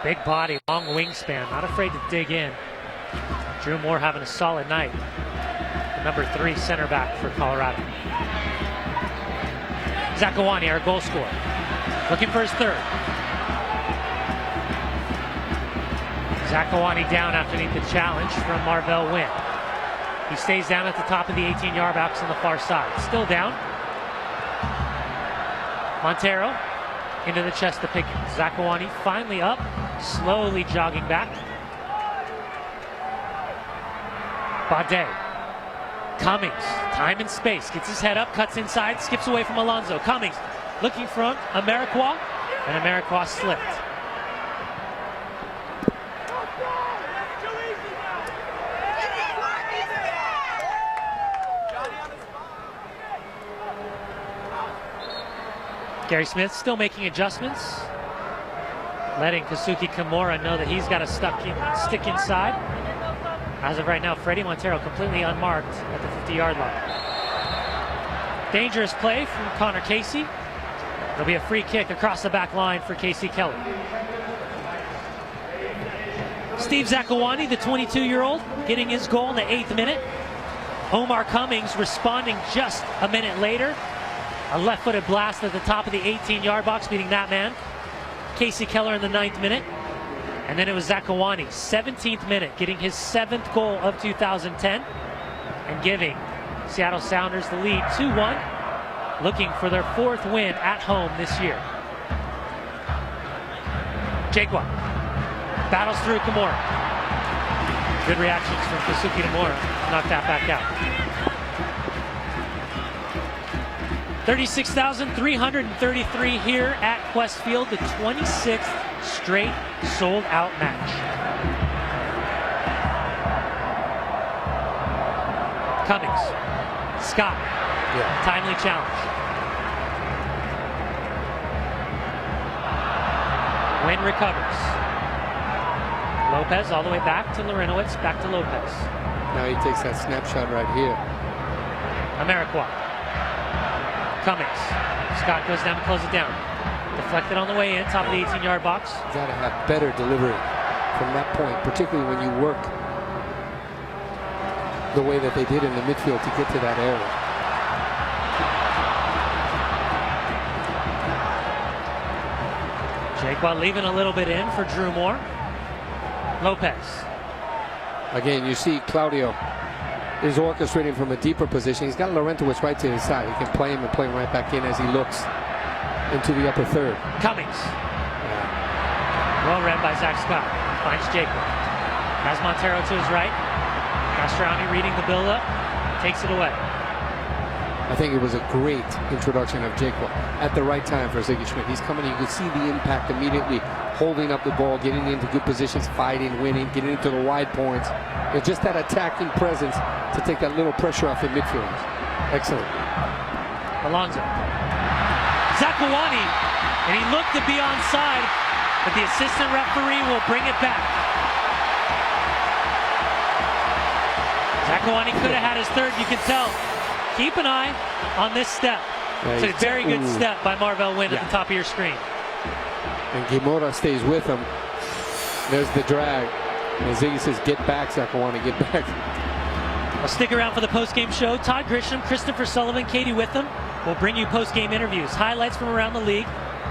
I: big body, long wingspan, not afraid to dig in. Drew Moore having a solid night. The number 3 center back for Colorado. Zakawani, our goal scorer, looking for his 3rd. Zakawani down underneath the challenge from Marvell Wynn. He stays down at the top of the 18-yard box on the far side. Still down. Montero into the chest of Pickens. Zakawani finally up, slowly jogging back. Bade Cummings, time and space, gets his head up, cuts inside, skips away from Alonso. Cummings looking from Amarikwa, and Amarikwa slipped. Gary Smith still making adjustments, letting Kazuki Kimura know that he's got to stick inside. As of right now, Fredy Montero completely unmarked at the 50-yard line. Dangerous play from Connor Casey. There'll be a free kick across the back line for Casey Keller. Steve Zakawani, the 22-year-old, getting his goal in the 8th minute. Omar Cummings responding just a minute later. A left-footed blast at the top of the 18-yard box, beating that man. Casey Keller in the 9th minute. And then it was Zakawani, 17th minute, getting his 7th goal of 2010 and giving Seattle Sounders the lead 2-1, looking for their 4th win at home this year. Jaqua battles through Kimura. Good reactions from Kazuki Kimura. Knocked that back out. 36,333 here at Qwest Field, the 26th straight sold-out match. Cummings, Scott, timely challenge. Wynn recovers. Lopez all the way back to Larentowicz, back to Lopez.
K: Now he takes that snapshot right here.
I: Amarikwa. Cummings. Scott goes down to close it down. Deflected on the way in, top of the 18-yard box.
K: You got to have better delivery from that point, particularly when you work the way that they did in the midfield to get to that area.
I: Jaqua leaving a little bit in for Drew Moore. Lopez.
K: Again, you see Claudio is orchestrating from a deeper position. He's got Larentowicz right to his side. He can play him and play him right back in as he looks into the upper third.
I: Cummings. Well read by Zach Scott. Finds Jaqua. Has Montero to his right. Mastroeni reading the build-up. Takes it away.
K: I think it was a great introduction of Jaqua at the right time for Ziggy Schmidt. He's coming, you can see the impact immediately, holding up the ball, getting into good positions, fighting, winning, getting into the wide points. It's just that attacking presence to take that little pressure off the midfield. Excellent.
I: Alonso. Zakawani, and he looked to be onside, but the assistant referee will bring it back. Zakawani could have had his third, you can tell. Keep an eye on this step. It's a very good step by Marvell Wynn at the top of your screen.
K: And Kimura stays with him. There's the drag. And Ziggy says, get back, Zakawani, get back.
I: Well, stick around for the post-game show. Todd Grisham, Christopher Sullivan, Katie Witham will bring you post-game interviews. Highlights from around the league.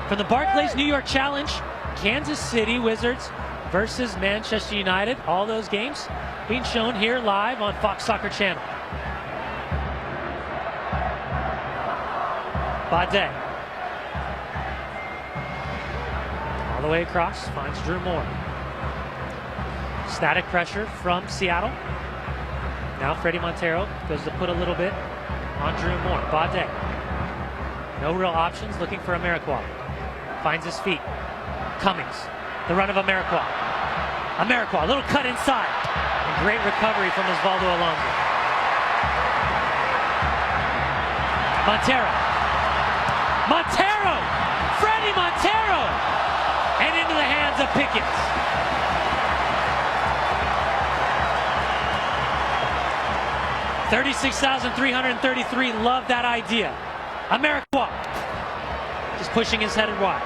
I: From the Barclays New York Challenge, Kansas City Wizards versus Manchester United. All those games being shown here live on Fox Soccer Channel. Bade. All the way across, finds Drew Moore. Static pressure from Seattle. Now Fredy Montero goes to put a little bit on Drew Moore. Bade. No real options, looking for Amarikwa. Finds his feet. Cummings. The run of Amarikwa. Amarikwa, a little cut inside. And great recovery from Osvaldo Alonso. Montero. Montero! Fredy Montero! And into the hands of Pickett. $36,333. Love that idea. Amarikwa just pushing his headed wide.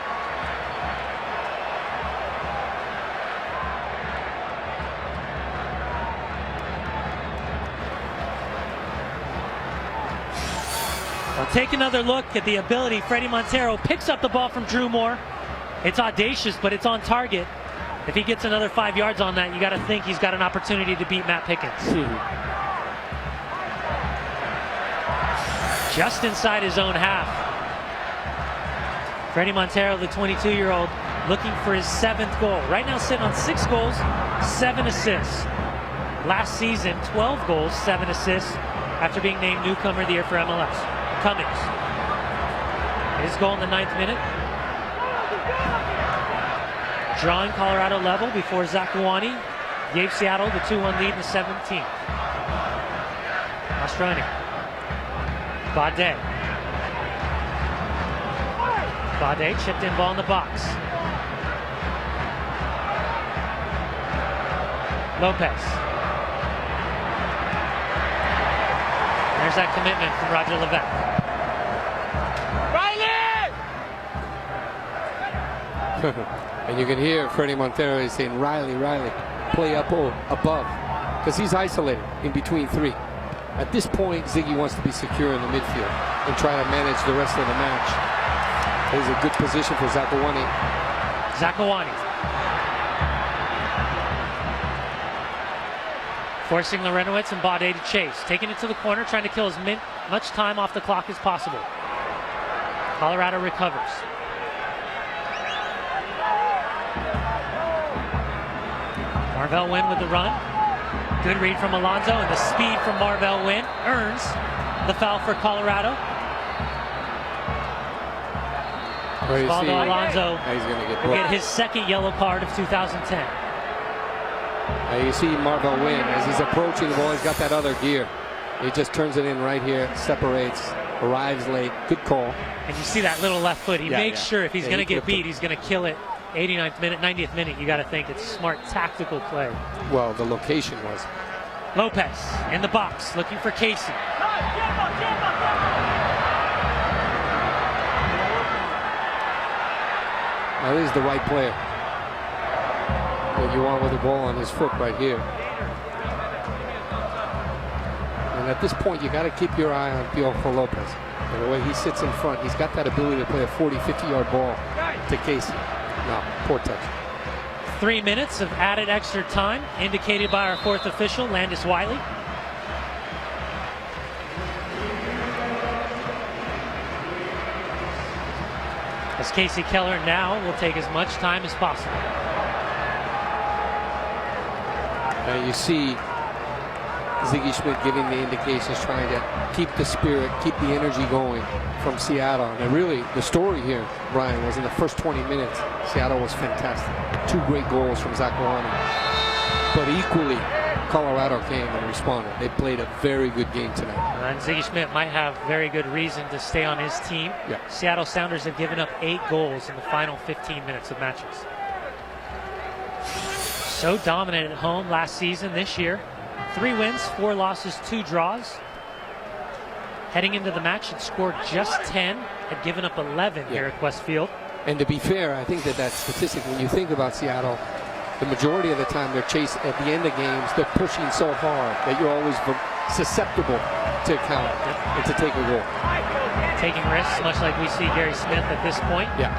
I: Well, take another look at the ability. Fredy Montero picks up the ball from Drew Moore. It's audacious, but it's on target. If he gets another 5 yards on that, you got to think he's got an opportunity to beat Matt Pickens. Just inside his own half. Fredy Montero, the 22-year-old, looking for his 7th goal. Right now sitting on 6 goals, 7 assists. Last season, 12 goals, 7 assists. after being named newcomer of the year for MLS. Cummings. His goal in the 9th minute. Drawing Colorado level before Zakuani gave Seattle the 2-1 lead in the 17th. Mastroeni. Bade. Bade chipped in ball in the box. Lopez. There's that commitment from Roger Levesque.
K: And you can hear Fredy Montero saying, Riley, play up above. Because he's isolated in between three. At this point, Ziggy wants to be secure in the midfield and try to manage the rest of the match. It's a good position for Zakuani.
I: Forcing Larentowicz and Bade to chase. Taking it to the corner, trying to kill as much time off the clock as possible. Colorado recovers. Marvell Wynn with the run. Good read from Alonso, and the speed from Marvell Wynn earns the foul for Colorado. Osvaldo Alonso will get his second yellow card of 2010.
K: You see Marvell Wynn, as he's approaching the ball, he's got that other gear. He just turns it in right here, separates, arrives late. Good call.
I: And you see that little left foot. He makes sure if he's going to get beat, he's going to kill it. 89th minute, 90th minute, you got to think it's smart tactical play.
K: Well, the location was.
I: Lopez in the box, looking for Casey.
K: Now this is the right player that you want with the ball on his foot right here. And at this point, you got to keep your eye on Piojo Lopez. And the way he sits in front, he's got that ability to play a 40, 50-yard ball to Casey. No, poor touch.
I: 3 minutes of added extra time, indicated by our fourth official, Landis Wiley. As Casey Keller now will take as much time as possible.
K: And you see Ziggy Schmidt giving the indications, trying to keep the spirit, keep the energy going from Seattle. And really, the story here, Brian, was in the first 20 minutes, Seattle was fantastic. 2 great goals from Zakuani. But equally, Colorado came and responded. They played a very good game tonight.
I: And Ziggy Schmidt might have very good reason to stay on his team.
K: Yeah.
I: Seattle Sounders have given up 8 goals in the final 15 minutes of matches. So dominant at home last season, this year. 3 wins, 4 losses, 2 draws. Heading into the match, had scored just 10, had given up 11 here at Westfield.
K: And to be fair, I think that statistic, when you think about Seattle, the majority of the time they're chasing at the end of games, they're pushing so hard that you're always susceptible to counter and to take a goal.
I: Taking risks, much like we see Gary Smith at this point.
K: Yeah.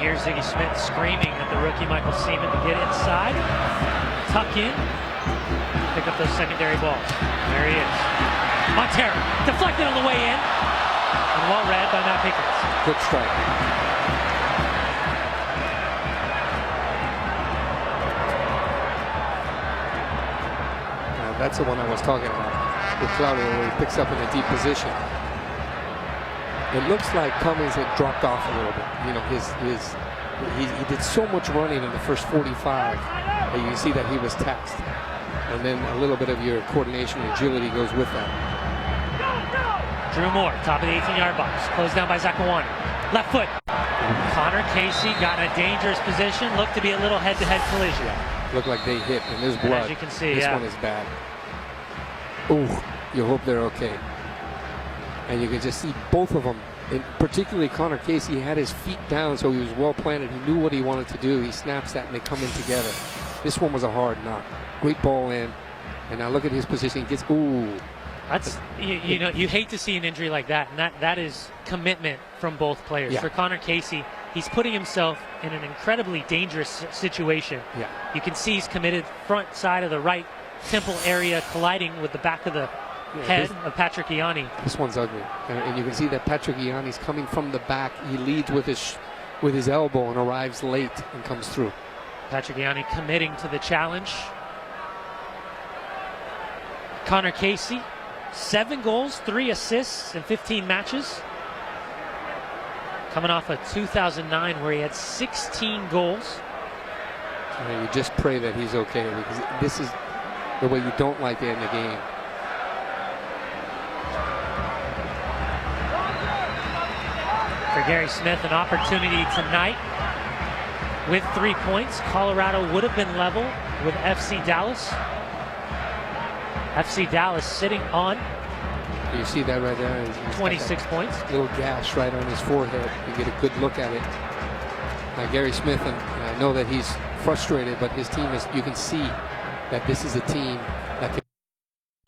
I: Here's Ziggy Schmidt screaming at the rookie Michael Seaman to get inside, tuck in, pick up those secondary balls. There he is. Montero deflected on the way in, and well read by Matt Pickens.
K: Good strike. That's the one I was talking about with Claudio, where he picks up in a deep position. It looks like Cummings had dropped off a little bit. You know, he did so much running in the first 45 that you can see that he was taxed. And then a little bit of your coordination and agility goes with that.
I: Drew Moore, top of the 18-yard box, closed down by Zakuani. Left foot. Connor Casey got in a dangerous position. Looked to be a little head-to-head collision.
K: Looked like they hit, and there's blood.
I: As you can see,
K: this one is bad. Ooh, you hope they're okay. And you can just see both of them, and particularly Connor Casey, had his feet down, so he was well planted. He knew what he wanted to do. He snaps that, and they come in together. This one was a hard knock. Great ball in, and now look at his position. He gets, ooh.
I: That's, you know, you hate to see an injury like that, and that is commitment from both players.
K: Yeah.
I: For Connor Casey, he's putting himself in an incredibly dangerous situation.
K: Yeah.
I: You can see he's committed front side of the right temple area, colliding with the back of the head of Patrick Ianni.
K: This one's ugly, and you can see that Patrick Ianni's coming from the back. He leads with his with his elbow and arrives late and comes through.
I: Patrick Ianni committing to the challenge. Connor Casey, 7 goals, 3 assists in 15 matches. Coming off of 2009 where he had 16 goals.
K: You just pray that he's okay, because this is the way you don't like to end the game.
I: For Gary Smith, an opportunity tonight with 3 points. Colorado would have been level with FC Dallas. FC Dallas sitting on
K: You see that right there? He's
I: 26 points.
K: Little gash right on his forehead. You get a good look at it. Gary Smith, and I know that he's frustrated, but his team is, you can see that this is a team that can,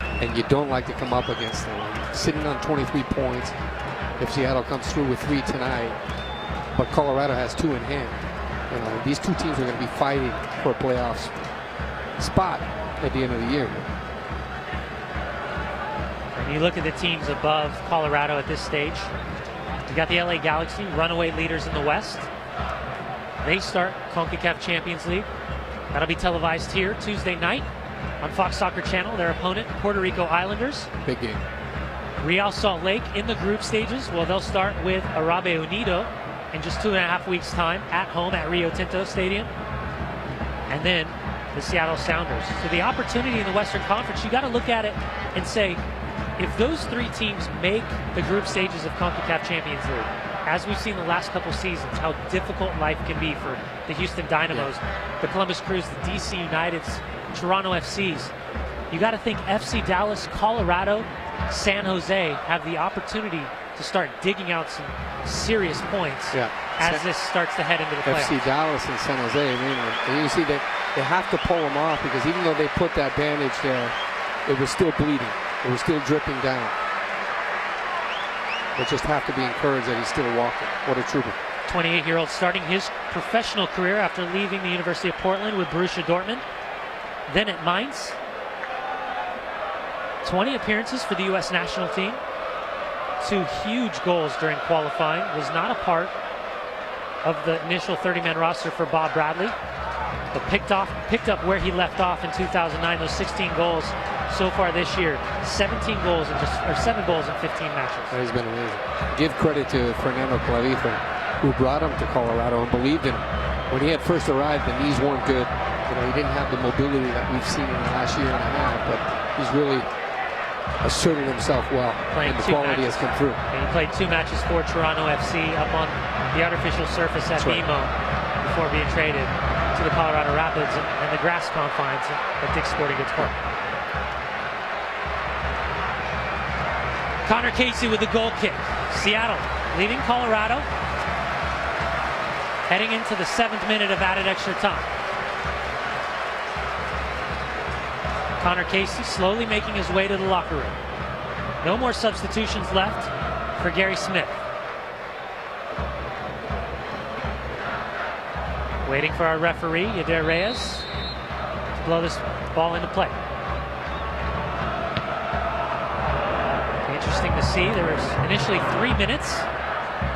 K: and you don't like to come up against them. Sitting on 23 points, if Seattle comes through with 3 tonight, but Colorado has 2 in hand. These 2 teams are going to be fighting for a playoffs spot at the end of the year.
I: When you look at the teams above Colorado at this stage, you got the LA Galaxy, runaway leaders in the West. They start CONCACAF Champions League. That'll be televised here Tuesday night on Fox Soccer Channel. Their opponent, Puerto Rico Islanders.
K: Big game.
I: Real Salt Lake in the group stages. Well, they'll start with Arabe Unido in just 2.5 weeks' time at home at Rio Tinto Stadium. And then the Seattle Sounders. So the opportunity in the Western Conference, you got to look at it and say, if those 3 teams make the group stages of CONCACAF Champions League, as we've seen the last couple seasons, how difficult life can be for the Houston Dynamos, the Columbus Crews, the DC Uniteds, Toronto FCs. You got to think FC Dallas, Colorado, San Jose have the opportunity to start digging out some serious points as this starts to head into the playoffs.
K: FC Dallas and San Jose, and you see that they have to pull them off, because even though they put that bandage there, it was still bleeding. It was still dripping down. They just have to be encouraged that he's still walking. What a trooper.
I: 28-year-old starting his professional career after leaving the University of Portland with Borussia Dortmund. Then at Mainz. 20 appearances for the U.S. national team. 2 huge goals during qualifying. Was not a part of the initial 30-man roster for Bob Bradley. But picked up where he left off in 2009, those 16 goals so far this year. 17 goals in 7 goals in 15 matches.
K: He's been amazing. Give credit to Fernando Clavijo, who brought him to Colorado and believed in him. When he had first arrived, the knees weren't good. He didn't have the mobility that we've seen in the last year and a half, but he's really asserted himself well, and the quality has come through.
I: And he played 2 matches for Toronto FC up on the artificial surface at BMO before being traded to the Colorado Rapids and the grass confines at Dick's Sporting Goods Park. Connor Casey with the goal kick. Seattle leading Colorado, heading into the 7th minute of added extra time. Connor Casey slowly making his way to the locker room. No more substitutions left for Gary Smith. Waiting for our referee, Yadier Reyes, to blow this ball into play. Interesting to see. There was initially 3 minutes.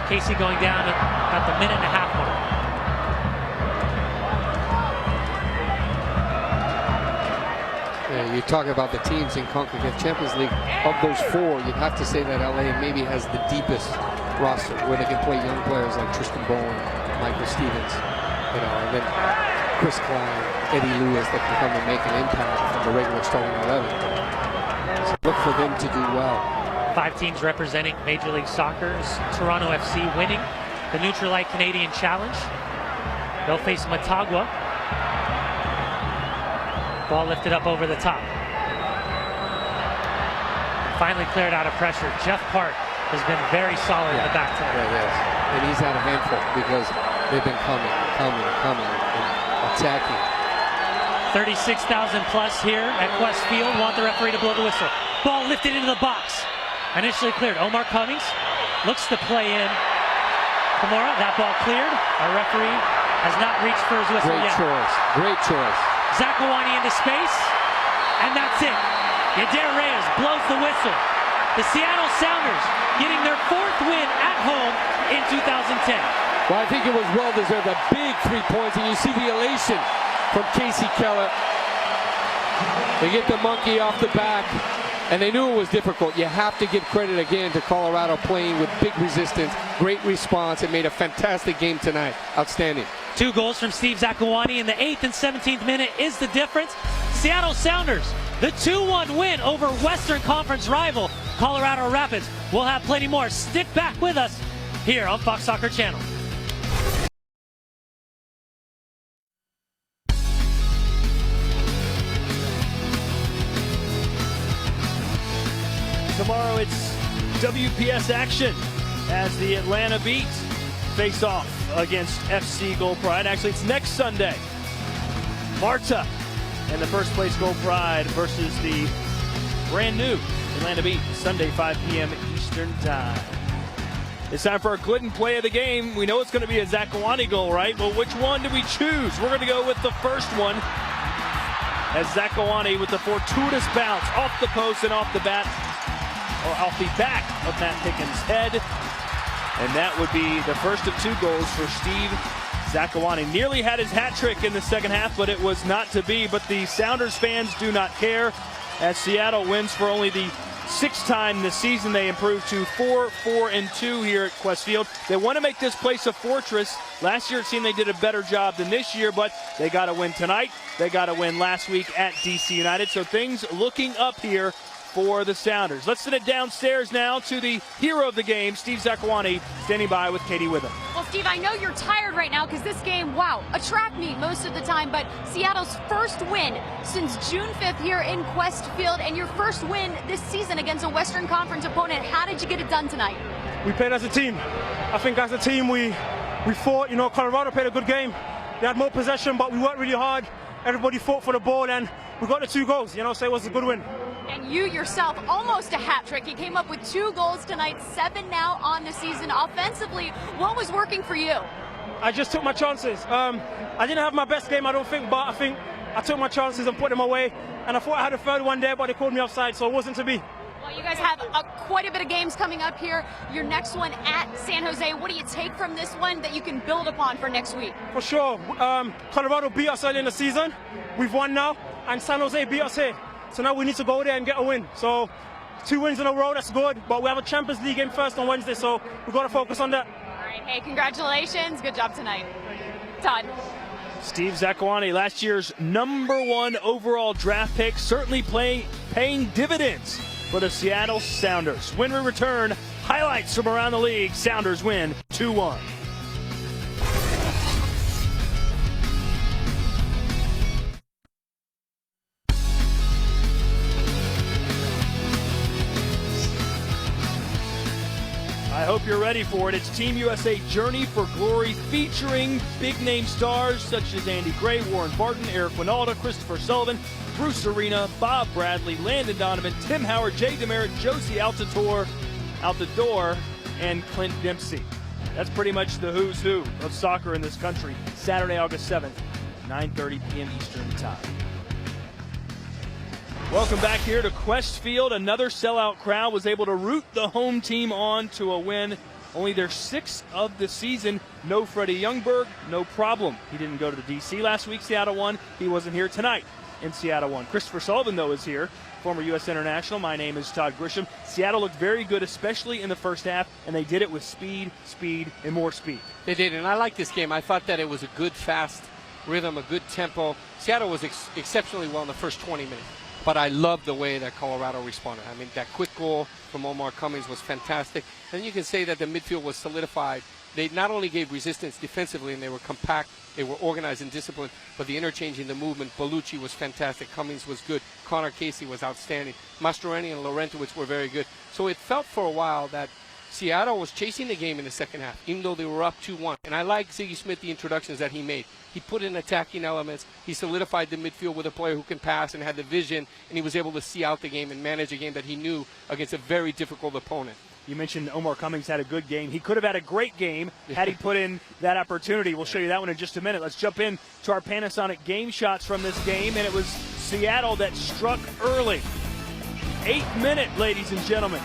I: Casey going down at about the 1.5 mark.
K: You talk about the teams in CONCACAF Champions League. Of those 4, you'd have to say that LA maybe has the deepest roster, where they can play young players like Tristan Bowen, Michael Stevens, and then Chris Klein, Eddie Lewis, that can come and make an impact from the regular starting 11. So look for them to do well.
I: 5 teams representing Major League Soccer's Toronto FC winning the Nutrilite Canadian Challenge. They'll face Motagua. Ball lifted up over the top. Finally cleared out of pressure. Jeff Park has been very solid in the back tonight.
K: Yeah, yes. And he's had a handful, because they've been coming, and attacking.
I: 36,000 plus here at Quest Field. Want the referee to blow the whistle. Ball lifted into the box. Initially cleared. Omar Cummings looks to play in. Kimura, that ball cleared. Our referee has not reached for his whistle yet.
K: Great choice.
I: Zakawani into space, and that's it. Yadier Reyes blows the whistle. The Seattle Sounders getting their 4th win at home in 2010.
J: Well, I think it was well-deserved. A big 3 points, and you see the elation from Casey Keller. They get the monkey off the back, and they knew it was difficult. You have to give credit again to Colorado playing with big resistance, great response, and made a fantastic game tonight. Outstanding.
I: 2 goals from Steve Zakuani in the 8th and 17th minute is the difference. Seattle Sounders, the 2-1 win over Western Conference rival Colorado Rapids. We'll have plenty more. Stick back with us here on Fox Soccer Channel.
A: Tomorrow it's WPS action as the Atlanta Beat face off against FC Gold Pride. Actually, it's next Sunday. Marta and the first place Gold Pride versus the brand new Atlanta Beat. Sunday, 5 p.m. Eastern Time. It's time for our Clinton play of the game. We know it's going to be a Zakuani goal, right? Well, which one do we choose? We're going to go with the first one, as Zakuani with the fortuitous bounce off the post and off the bat, or off the back of Matt Pickens' head. And that would be the first of 2 goals for Steve Zakuani. Nearly had his hat trick in the second half, but it was not to be. But the Sounders fans do not care, as Seattle wins for only the 6th time this season. They improved to 4-4-2 here at Qwest Field. They want to make this place a fortress. Last year it seemed they did a better job than this year, but they got to win tonight. They got to win last week at DC United. So things looking up here for the Sounders. Let's send it downstairs now to the hero of the game, Steve Zakuani, standing by with Katie Witham.
C: Well, Steve, I know you're tired right now because this game, wow, a track meet most of the time, but Seattle's first win since June 5th here in Qwest Field, and your first win this season against a Western Conference opponent. How did you get it done tonight?
L: We played as a team. I think as a team we fought. You know, Colorado played a good game. They had more possession, but we worked really hard. Everybody fought for the ball, and we got the 2 goals, you know, so it was a good win.
C: And you yourself, almost a hat trick. You came up with 2 goals tonight, 7 now on the season. Offensively, what was working for you?
L: I just took my chances. I didn't have my best game, I don't think, but I think I took my chances and put them away. And I thought I had a third one there, but they called me offside, so it wasn't to be.
C: Well, you guys have quite a bit of games coming up here. Your next one at San Jose. What do you take from this one that you can build upon for next week?
L: For sure. Colorado beat us early in the season. We've won now, and San Jose beat us here. So now we need to go there and get a win. So 2 wins in a row, that's good. But we have a Champions League game first on Wednesday, so we've got to focus on that.
C: All right, hey, congratulations. Good job tonight. Todd.
A: Steve Zakuani, last year's #1 overall draft pick, certainly paying dividends for the Seattle Sounders. When we return, highlights from around the league. Sounders win 2-1. I hope you're ready for it. It's Team USA Journey for Glory, featuring big-name stars such as Andy Gray, Warren Barton, Eric Winalda, Christopher Sullivan, Bruce Arena, Bob Bradley, Landon Donovan, Tim Howard, Jay Demerit, Josie Altidore, and Clint Dempsey. That's pretty much the who's who of soccer in this country. Saturday, August 7th, 9:30 p.m. Eastern Time. Welcome back here to Qwest Field. Another sellout crowd was able to root the home team on to a win. Only their 6th of the season. No Freddie Youngberg, no problem. He didn't go to the DC last week. Seattle won. He wasn't here tonight, and Seattle won. Christopher Sullivan, though, is here, former U.S. International. My name is Todd Grisham. Seattle looked very good, especially in the first half, and they did it with speed, and more speed.
B: They did, and I like this game. I thought that it was a good, fast rhythm, a good tempo. Seattle was exceptionally well in the first 20 minutes. But I love the way that Colorado responded. I mean, that quick goal from Omar Cummings was fantastic. And you can say that the midfield was solidified. They not only gave resistance defensively, and they were compact, they were organized and disciplined, but the interchange in the movement, Bellucci was fantastic, Cummings was good, Connor Casey was outstanding, Mastroeni and Laurentowicz were very good. So it felt for a while that Seattle was chasing the game in the second half, even though they were up 2-1. And I like Ziggy Smith, the introductions that he made. He put in attacking elements. He solidified the midfield with a player who can pass and had the vision, and he was able to see out the game and manage a game that he knew against a very difficult opponent.
A: You mentioned Omar Cummings had a good game. He could have had a great game had he put in that opportunity. We'll show you that one in just a minute. Let's jump in to our Panasonic game shots from this game, and it was Seattle that struck early. 8th minute, ladies and gentlemen.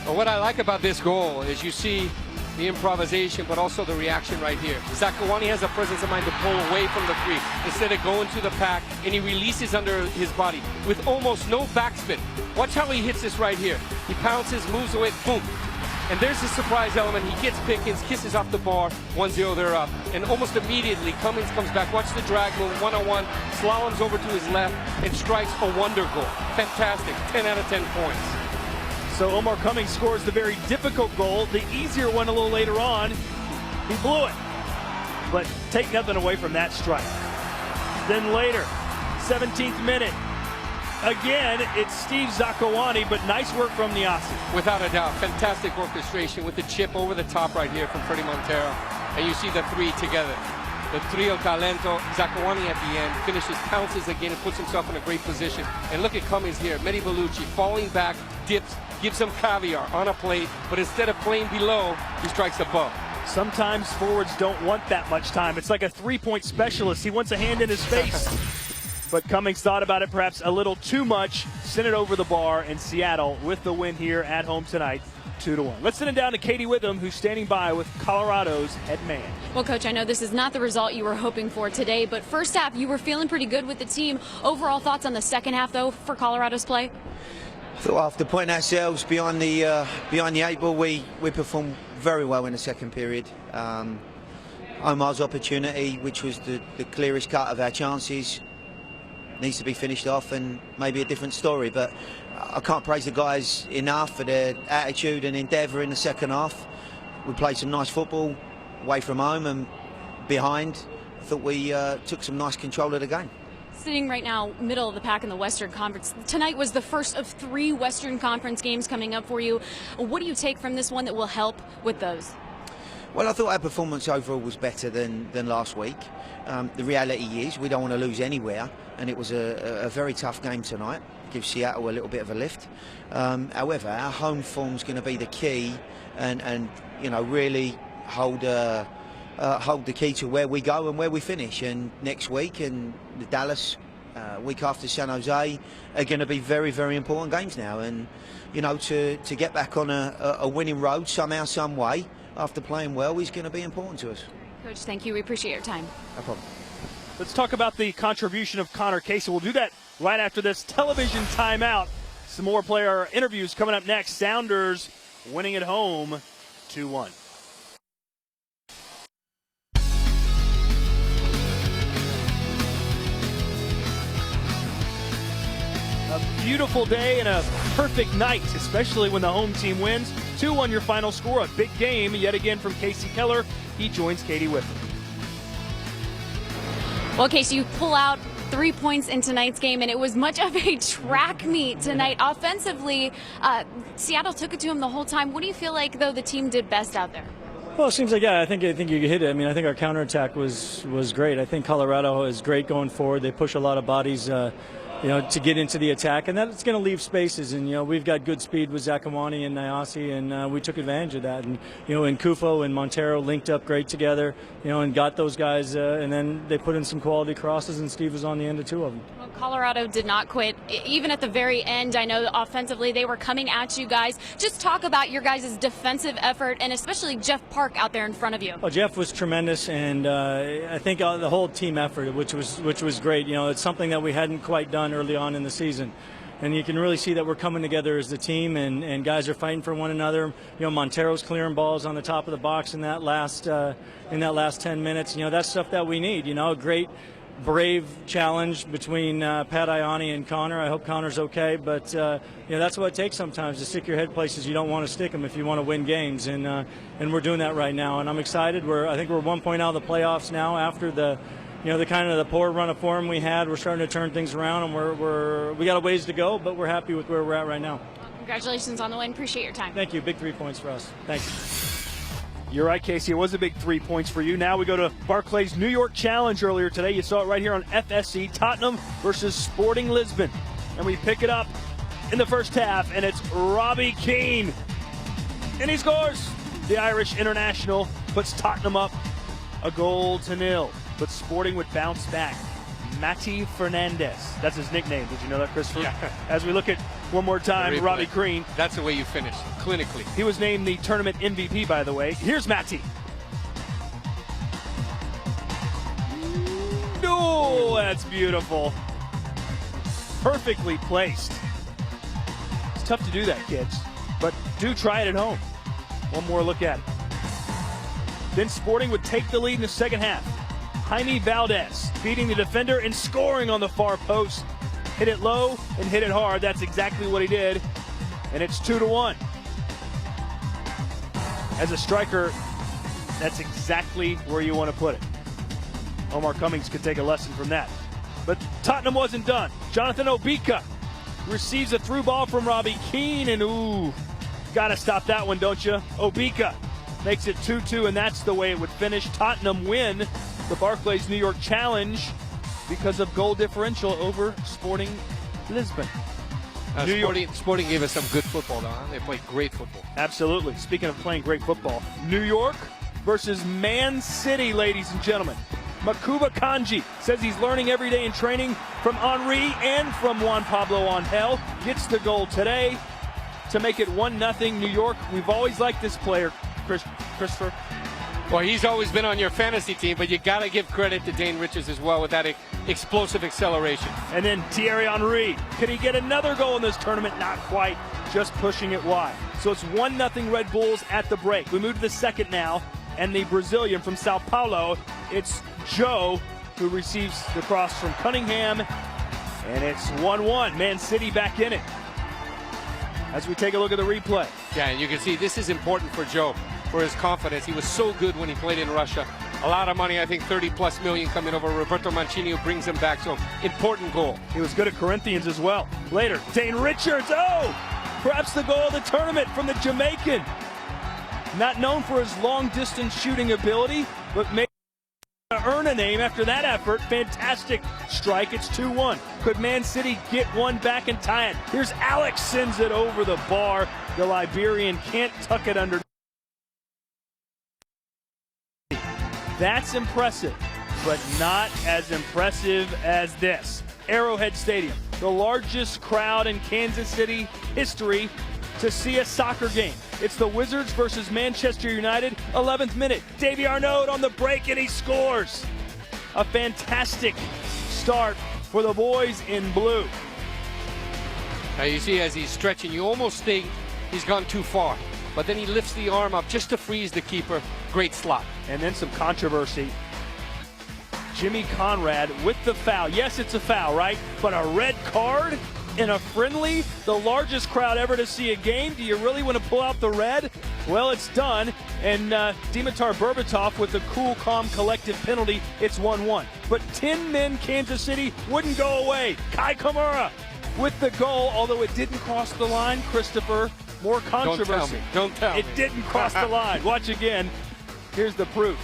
B: Well, what I like about this goal is you see the improvisation, but also the reaction right here. Zakuani has a presence of mind to pull away from the three instead of going to the pack, and he releases under his body with almost no backspin. Watch how he hits this right here. He pounces, moves away, boom. And there's the surprise element. He gets Pickens, kisses off the bar, 1-0, they're up. And almost immediately, Cummings comes back. Watch the drag move, one-on-one, slaloms over to his left, and strikes a wonder goal. Fantastic, 10 out of 10 points.
A: So Omar Cummings scores the very difficult goal, the easier one a little later on. He blew it, but take nothing away from that strike. Then later, 17th minute, again, it's Steve Zakuani, but nice work from Niasse.
B: Without a doubt, fantastic orchestration with the chip over the top right here from Fredy Montero. And you see the three together. The trio talento. Zakuani at the end finishes, pounces again, and puts himself in a great position. And look at Cummings here. Mehdi Bellucci falling back, dips, gives him caviar on a plate, but instead of playing below, he strikes above.
A: Sometimes forwards don't want that much time. It's like a three-point specialist. He wants a hand in his face. But Cummings thought about it perhaps a little too much, sent it over the bar, and Seattle with the win here at home tonight, 2-1. Let's send it down to Katie Witham, who's standing by with Colorado's head man.
C: Well, Coach, I know this is not the result you were hoping for today, but first half you were feeling pretty good with the team. Overall thoughts on the second half, though, for Colorado's play?
M: I thought after putting ourselves behind the 8 ball, we performed very well in the second period. Omar's opportunity, which was the clearest cut of our chances, needs to be finished off, and maybe a different story. But I can't praise the guys enough for their attitude and endeavour in the second half. We played some nice football away from home and behind. I thought we took some nice control of the game.
C: Sitting right now, middle of the pack in the Western Conference. Tonight was the first of 3 Western Conference games coming up for you. What do you take from this one that will help with those?
M: Well, I thought our performance overall was better than last week. The reality is we don't want to lose anywhere, and it was a very tough game tonight. Gives Seattle a little bit of a lift. However, our home form's going to be the key, and you know, really hold the key to where we go and where we finish. And next week and the Dallas, week after San Jose, are going to be very, very important games now. And you know, to get back on a winning road somehow, some way, after playing well, is going to be important to us.
C: Coach, thank you. We appreciate your time.
M: No problem.
A: Let's talk about the contribution of Connor Casey. We'll do that right after this television timeout. Some more player interviews coming up next. Sounders winning at home 2-1. A beautiful day and a perfect night, especially when the home team wins. 2-1 your final score. A big game yet again from Casey Keller. He joins Katie Witham.
C: Well, Casey, you pull out 3 points in tonight's game, and it was much of a track meet tonight. Offensively, Seattle took it to him the whole time. What do you feel like, though, the team did best out there?
N: Well, it seems like, yeah, I think you hit it. I mean, I think our counterattack was great. I think Colorado is great going forward. They push a lot of bodies, to get into the attack, and that's going to leave spaces. And we've got good speed with Zakuani and Niasse, and we took advantage of that. And and Kufo and Montero linked up great together, and got those guys. And then they put in some quality crosses, and Steve was on the end of 2 of them.
C: Well, Colorado did not quit, even at the very end. I know offensively they were coming at you guys. Just talk about your guys' defensive effort, and especially Jeff Park out there in front of you.
N: Well, Jeff was tremendous, and I think the whole team effort, which was great. It's something that we hadn't quite done early on in the season, and you can really see that we're coming together as the team, and guys are fighting for one another. Montero's clearing balls on the top of the box in that last 10 minutes. That's stuff that we need. A great, brave challenge between Pat Ianni and Connor. I hope Connor's okay, but that's what it takes sometimes, to stick your head places you don't want to stick them if you want to win games, and we're doing that right now, and I'm excited. I think we're 1 point out of the playoffs now after the kind of the poor run of form we had. We're starting to turn things around, and we got a ways to go, but we're happy with where we're at right now.
C: Congratulations on the win. Appreciate your time.
N: Thank you. Big 3 points for us. Thank you.
A: You're right, Casey. It was a big 3 points for you. Now we go to Barclays New York Challenge earlier today. You saw it right here on FSC. Tottenham versus Sporting Lisbon. And we pick it up in the first half, and it's Robbie Keane. And he scores. The Irish international puts Tottenham up 1-0. But Sporting would bounce back. Matty Fernandez. That's his nickname. Did you know that, Christopher?
B: Yeah.
A: As we look at one more time,
B: Great
A: Robbie
B: play.
A: Green.
B: That's the way you finish, clinically.
A: He was named the tournament MVP, by the way. Here's Matty. No, that's beautiful. Perfectly placed. It's tough to do that, kids, but do try it at home. One more look at it. Then Sporting would take the lead in the second half. Jaime Valdez beating the defender and scoring on the far post. Hit it low and hit it hard. That's exactly what he did. And it's 2-1. As a striker, that's exactly where you want to put it. Omar Cummings could take a lesson from that. But Tottenham wasn't done. Jonathan Obika receives a through ball from Robbie Keane, and ooh, gotta stop that one, don't you? Obika makes it 2-2, and that's the way it would finish. Tottenham win the Barclays New York Challenge because of goal differential over Sporting Lisbon.
B: Sporting gave us some good football, though. Huh? They played great football.
A: Absolutely. Speaking of playing great football, New York versus Man City, ladies and gentlemen. Makuba Kanji says he's learning every day in training from Henry and from Juan Pablo Angel. Gets the goal today to make it 1-0 New York. We've always liked this player, Christopher.
B: Well, he's always been on your fantasy team, but you got to give credit to Dane Richards as well with that explosive acceleration.
A: And then Thierry Henry. Could he get another goal in this tournament? Not quite, just pushing it wide. So it's 1-0 Red Bulls at the break. We move to the second now, and the Brazilian from Sao Paulo, it's Joe who receives the cross from Cunningham, and it's 1-1. Man City back in it. As we take a look at the replay.
B: Yeah, and you can see this is important for Joe, for his confidence. He was so good when he played in Russia. A lot of money, I think 30+ million coming over. Roberto Mancini who brings him back, so important goal.
A: He was good at Corinthians as well. Later, Dane Richards, perhaps the goal of the tournament from the Jamaican. Not known for his long-distance shooting ability, but maybe earn a name after that effort. Fantastic strike. It's 2-1. Could Man City get one back and tie it? Here's Alex, sends it over the bar. The Liberian can't tuck it under. That's impressive, but not as impressive as this. Arrowhead Stadium, the largest crowd in Kansas City history to see a soccer game. It's the Wizards versus Manchester United, 11th minute. Davy Arnaud on the break, and he scores. A fantastic start for the boys in blue.
B: Now you see as he's stretching, you almost think he's gone too far. But then he lifts the arm up just to freeze the keeper. Great slot.
A: And then some controversy. Jimmy Conrad with the foul. Yes, it's a foul, right? But a red card in a friendly, the largest crowd ever to see a game. Do you really want to pull out the red? Well, it's done. And Dimitar Berbatov with the cool, calm, collective penalty. It's 1-1. But 10 men Kansas City wouldn't go away. Kai Kamara with the goal, although it didn't cross the line, Christopher. More controversy.
B: Don't tell me.
A: It didn't cross the line. Watch again. Here's the proof.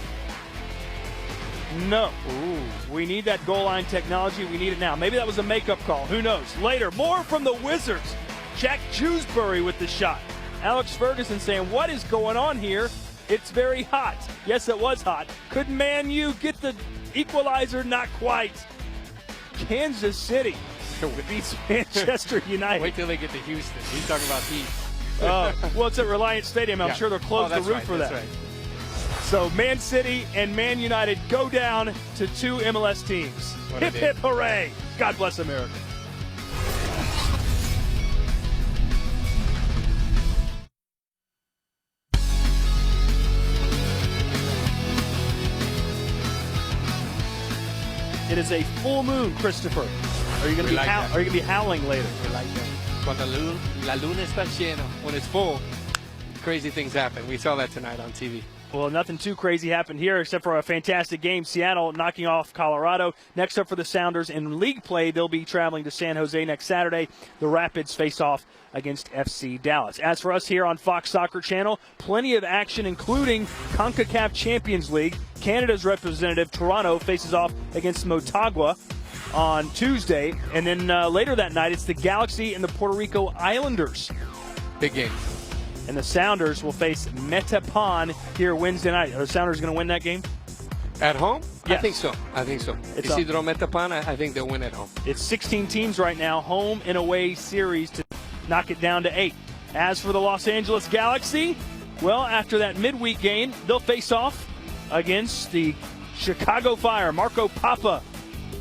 A: No. Ooh, we need that goal line technology. We need it now. Maybe that was a makeup call. Who knows? Later, more from the Wizards. Jack Jewsbury with the shot. Alex Ferguson saying, what is going on here? It's very hot. Yes, it was hot. Could Man U get the equalizer? Not quite. Kansas City beats Manchester United.
B: Wait till they get to Houston. He's talking about heat.
A: Well, it's at Reliance Stadium. I'm sure they'll close the roof for that.
B: Right.
A: So Man City and Man United go down to two MLS teams. Hip, hip, hooray. God bless America. It is a full moon, Christopher. Are you going to be howling later?
B: We like that. Cuando la luna está llena, when it's full, crazy things happen. We saw that tonight on TV.
A: Well, nothing too crazy happened here except for a fantastic game. Seattle knocking off Colorado. Next up for the Sounders in league play, they'll be traveling to San Jose next Saturday. The Rapids face off against FC Dallas. As for us here on Fox Soccer Channel, plenty of action, including CONCACAF Champions League. Canada's representative, Toronto, faces off against Motagua on Tuesday. And then later that night, it's the Galaxy and the Puerto Rico Islanders.
B: Big game.
A: And the Sounders will face Metapan here Wednesday night. Are the Sounders going to win that game?
B: At home?
A: Yes.
B: I think so. I think so.
A: It's
B: Isidro Metapan, I think they'll win at home.
A: It's 16 teams right now, home and away series to knock it down to 8. As for the Los Angeles Galaxy, well, after that midweek game, they'll face off against the Chicago Fire. Marco Papa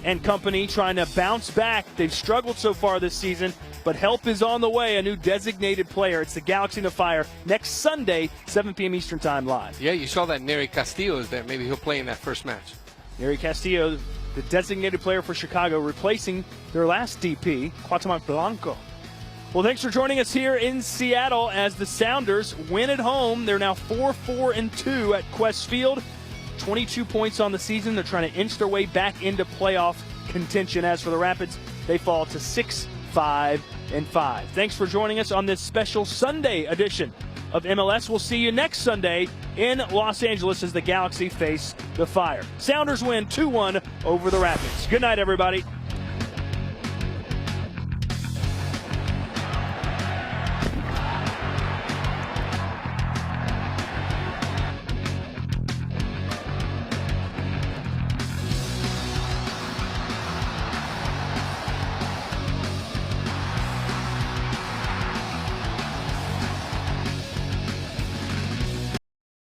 A: and company trying to bounce back. They've struggled so far this season, but help is on the way. A new designated player. It's the Galaxy and the Fire next Sunday, 7 p.m. Eastern Time live.
B: Yeah, you saw that Nery Castillo is there. Maybe he'll play in that first match.
A: Nery Castillo, the designated player for Chicago, replacing their last DP, Cuauhtemoc Blanco. Well, thanks for joining us here in Seattle as the Sounders win at home. They're now 4-4-2 at Qwest Field. 22 points on the season. They're trying to inch their way back into playoff contention. As for the Rapids, they fall to 6-5-5. Thanks for joining us on this special Sunday edition of MLS. We'll see you next Sunday in Los Angeles as the Galaxy face the Fire. Sounders win 2-1 over the Rapids. Good night, everybody.